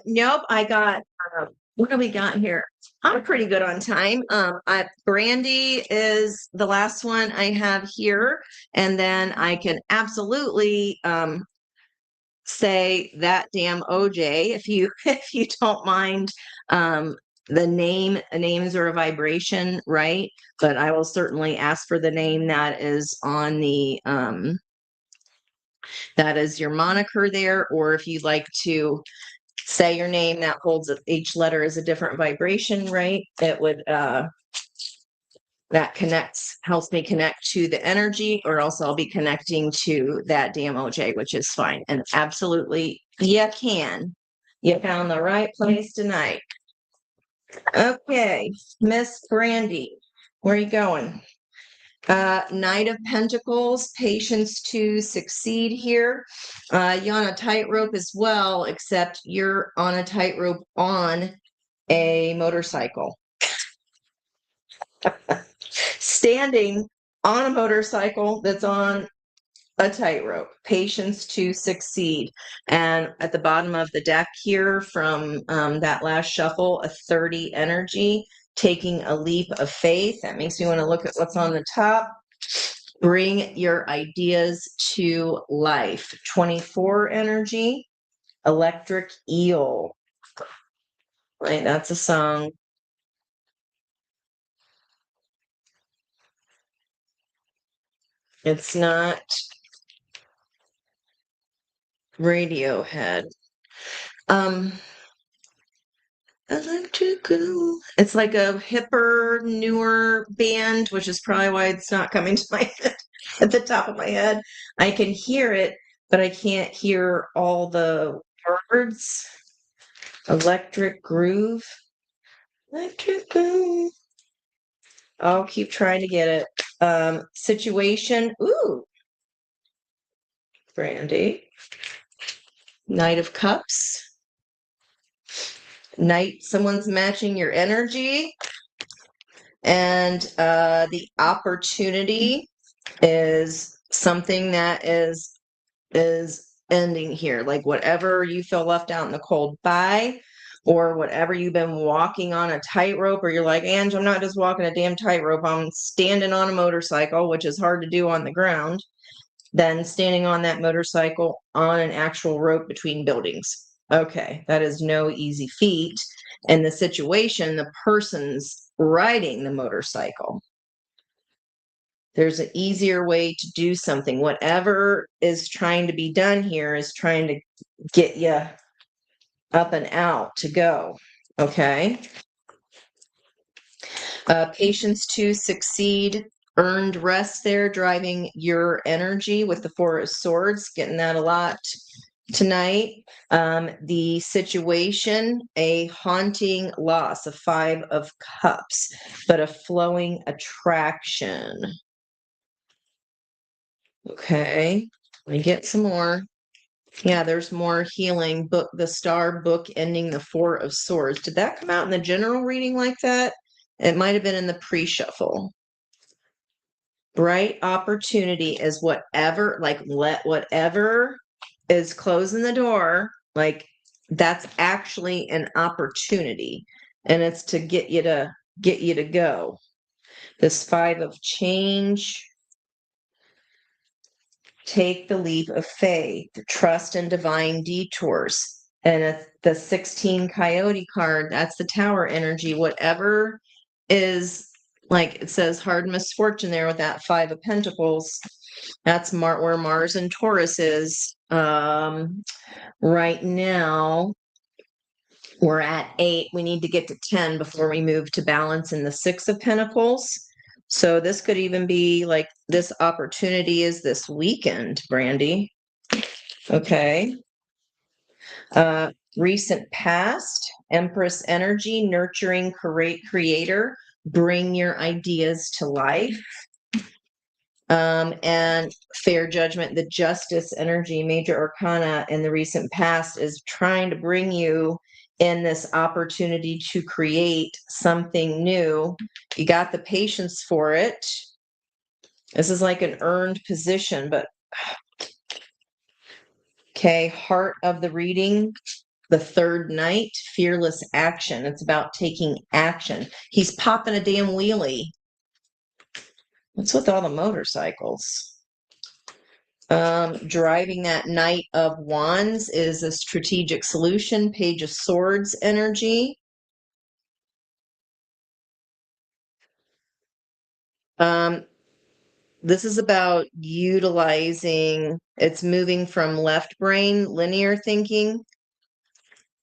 Nope, I got what do we got here? I'm pretty good on time. Brandy is the last one I have here, and then I can absolutely say that damn OJ if you if you don't mind. The names are a vibration, right? But I will certainly ask for the name that is on the that is your moniker there, or if you'd like to say your name that holds each letter is a different vibration, right? It would that helps me connect to the energy, or else I'll be connecting to that DMOJ, which is fine. And absolutely, you can. You found the right place tonight. Okay, Miss Brandy, where are you going? Knight of Pentacles, patience to succeed here. You're on a tightrope as well, except you're on a tightrope on a motorcycle. Standing on a motorcycle that's on a tightrope, patience to succeed. And at the bottom of the deck here from that last shuffle, a 30 energy, taking a leap of faith. That makes me want to look at what's on the top. Bring your ideas to life. 24 energy, electric eel. Right, that's a song. It's not Radiohead. Electrical. It's like a hipper, newer band, which is probably why it's not coming to my head at the top of my head. I can hear it, but I can't hear all the words. Electric groove. Electric groove. I'll keep trying to get it. Situation. Ooh. Brandy. Knight of Cups. Knight, someone's matching your energy. And the opportunity is something that is ending here, like whatever you feel left out in the cold by, or whatever you've been walking on a tightrope, or you're like, Ange, I'm not just walking a damn tightrope, I'm standing on a motorcycle, which is hard to do on the ground, than standing on that motorcycle on an actual rope between buildings. Okay, that is no easy feat. And the situation, the person's riding the motorcycle. There's an easier way to do something. Whatever is trying to be done here is trying to get you up and out to go. Okay. Patience to succeed, earned rest there, driving your energy with the Four of Swords, getting that a lot tonight. The situation, a haunting loss, a Five of Cups, but a flowing attraction. Okay, let me get some more. Yeah, there's more healing. Book the Star book ending the Four of Swords. Did that come out in the general reading like that? It might have been in the pre-shuffle. Bright opportunity is whatever, like let whatever is closing the door, like that's actually an opportunity. And it's to get you to go. This Five of Change. Take the leap of faith, trust in divine detours. And the 16 Coyote card, that's the Tower energy. Whatever is, like it says, hard misfortune there with that Five of Pentacles. That's where Mars and Taurus is. Right now, we're at 8. We need to get to 10 before we move to balance in the Six of Pentacles. So this could even be like this opportunity is this weekend, Brandy. Okay. Recent past, Empress energy, nurturing creator, bring your ideas to life. And fair judgment, the justice energy, major arcana in the recent past is trying to bring you in this opportunity to create something new. You got the patience for it. This is like an earned position, but okay, heart of the reading, the third night, fearless action. It's about taking action. He's popping a damn wheelie. What's with all the motorcycles? Driving that Knight of Wands is a strategic solution. Page of Swords energy. This is about utilizing, it's moving from left brain, linear thinking,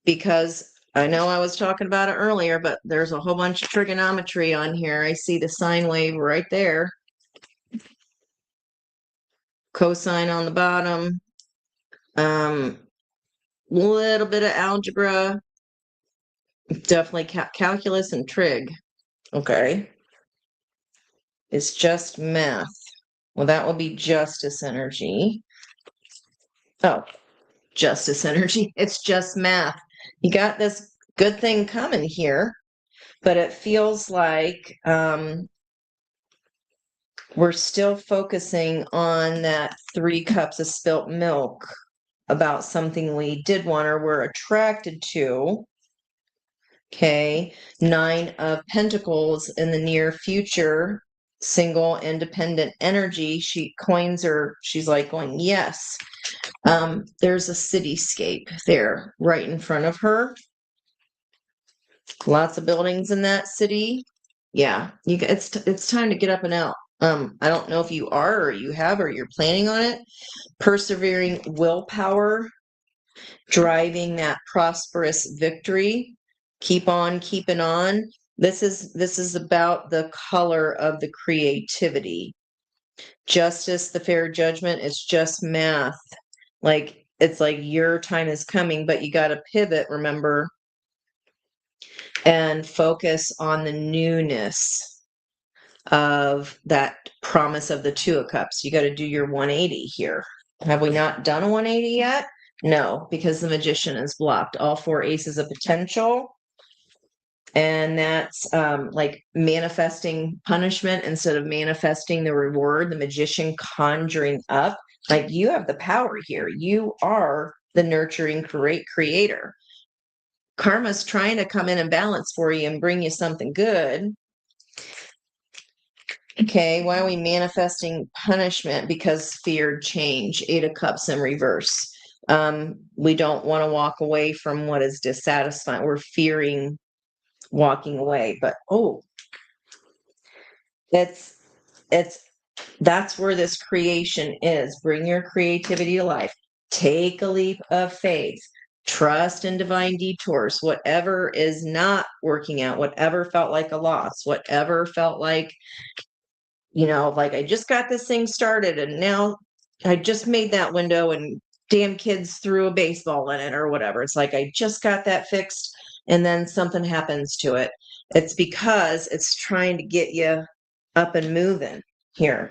because I know I was talking about it earlier, but there's a whole bunch of trigonometry on here. I see the sine wave right there. Cosine on the bottom. Little bit of algebra. Definitely calculus and trig. Okay. It's just math. Well, that will be justice energy. Oh, justice energy. It's just math. You got this good thing coming here, but it feels like we're still focusing on that 3 cups of spilt milk about something we did want or were attracted to. Okay, 9 of Pentacles in the near future, single independent energy. She coins her, she's like going, yes. There's a cityscape there right in front of her. Lots of buildings in that city. Yeah, it's time to get up and out. I don't know if you are or you have or you're planning on it. Persevering willpower, driving that prosperous victory. Keep on keeping on. This is about the color of the creativity. Justice, the fair judgment, it's just math. Like it's like your time is coming, but you got to pivot, remember, and focus on the newness of that promise of the Two of Cups. You got to do your 180 here. Have we not done a 180 yet? No, because the Magician is blocked. All 4 aces of potential. And that's like manifesting punishment instead of manifesting the reward, the magician conjuring up. Like you have the power here. You are the nurturing creator. Karma's trying to come in and balance for you and bring you something good. Okay, why are we manifesting punishment? Because feared change. 8 of Cups in reverse. We don't want to walk away from what is dissatisfying. We're fearing walking away, but it's it's that's where this creation is. Bring your creativity to life. Take a leap of faith. Trust in divine detours. Whatever is not working out, whatever felt like a loss, whatever felt like, like I just got this thing started and now I just made that window and damn kids threw a baseball in it or whatever. It's like I just got that fixed and then something happens to it. It's because it's trying to get you up and moving here.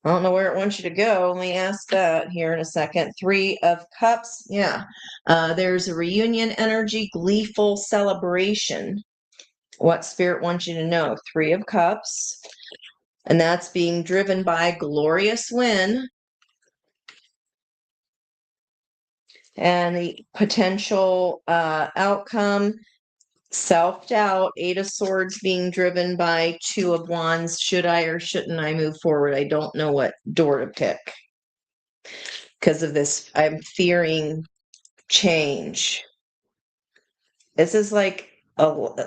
I don't know where it wants you to go. Let me ask that here in a second. 3 of Cups. Yeah. There's a reunion energy, gleeful celebration. What spirit wants you to know? 3 of Cups. And that's being driven by glorious win. And the potential outcome, self-doubt. 8 of Swords being driven by 2 of Wands. Should I or shouldn't I move forward? I don't know what door to pick. Because of this, I'm fearing change. This is like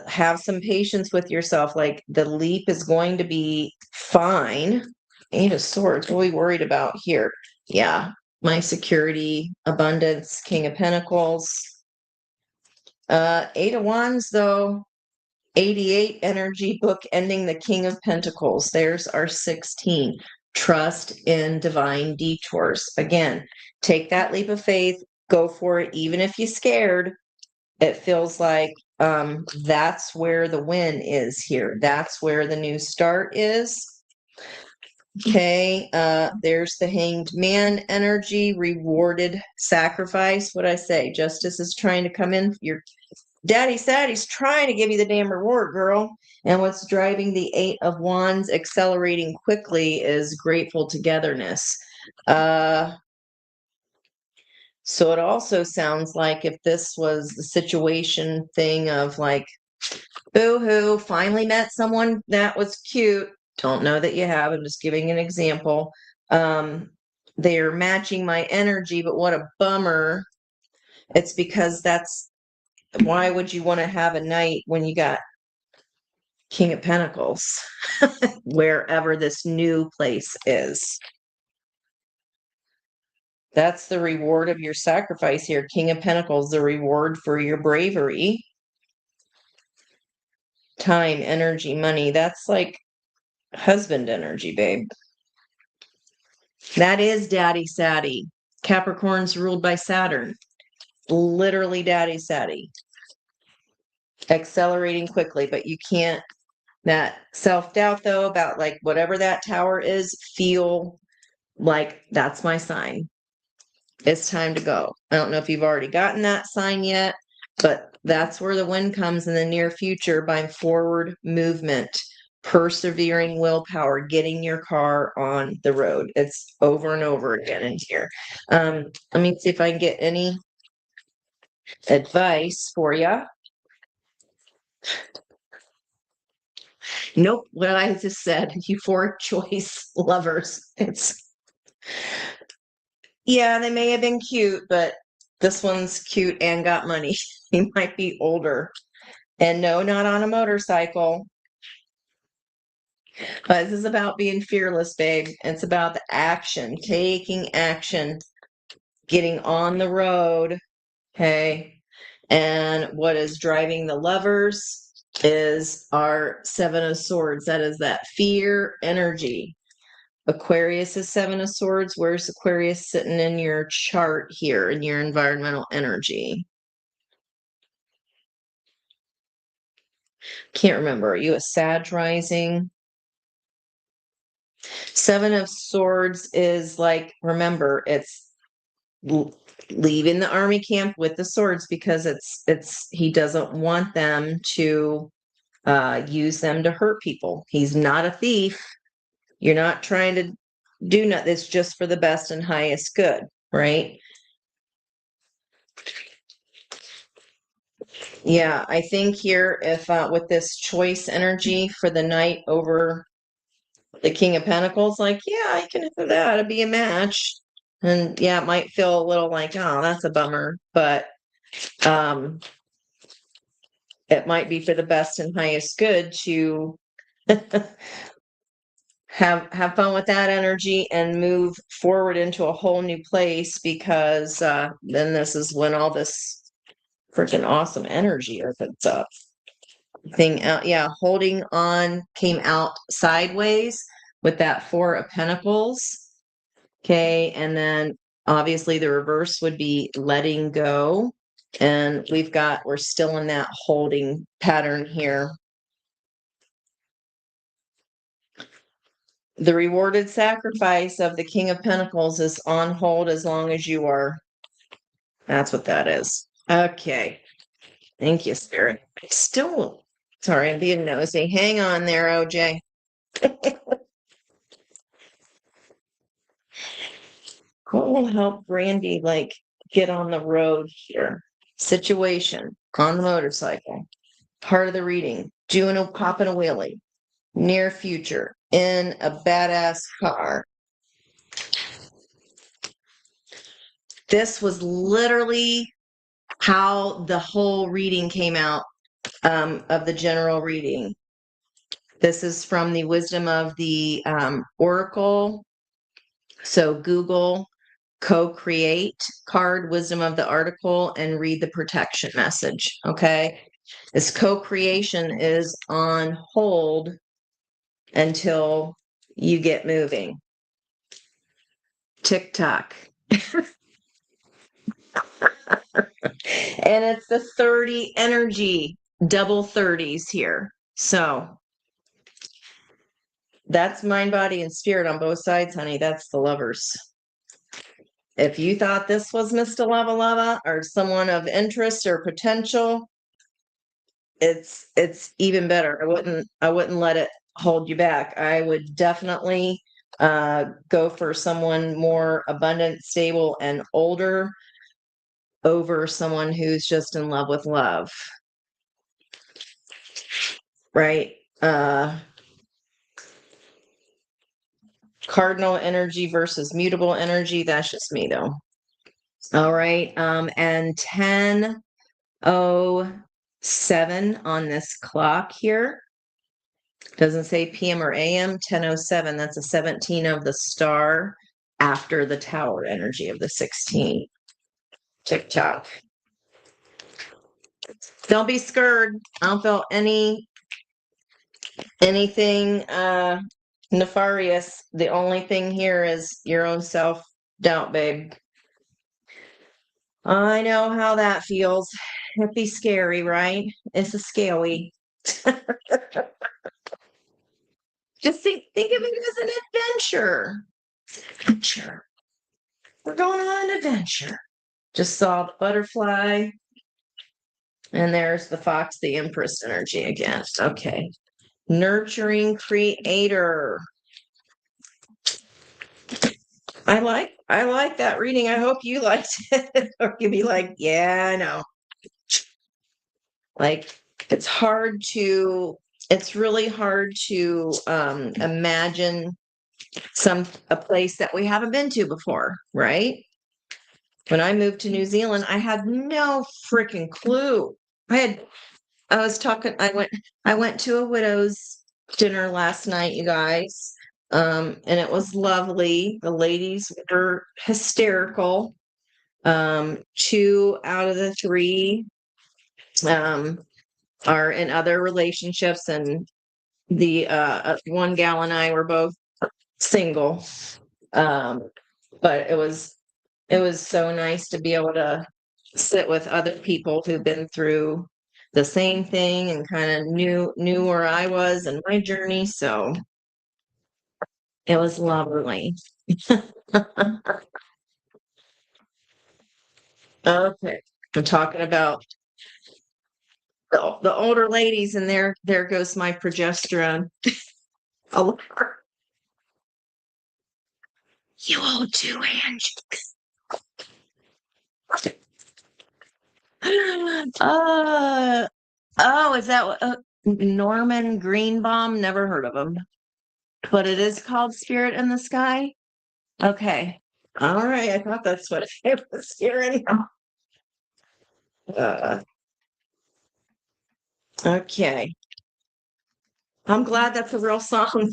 have some patience with yourself. Like the leap is going to be fine. 8 of Swords. What are we worried about here? Yeah, my security, abundance, King of Pentacles. 8 of Wands, though. 88 energy book ending the King of Pentacles. There's our 16. Trust in divine detours. Again, take that leap of faith, go for it, even if you're scared. It feels like that's where the win is here. That's where the new start is. Okay, there's the Hanged Man energy, rewarded sacrifice. What I say, justice is trying to come in. Your daddy Saddy's trying to give you the damn reward, girl. And what's driving the 8 of Wands accelerating quickly is grateful togetherness. So it also sounds like if this was the situation thing of like, boo-hoo, finally met someone that was cute. Don't know that you have. I'm just giving an example. They're matching my energy, but what a bummer. It's because why would you want to have a night when you got King of Pentacles, wherever this new place is? That's the reward of your sacrifice here. King of Pentacles, the reward for your bravery. Time, energy, money. That's like husband energy, babe. That is daddy Saddy. Capricorn's ruled by Saturn. Literally daddy Saddy. Accelerating quickly, but you can't, that self-doubt though, about like whatever that tower is, feel like that's my sign. It's time to go. I don't know if you've already gotten that sign yet, but that's where the win comes in the near future by forward movement, persevering willpower, getting your car on the road. It's over and over again in here. Let me see if I can get any advice for you. Nope, what I just said, euphoric choice lovers. Yeah, they may have been cute, but this one's cute and got money. He might be older. And no, not on a motorcycle. But this is about being fearless, babe. It's about the action, taking action, getting on the road. Okay. And what is driving the lovers is our 7 of Swords. That is that fear energy. Aquarius is 7 of Swords. Where's Aquarius sitting in your chart here in your environmental energy? Can't remember. Are you a Sag rising? 7 of Swords is like, remember, it's leaving the army camp with the swords because he doesn't want them to use them to hurt people. He's not a thief. You're not trying to do nothing. It's just for the best and highest good, right? Yeah, I think here, if with this choice energy for the knight over the King of Pentacles, like, yeah, I can have that. It'd be a match. And yeah, it might feel a little like, oh, that's a bummer, but it might be for the best and highest good to have fun with that energy and move forward into a whole new place, because then this is when all this freaking awesome energy opens up. Thing out, yeah, holding on came out sideways with that Four of Pentacles. Okay, and then obviously the reverse would be letting go. And we're still in that holding pattern here. The rewarded sacrifice of the King of Pentacles is on hold as long as you are. That's what that is. Okay. Thank you, Spirit. Sorry, I'm being nosy. Hang on there, OJ. What will help Brandy get on the road here? Situation on the motorcycle. Part of the reading. Popping a wheelie. Near future. In a badass car. This was literally how the whole reading came out, of the general reading. This is from the Wisdom of the Oracle. So Google co-create card, Wisdom of the Article, and read the protection message. Okay. This co-creation is on hold until you get moving. TikTok. And it's the 30 energy, double 30s here. So that's mind, body, and spirit on both sides, honey. That's the Lovers. If you thought this was Mr. Lava Lava or someone of interest or potential, it's even better. I wouldn't let it hold you back. I would definitely go for someone more abundant, stable, and older over someone who's just in love with love. Right? Cardinal energy versus mutable energy. That's just me though. All right. And 10:07 on this clock here. Doesn't say PM or AM. 10:07. That's a 17 of the star after the tower energy of the 16. TikTok. Don't be scared. I don't feel anything nefarious. The only thing here is your own self-doubt, babe. I know how that feels. It'd be scary, right? It's a scary. Just think of it as an adventure. Adventure. We're going on an adventure. Just saw the butterfly. And there's the fox, the empress energy again. Okay. Nurturing creator. I like that reading. I hope you liked it. Or you'd be like, yeah, I know. Like, it's really hard to imagine a place that we haven't been to before, right? When I moved to New Zealand, I had no freaking clue. I went to a widow's dinner last night, you guys. And it was lovely. The ladies were hysterical. 2 out of the 3 are in other relationships, and the one gal and I were both single. But it was so nice to be able to sit with other people who've been through the same thing and kind of knew where I was and my journey. So it was lovely. Okay. I'm talking about the older ladies, and there goes my progesterone. Oh, you all do, Angie. Oh, is that Norman Greenbaum? Never heard of him, but it is called Spirit in the Sky. Okay. All right. I thought that's what I was hearing. Uh, okay. I'm glad that's a real song.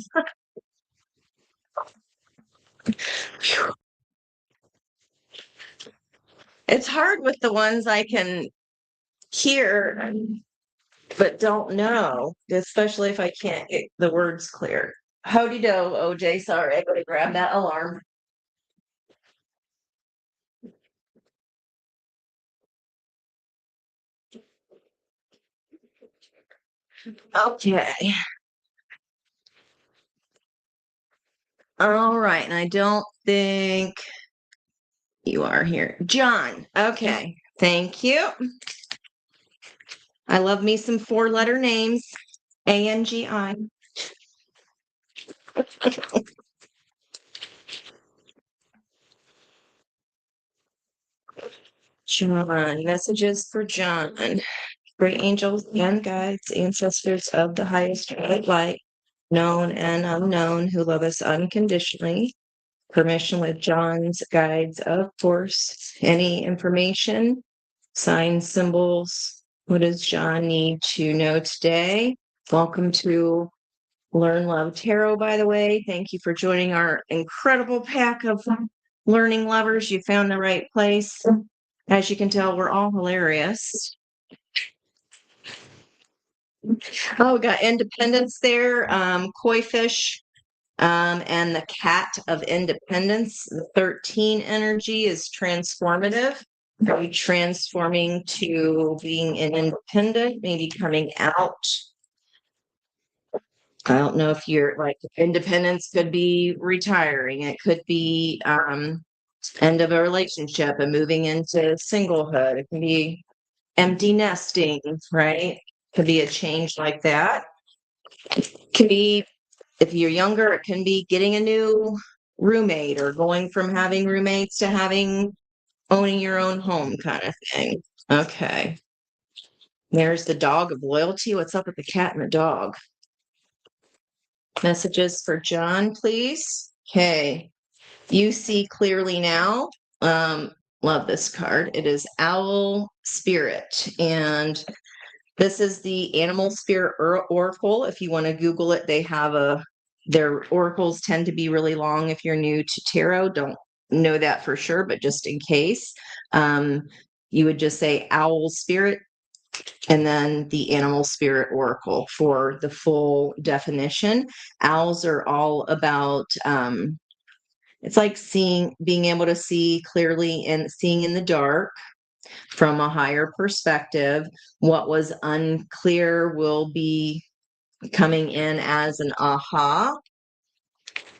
It's hard with the ones I can hear but don't know, especially if I can't get the words clear. Howdy do, OJ. Sorry, I gotta grab that alarm. Okay. All right. And I don't think you are here. John. Okay. Thank you. I love me some four-letter names. Angi. John. Messages for John. Great angels and guides, ancestors of the highest white light, known and unknown, who love us unconditionally. Permission with John's guides, of course. Any information, signs, symbols. What does John need to know today? Welcome to Learn Love Tarot, by the way. Thank you for joining our incredible pack of learning lovers. You found the right place. As you can tell, we're all hilarious. Oh, we got Independence there, Koi Fish, and the Cat of Independence. The 13 energy is transformative. Are you transforming to being an independent, maybe coming out? I don't know if you're like independence could be retiring. It could be end of a relationship and moving into singlehood. It can be empty nesting, right? Could be a change like that. Can be if you're younger, it can be getting a new roommate or going from having roommates to having owning your own home kind of thing. Okay. There's the dog of loyalty. What's up with the cat and the dog? Messages for John, please. Okay. You see clearly now. Um, love this card. It is Owl Spirit. And this is the Animal Spirit Oracle. If you want to Google it, they have their oracles tend to be really long. If you're new to tarot, don't know that for sure, but just in case, um, you would just say Owl Spirit and then the Animal Spirit Oracle for the full definition. Owls are all about, it's like being able to see clearly and seeing in the dark from a higher perspective. What was unclear will be coming in as an aha.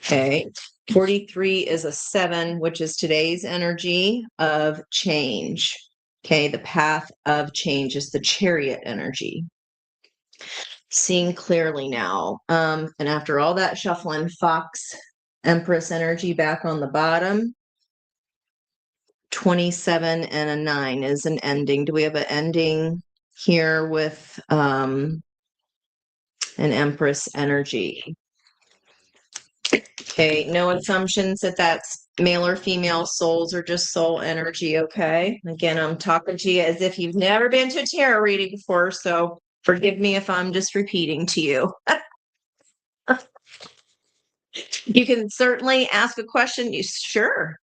Okay. 43 is a 7, which is today's energy of change. Okay. The path of change is the Chariot energy. Seeing clearly now. And after all that shuffling, Fox Empress energy back on the bottom. 27 and a 9 is an ending. Do we have an ending here with an Empress energy? Okay, no assumptions that that's male or female souls or just soul energy, okay? Again, I'm talking to you as if you've never been to a tarot reading before, so forgive me if I'm just repeating to you. You can certainly ask a question. Sure.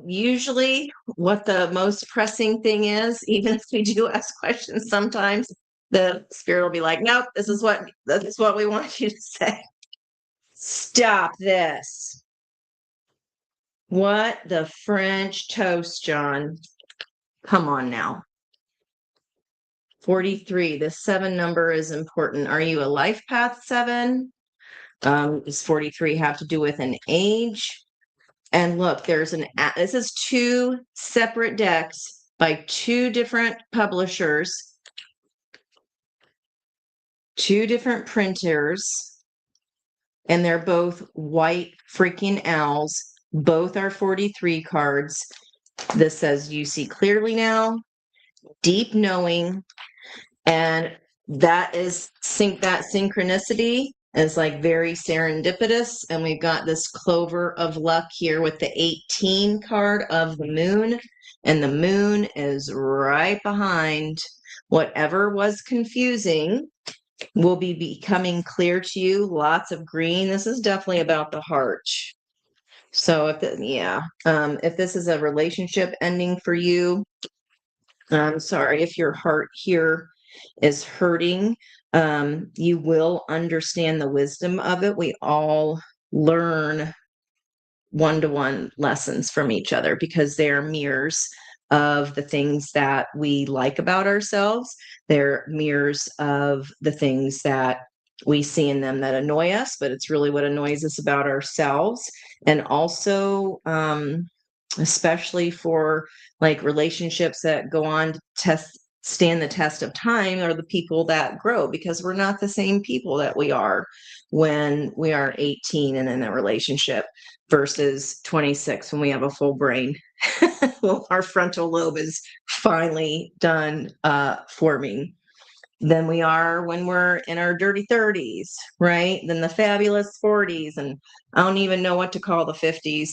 Usually, what the most pressing thing is, even if we do ask questions, sometimes the spirit will be like, "Nope, this is what we want you to say." Stop this. What the French toast, John? Come on now. 43. The 7 number is important. Are you a life path 7? Does 43 have to do with an age? And look, this is 2 separate decks by two different publishers, two different printers, and they're both white freaking owls. Both are 43 cards. This says you see clearly now, deep knowing, and that synchronicity is like very serendipitous. And we've got this clover of luck here with the 18 card of the moon, and the moon is right behind whatever was confusing will be becoming clear to you. Lots of green. This is definitely about the heart. So if this is a relationship ending for you, I'm sorry if your heart here is hurting. You will understand the wisdom of it. We all learn one-to-one lessons from each other because they're mirrors of the things that we like about ourselves. They're mirrors of the things that we see in them that annoy us, but it's really what annoys us about ourselves. And also, especially for like relationships that go on to stand the test of time, are the people that grow, because we're not the same people that we are when we are 18 and in a relationship versus 26 when we have a full brain. Well, our frontal lobe is finally done forming than we are when we're in our dirty 30s, right? Then the fabulous 40s, and I don't even know what to call the 50s.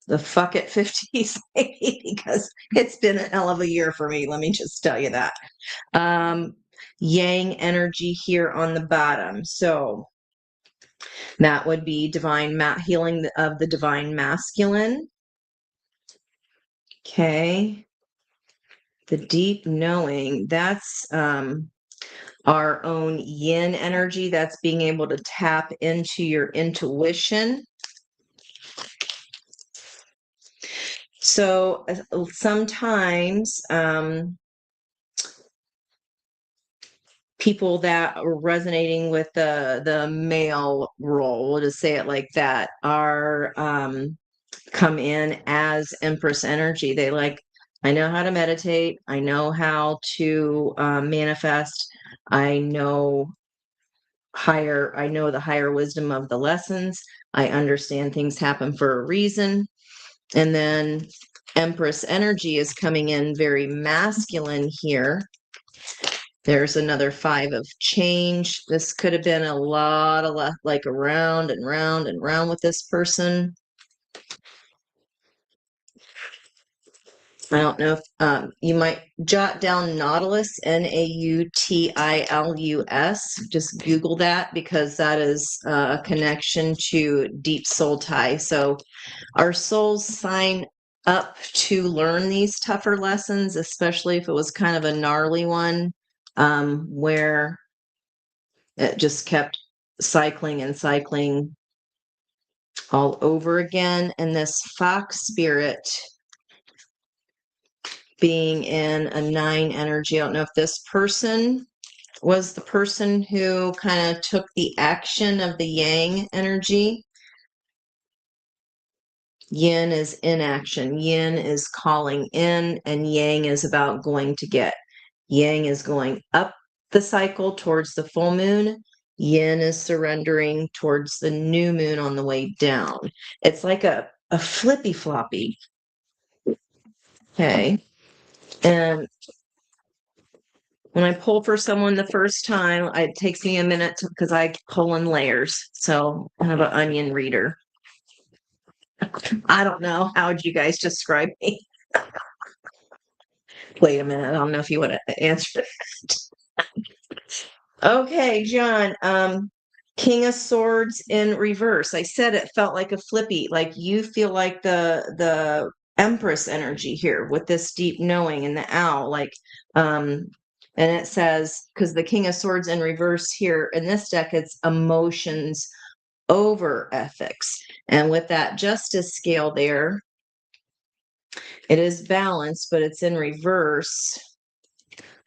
The fuck it 50s, because it's been a hell of a year for me. Let me just tell you that. Yang energy here on the bottom. So that would be healing of the divine masculine. Okay. The deep knowing, that's our own yin energy. That's being able to tap into your intuition. So sometimes people that are resonating with the male role, we'll just say it like that, are come in as Empress energy. They like, I know how to meditate. I know how to manifest. I know the higher wisdom of the lessons. I understand things happen for a reason. And then Empress energy is coming in very masculine here. There's another 5 of change. This could have been a lot of like around and round and round with this person. I don't know if you might jot down Nautilus, Nautilus. Just Google that, because that is a connection to deep soul tie. So our souls sign up to learn these tougher lessons, especially if it was kind of a gnarly one, where it just kept cycling and cycling all over again. And this fox spirit being in a 9 energy. I don't know if this person was the person who kind of took the action of the yang energy. Yin is inaction. Yin is calling in, and yang is about going to get. Yang is going up the cycle towards the full moon. Yin is surrendering towards the new moon on the way down. It's like a flippy floppy. Okay. And when I pull for someone the first time, it takes me a minute because I pull in layers. So I have an onion reader. I don't know. How would you guys describe me? Wait a minute. I don't know if you want to answer. Okay, John. King of Swords in reverse. I said it felt like a flippy. Like you feel like the Empress energy here with this deep knowing and the owl. Like, and it says, because the King of Swords in reverse here in this deck, it's emotions over ethics. And with that justice scale there, it is balanced, but it's in reverse.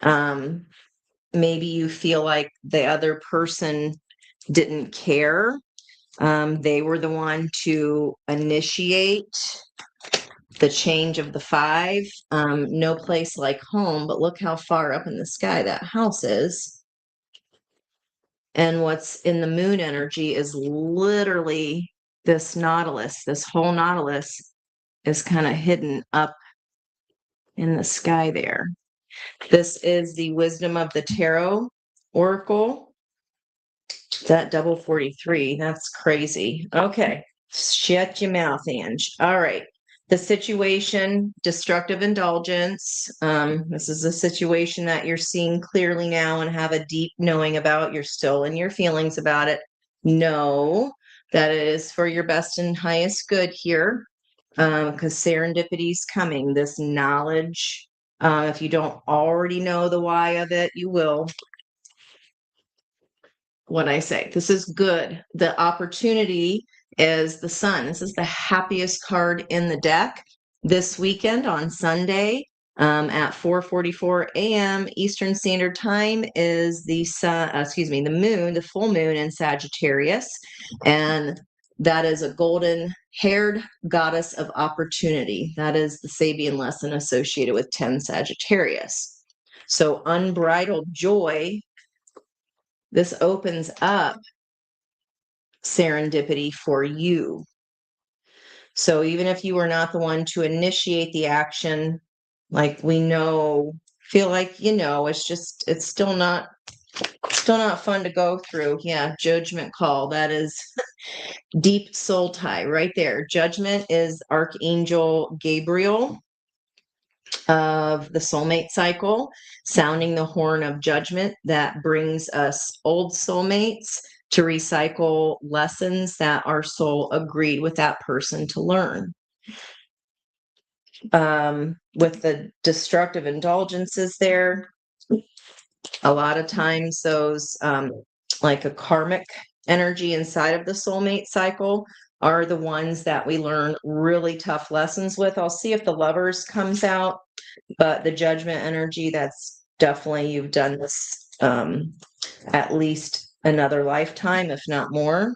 Maybe you feel like the other person didn't care. They were the one to initiate the change of the 5, no place like home, but look how far up in the sky that house is. And what's in the moon energy is literally this nautilus. This whole nautilus is kind of hidden up in the sky there. This is the Wisdom of the Tarot Oracle. That double 43, that's crazy. Okay, shut your mouth, Ange. All right. The situation, destructive indulgence. This is a situation that you're seeing clearly now and have a deep knowing about. You're still in your feelings about it. Know that it is for your best and highest good here, because serendipity is coming. This knowledge, if you don't already know the why of it, you will. What I say. This is good. The opportunity is the sun. This is the happiest card in the deck. This weekend on Sunday at 4:44 a.m. Eastern Standard Time is the sun. The moon, the full moon in Sagittarius, and that is a golden-haired goddess of opportunity. That is the Sabian lesson associated with 10 Sagittarius. So unbridled joy. This opens up serendipity for you. So even if you were not the one to initiate the action, like we know, feel like, it's still not fun to go through. Yeah, judgment call. That is deep soul tie right there. Judgment is Archangel Gabriel of the soulmate cycle, sounding the horn of judgment that brings us old soulmates to recycle lessons that our soul agreed with that person to learn. With the destructive indulgences there, a lot of times those like a karmic energy inside of the soulmate cycle are the ones that we learn really tough lessons with. I'll see if the lovers comes out, but the judgment energy, that's definitely, you've done this at least another lifetime, if not more.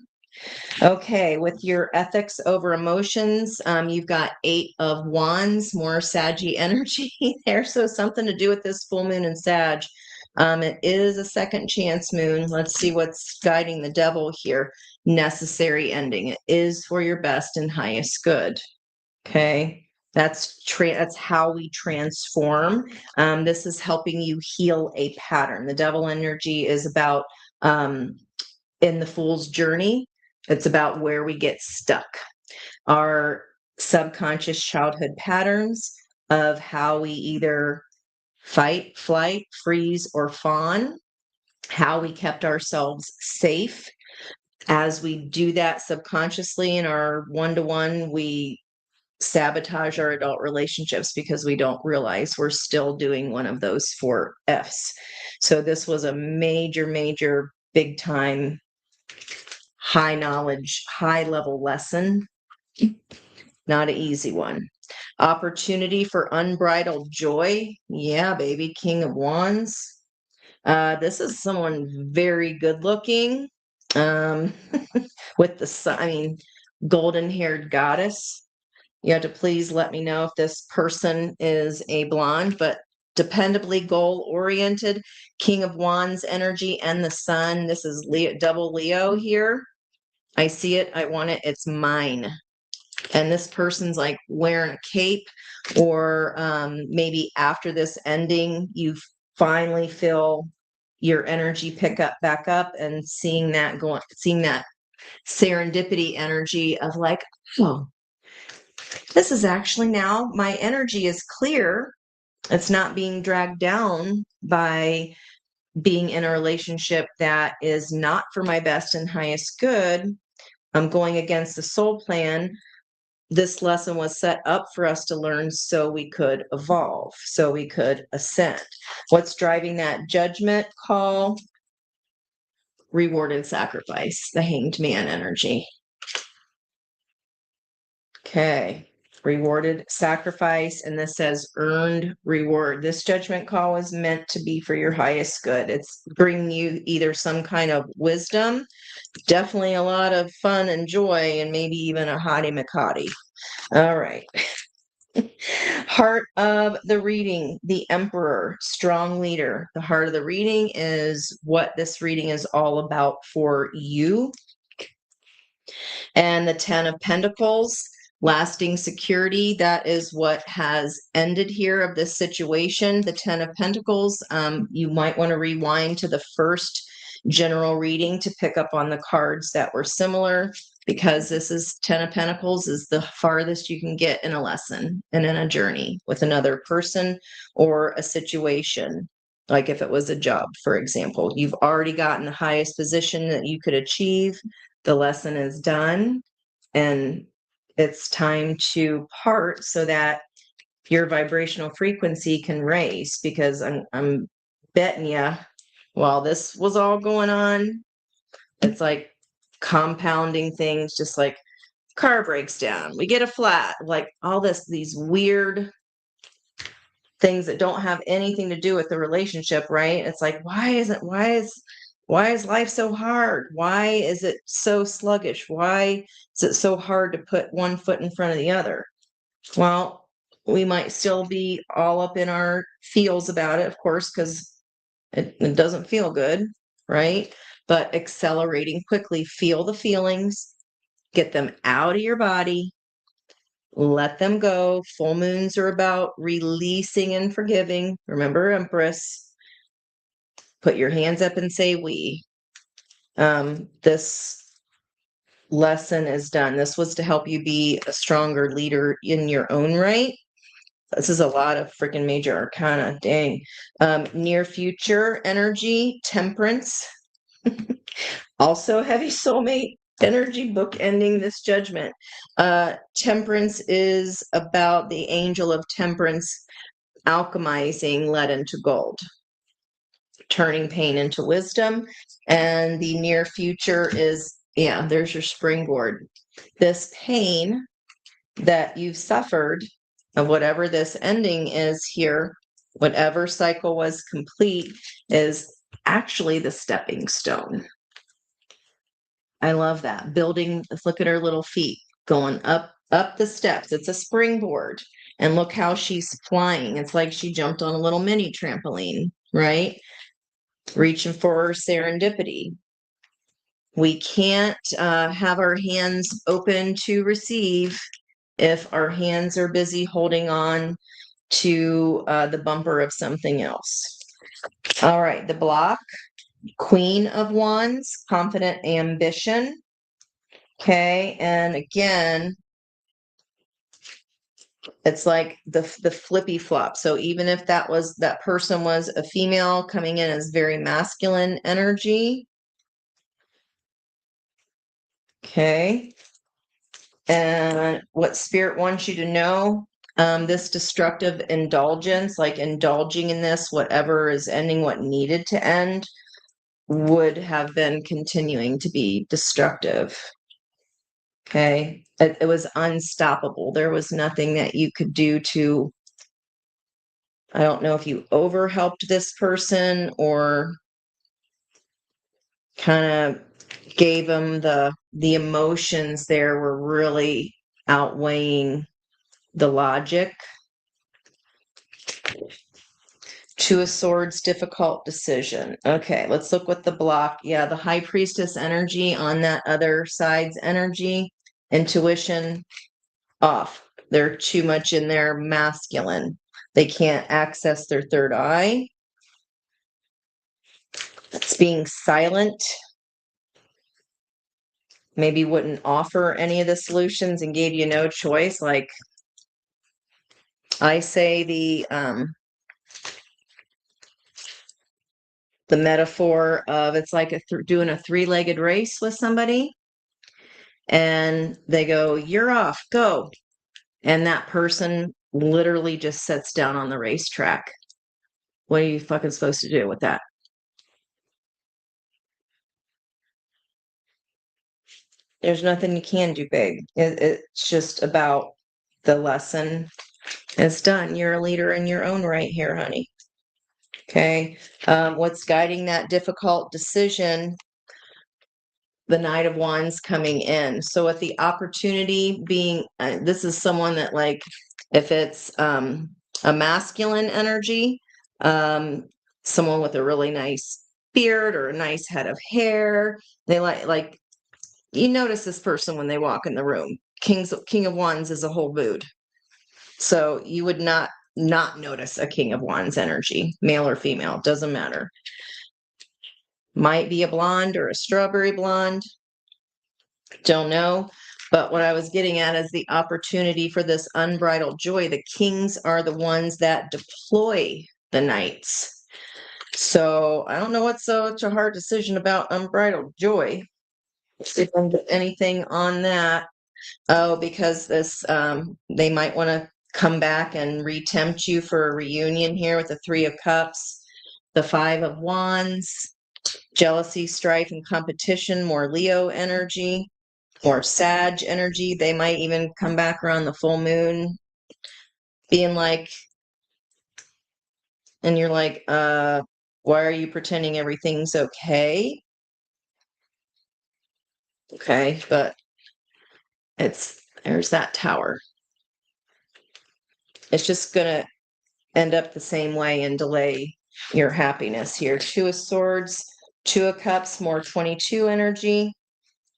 Okay, with your ethics over emotions, you've got 8 of Wands, more Saggy energy there. So something to do with this full moon in Sag. It is a second chance moon. Let's see what's guiding the devil here. Necessary ending. It is for your best and highest good. Okay. That's how we transform. This is helping you heal a pattern. The devil energy is about in the fool's journey. It's about where we get stuck. Our subconscious childhood patterns of how we either fight, flight, freeze, or fawn, how we kept ourselves safe. As we do that subconsciously in our one-to-one, we sabotage our adult relationships because we don't realize we're still doing one of those 4 F's. So this was a major, major, big time, high knowledge, high level lesson. Not an easy one. Opportunity for unbridled joy. Yeah, baby. King of Wands. This is someone very good looking, with the sun, golden haired goddess. You have to please let me know if this person is a blonde, but dependably goal oriented, King of Wands energy and the sun. This is Leo, double Leo here. I see it. I want it. It's mine. And this person's like wearing a cape, or maybe after this ending, you finally feel your energy pick up back up, and seeing that serendipity energy of like, oh, this is actually, now my energy is clear. It's not being dragged down by being in a relationship that is not for my best and highest good. I'm going against the soul plan. This lesson was set up for us to learn so we could evolve, so we could ascend. What's driving that judgment call? Rewarded sacrifice, the Hanged Man energy. Okay. Rewarded sacrifice, and this says earned reward. This judgment call is meant to be for your highest good. It's bringing you either some kind of wisdom, definitely a lot of fun and joy, and maybe even a hottie macottie. All right. Heart of the reading, the Emperor, strong leader. The heart of the reading is what this reading is all about for you. And the Ten of Pentacles, lasting security. That is what has ended here of this situation. The Ten of Pentacles, you might want to rewind to the first general reading to pick up on the cards that were similar, because this is Ten of Pentacles is the farthest you can get in a lesson and in a journey with another person or a situation. Like if it was a job, for example, you've already gotten the highest position that you could achieve. The lesson is done and it's time to part so that your vibrational frequency can raise, because I'm betting you while this was all going on, it's like compounding things, just like car breaks down, we get a flat, like all these weird things that don't have anything to do with the relationship, right? It's like, why is life so hard? Why is it so sluggish? Why is it so hard to put one foot in front of the other? Well, we might still be all up in our feels about it, of course, because it doesn't feel good, right? But accelerating quickly, feel the feelings, get them out of your body, let them go. Full moons are about releasing and forgiving. Remember, Empress, put your hands up and say we. This lesson is done. This was to help you be a stronger leader in your own right. This is a lot of freaking major arcana. Dang. Near future energy, temperance. Also heavy soulmate energy, book ending this judgment. Temperance is about the angel of temperance alchemizing lead into gold, turning pain into wisdom. And the near future is, yeah, there's your springboard. This pain that you've suffered of whatever this ending is here, whatever cycle was complete, is actually the stepping stone. I love that. Building, look at her little feet going up the steps. It's a springboard. And look how she's flying. It's like she jumped on a little mini trampoline, right? Reaching for serendipity. We can't have our hands open to receive if our hands are busy holding on to the bumper of something else. All right, the block, Queen of Wands, confident ambition. Okay, and again, it's like the flippy flop. So even if that person was a female coming in as very masculine energy. Okay. And what spirit wants you to know, this destructive indulgence, like indulging in this, whatever is ending what needed to end, would have been continuing to be destructive. Okay. It was unstoppable. There was nothing that you could do to, I don't know if you overhelped this person or kind of gave them the emotions there were really outweighing the logic. Two of Swords, difficult decision. Okay, let's look with the block. Yeah, the High Priestess energy on that other side's energy. Intuition, off. They're too much in their masculine. They can't access their third eye. It's being silent. Maybe wouldn't offer any of the solutions and gave you no choice. Like I say the metaphor of it's like doing a three-legged race with somebody and they go, you're off, go. And that person literally just sits down on the racetrack. What are you fucking supposed to do with that? There's nothing you can do, big. It's just about the lesson. It's done. You're a leader in your own right here, honey. Okay. What's guiding that difficult decision? The Knight of Wands coming in. So with the opportunity being, this is someone that like If it's a masculine energy, someone with a really nice beard or a nice head of hair, they like you notice this person when they walk in the room. King of Wands is a whole mood. So you would not notice a King of Wands energy, male or female, doesn't matter. Might be a blonde or a strawberry blonde. Don't know. But what I was getting at is the opportunity for this unbridled joy. The kings are the ones that deploy the knights. So I don't know what's such a hard decision about unbridled joy. See if I can get anything on that. Oh, because this they might want to come back and retempt you for a reunion here with the Three of Cups, the Five of Wands, jealousy, strife, and competition, more Leo energy, more Sag energy. They might even come back around the full moon, being like, and you're like, why are you pretending everything's okay? Okay, but there's that Tower. It's just gonna end up the same way and delay your happiness here. Two of Swords, Two of Cups, more 22 energy,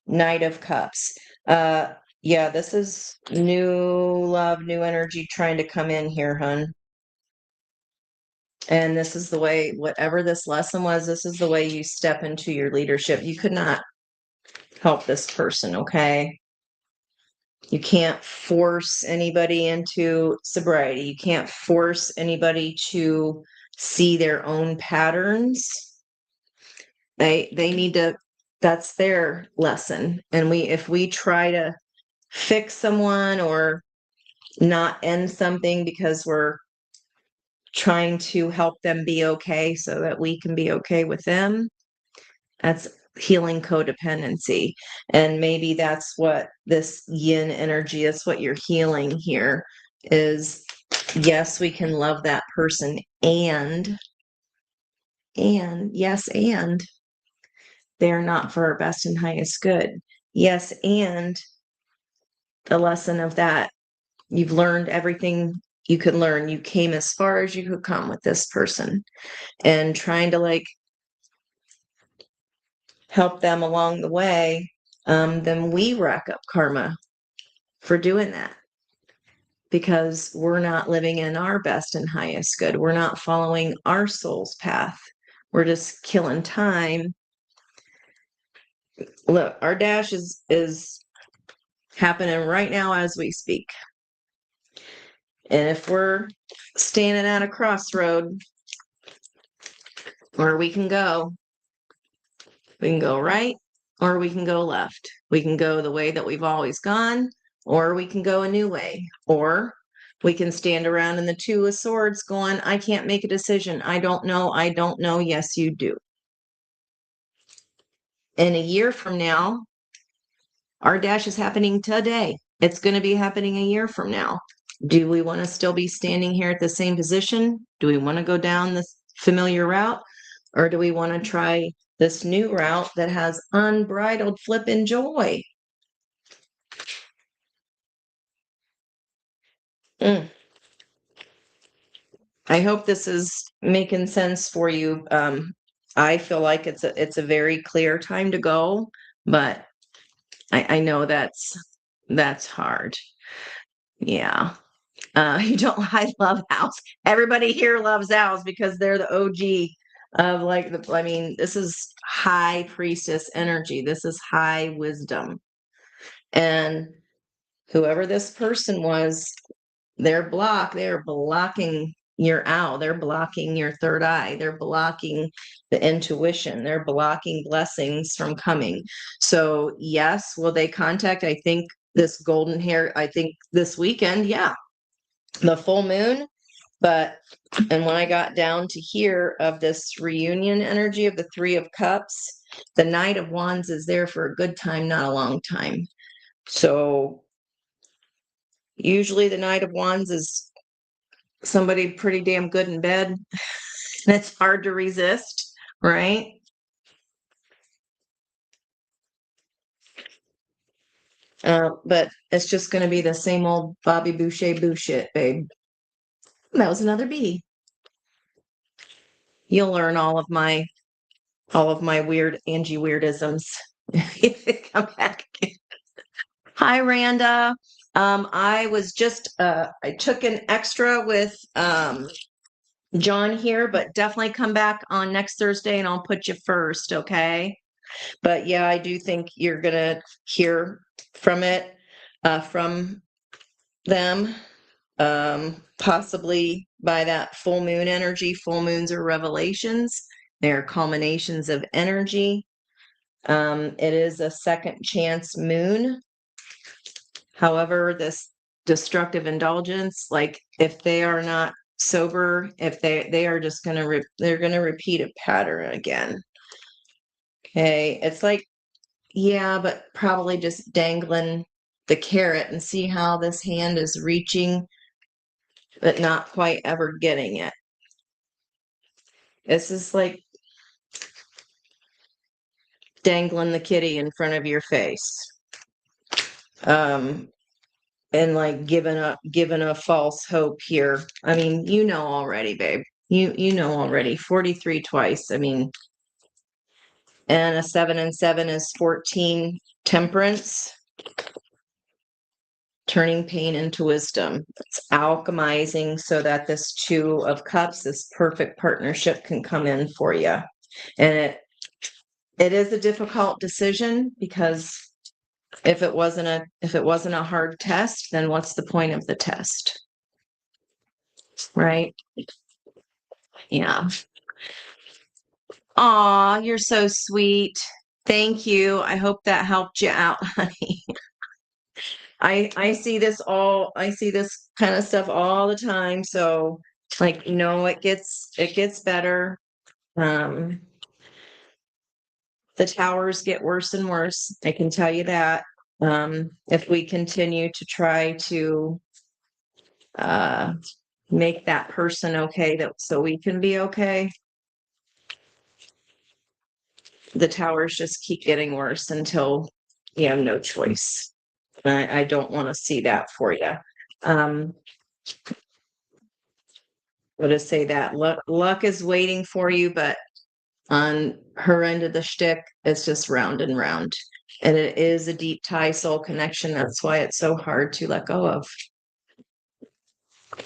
Knight of Cups. Yeah, this is new love, new energy trying to come in here, hun. And this is the way, whatever this lesson was, this is the way you step into your leadership. You could not help this person, okay? You can't force anybody into sobriety. You can't force anybody to see their own patterns. They need to, that's their lesson. And if we try to fix someone or not end something because we're trying to help them be okay so that we can be okay with them, that's healing codependency. And maybe that's what this yin energy, that's what you're healing here is. Yes, we can love that person and yes, and they're not for our best and highest good. Yes, and the lesson of that, you've learned everything you could learn. You came as far as you could come with this person, and trying to like help them along the way, then we rack up karma for doing that because we're not living in our best and highest good. We're not following our soul's path. We're just killing time. Look, our dash is happening right now as we speak. And if we're standing at a crossroad where we can go right or we can go left. We can go the way that we've always gone, or we can go a new way, or we can stand around in the Two of Swords going, I can't make a decision. I don't know. I don't know. Yes, you do. In a year from now, our dash is happening today. It's going to be happening a year from now. Do we want to still be standing here at the same position? Do we want to go down this familiar route? Or do we want to try this new route that has unbridled flippin' joy? Mm. I hope this is making sense for you. I feel like it's a very clear time to go, but I know that's hard. Yeah. You don't I love owls. Everybody here loves owls because they're the OG of like I mean, this is high priestess energy. This is high wisdom. And whoever this person was, they're blocking your owl. They're blocking your third eye. They're blocking the intuition. They're blocking blessings from coming. So yes, will they contact? I think this golden hair, I think this weekend, yeah, the full moon. And when I got down to here of this reunion energy of the Three of Cups, the Knight of Wands is there for a good time, not a long time. So usually the Knight of Wands is somebody pretty damn good in bed, and it's hard to resist, right? But it's just going to be the same old Bobby Boucher bullshit, babe. That was another bee. You'll learn all of my weird Angie weirdisms if you come back. Hi, Randa. I was just I took an extra with John here, but definitely come back on next Thursday and I'll put you first, okay? But yeah, I do think you're gonna hear from from them, possibly by that full moon energy. Full moons are revelations. They're culminations of energy. It is a second chance moon. However, this destructive indulgence, like if they are not sober, if they are just gonna they're gonna repeat a pattern again. Okay, it's like, yeah, but probably just dangling the carrot and see how this hand is reaching, but not quite ever getting it. This is like dangling the kitty in front of your face. And like giving a false hope here. I mean, you know already, babe. You know already. 43 twice. I mean, and a 7 and 7 is 14. Temperance, turning pain into wisdom. It's alchemizing so that this 2 of Cups, this perfect partnership, can come in for you. And it is a difficult decision, because if it wasn't a hard test, then what's the point of the test? Right? Yeah. Aw, you're so sweet. Thank you. I hope that helped you out, honey. I see this kind of stuff all the time. So like, it gets better. The towers get worse and worse. I can tell you that. If we continue to try to make that person okay, so we can be okay, the towers just keep getting worse until you have no choice. I don't want to see that for you. What to say that luck is waiting for you, but on her end of the shtick, it's just round and round. And it is a deep tie soul connection. That's why it's so hard to let go of.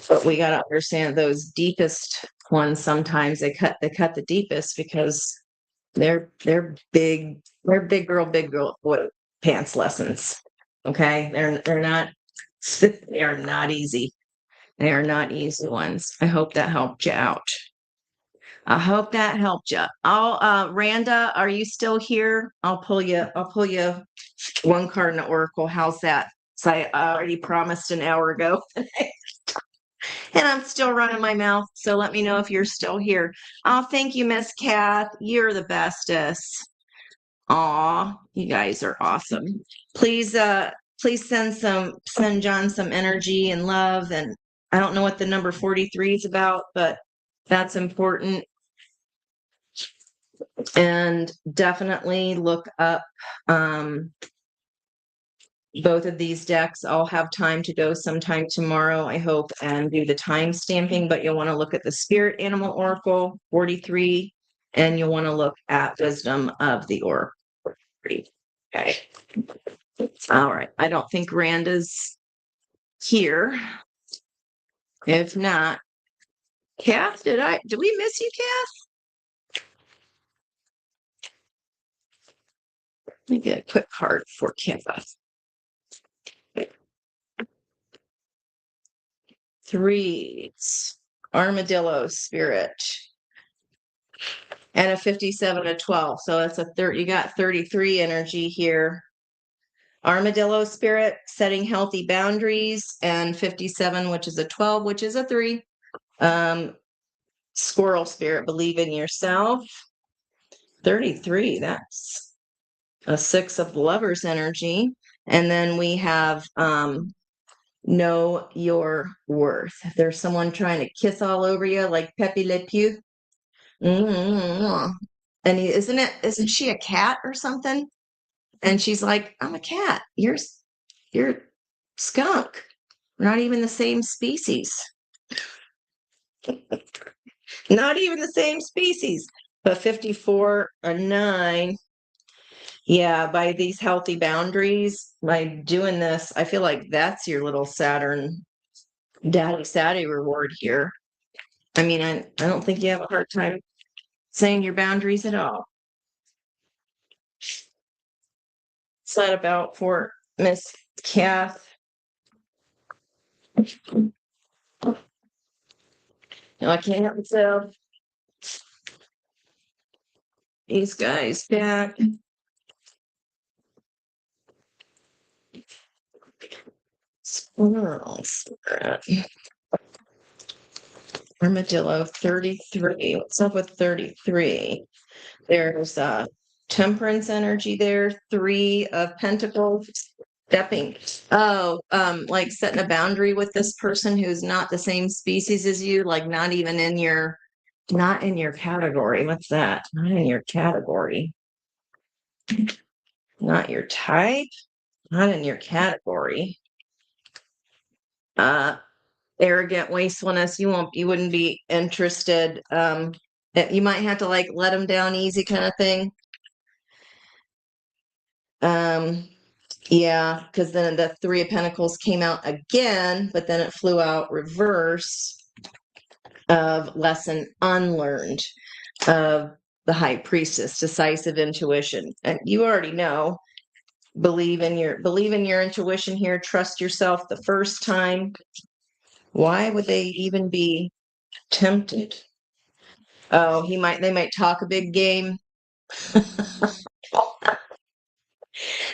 But we got to understand those deepest ones. Sometimes they cut the deepest because they're big big girl boy pants lessons. Okay, they're not they are not easy. They are not easy ones. I hope that helped you out. I hope that helped you. Randa, are you still here? I'll pull you one card in the oracle. How's that? So I already promised an hour ago. And I'm still running my mouth. So let me know if you're still here. Oh, thank you, Miss Kath. You're the bestest. Aw, you guys are awesome. Please send John some energy and love. And I don't know what the number 43 is about, but that's important. And definitely look up both of these decks. I'll have time to go sometime tomorrow, I hope, and do the time stamping, but you'll want to look at the Spirit Animal Oracle 43, and you'll want to look at Wisdom of the Oracle. Okay. All right. I don't think Randa's here. If not, Kath, did we miss you, Kath? Let me get a quick card for Kath. 3, Armadillo Spirit, and a 57, a 12. So that's you got 33 energy here. Armadillo Spirit, setting healthy boundaries, and 57, which is a 12, which is a 3. Squirrel Spirit, believe in yourself. 33, that's a 6 of Lovers energy. And then we have know your worth. If there's someone trying to kiss all over you like Pepe Le Pew, and isn't she a cat or something? And she's like, I'm a cat. You're a skunk. We're not even the same species. Not even the same species. But 54, a 9. Yeah, by these healthy boundaries, by doing this, I feel like that's your little Saturn daddy Saddy reward here. I mean, I don't think you have a hard time saying your boundaries at all. What's that about for Miss Kath? I can't help myself. These guys back. Squirrels. Armadillo 33. What's up with 33? There's temperance energy there, 3 of pentacles, stepping. Oh, like setting a boundary with this person who's not the same species as you, like not even in your category. What's that? Not in your category. Not your type, not in your category. Arrogant wastefulness, you wouldn't be interested. You might have to like let them down easy kind of thing. Yeah, because then the 3 of Pentacles came out again, but then it flew out reverse of lesson unlearned of the High Priestess, decisive intuition. And you already know, believe in your intuition here, trust yourself the first time. Why would they even be tempted? Oh, they might talk a big game.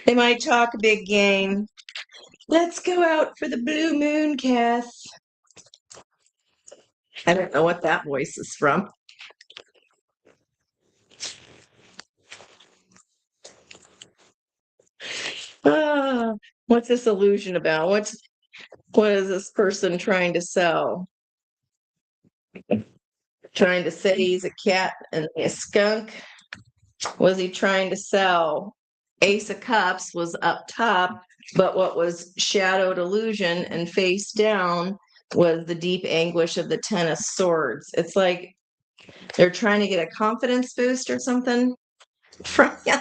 They might talk a big game. Let's go out for the blue moon, Kath. I don't know what that voice is from. Ah, what's this illusion about? What is this person trying to sell? Trying to say he's a cat and a skunk? Was he trying to sell? Ace of Cups was up top, but what was shadowed illusion and face down was the deep anguish of the Ten of Swords. It's like they're trying to get a confidence boost or something from you.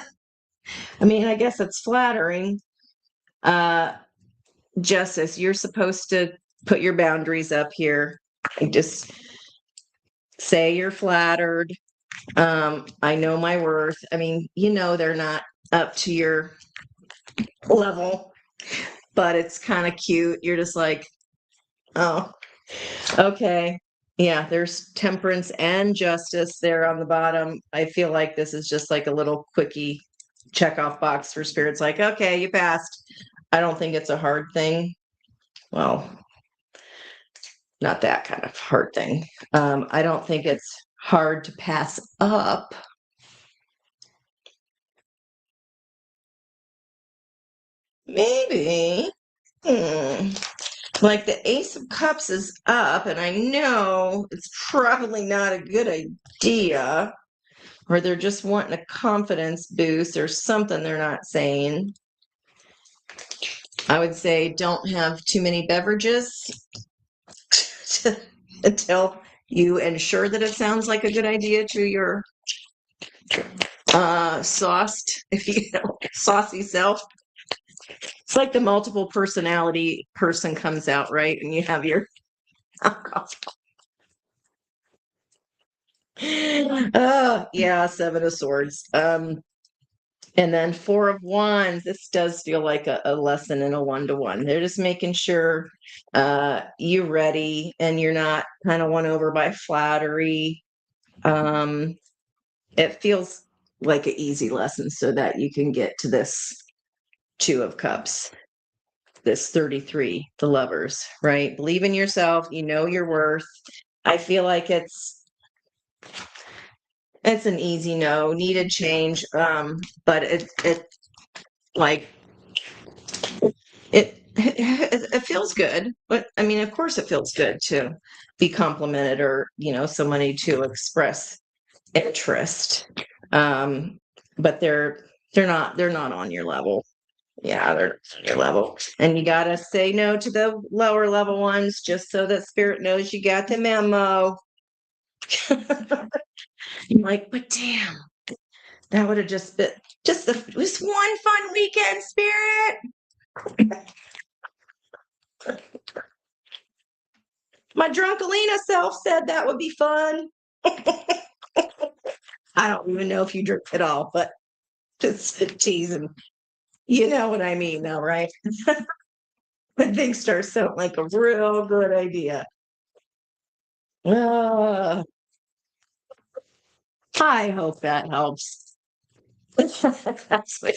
I mean, I guess it's flattering. Justice, you're supposed to put your boundaries up here. Just say you're flattered. I know my worth. I mean, they're not up to your level, but it's kind of cute. You're just like, oh, okay. Yeah, there's temperance and justice there on the bottom. I feel like this is just like a little quickie check off box for spirits. Like, okay, you passed. I don't think it's a hard thing. Well, not that kind of hard thing. I don't think it's hard to pass up. Maybe. Like the Ace of Cups is up, and I know it's probably not a good idea, or they're just wanting a confidence boost or something they're not saying. I would say don't have too many beverages until you ensure that it sounds like a good idea to your saucy self. It's like the multiple personality person comes out, right? And you have your alcohol. Yeah, 7 of Swords. And then 4 of Wands. This does feel like a lesson in a 1-to-1. They're just making sure you're ready and you're not kind of won over by flattery. It feels like an easy lesson so that you can get to this 2 of Cups, this 33, the Lovers, right? Believe in yourself. You know your worth. I feel like it's an easy no, needed change. But it like it feels good. But I mean, of course it feels good to be complimented or, somebody to express interest. But they're not on your level. Yeah, they're your level. And you got to say no to the lower level ones just so that spirit knows you got the memo. You're like, but damn, that would have just been just this one fun weekend, spirit. My drunkalina self said that would be fun. I don't even know if you drink at all, but just teasing. You know what I mean, though, right? When things start sounding like a real good idea. Uh, I hope that helps. That's what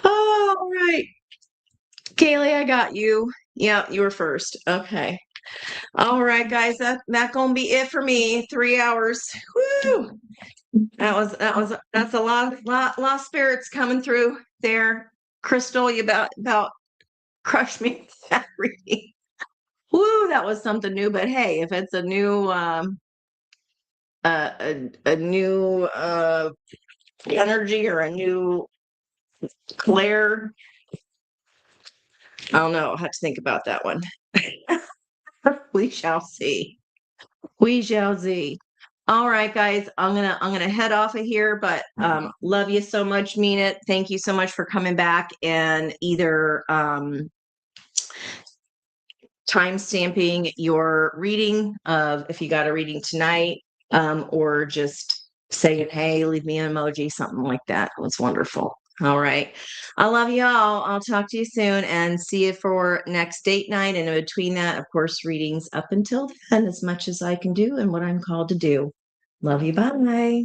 all right. Kaylee, I got you. Yeah, you were first. Okay. All right, guys. That gonna be it for me. 3 hours. Woo! That's a lot of spirits coming through there. Crystal, you about crushed me with that reading. Woo, that was something new. But hey, if it's a new a new energy or a new Claire, I don't know. I'll have to think about that one. We shall see. We shall see. All right, guys. I'm gonna head off of here, but love you so much, mean it. Thank you so much for coming back and either time stamping your reading of if you got a reading tonight, or just saying, hey, leave me an emoji, something like that. It was wonderful. All right. I love you all. I'll talk to you soon and see you for next date night. And in between that, of course, readings up until then, as much as I can do and what I'm called to do. Love you. Bye.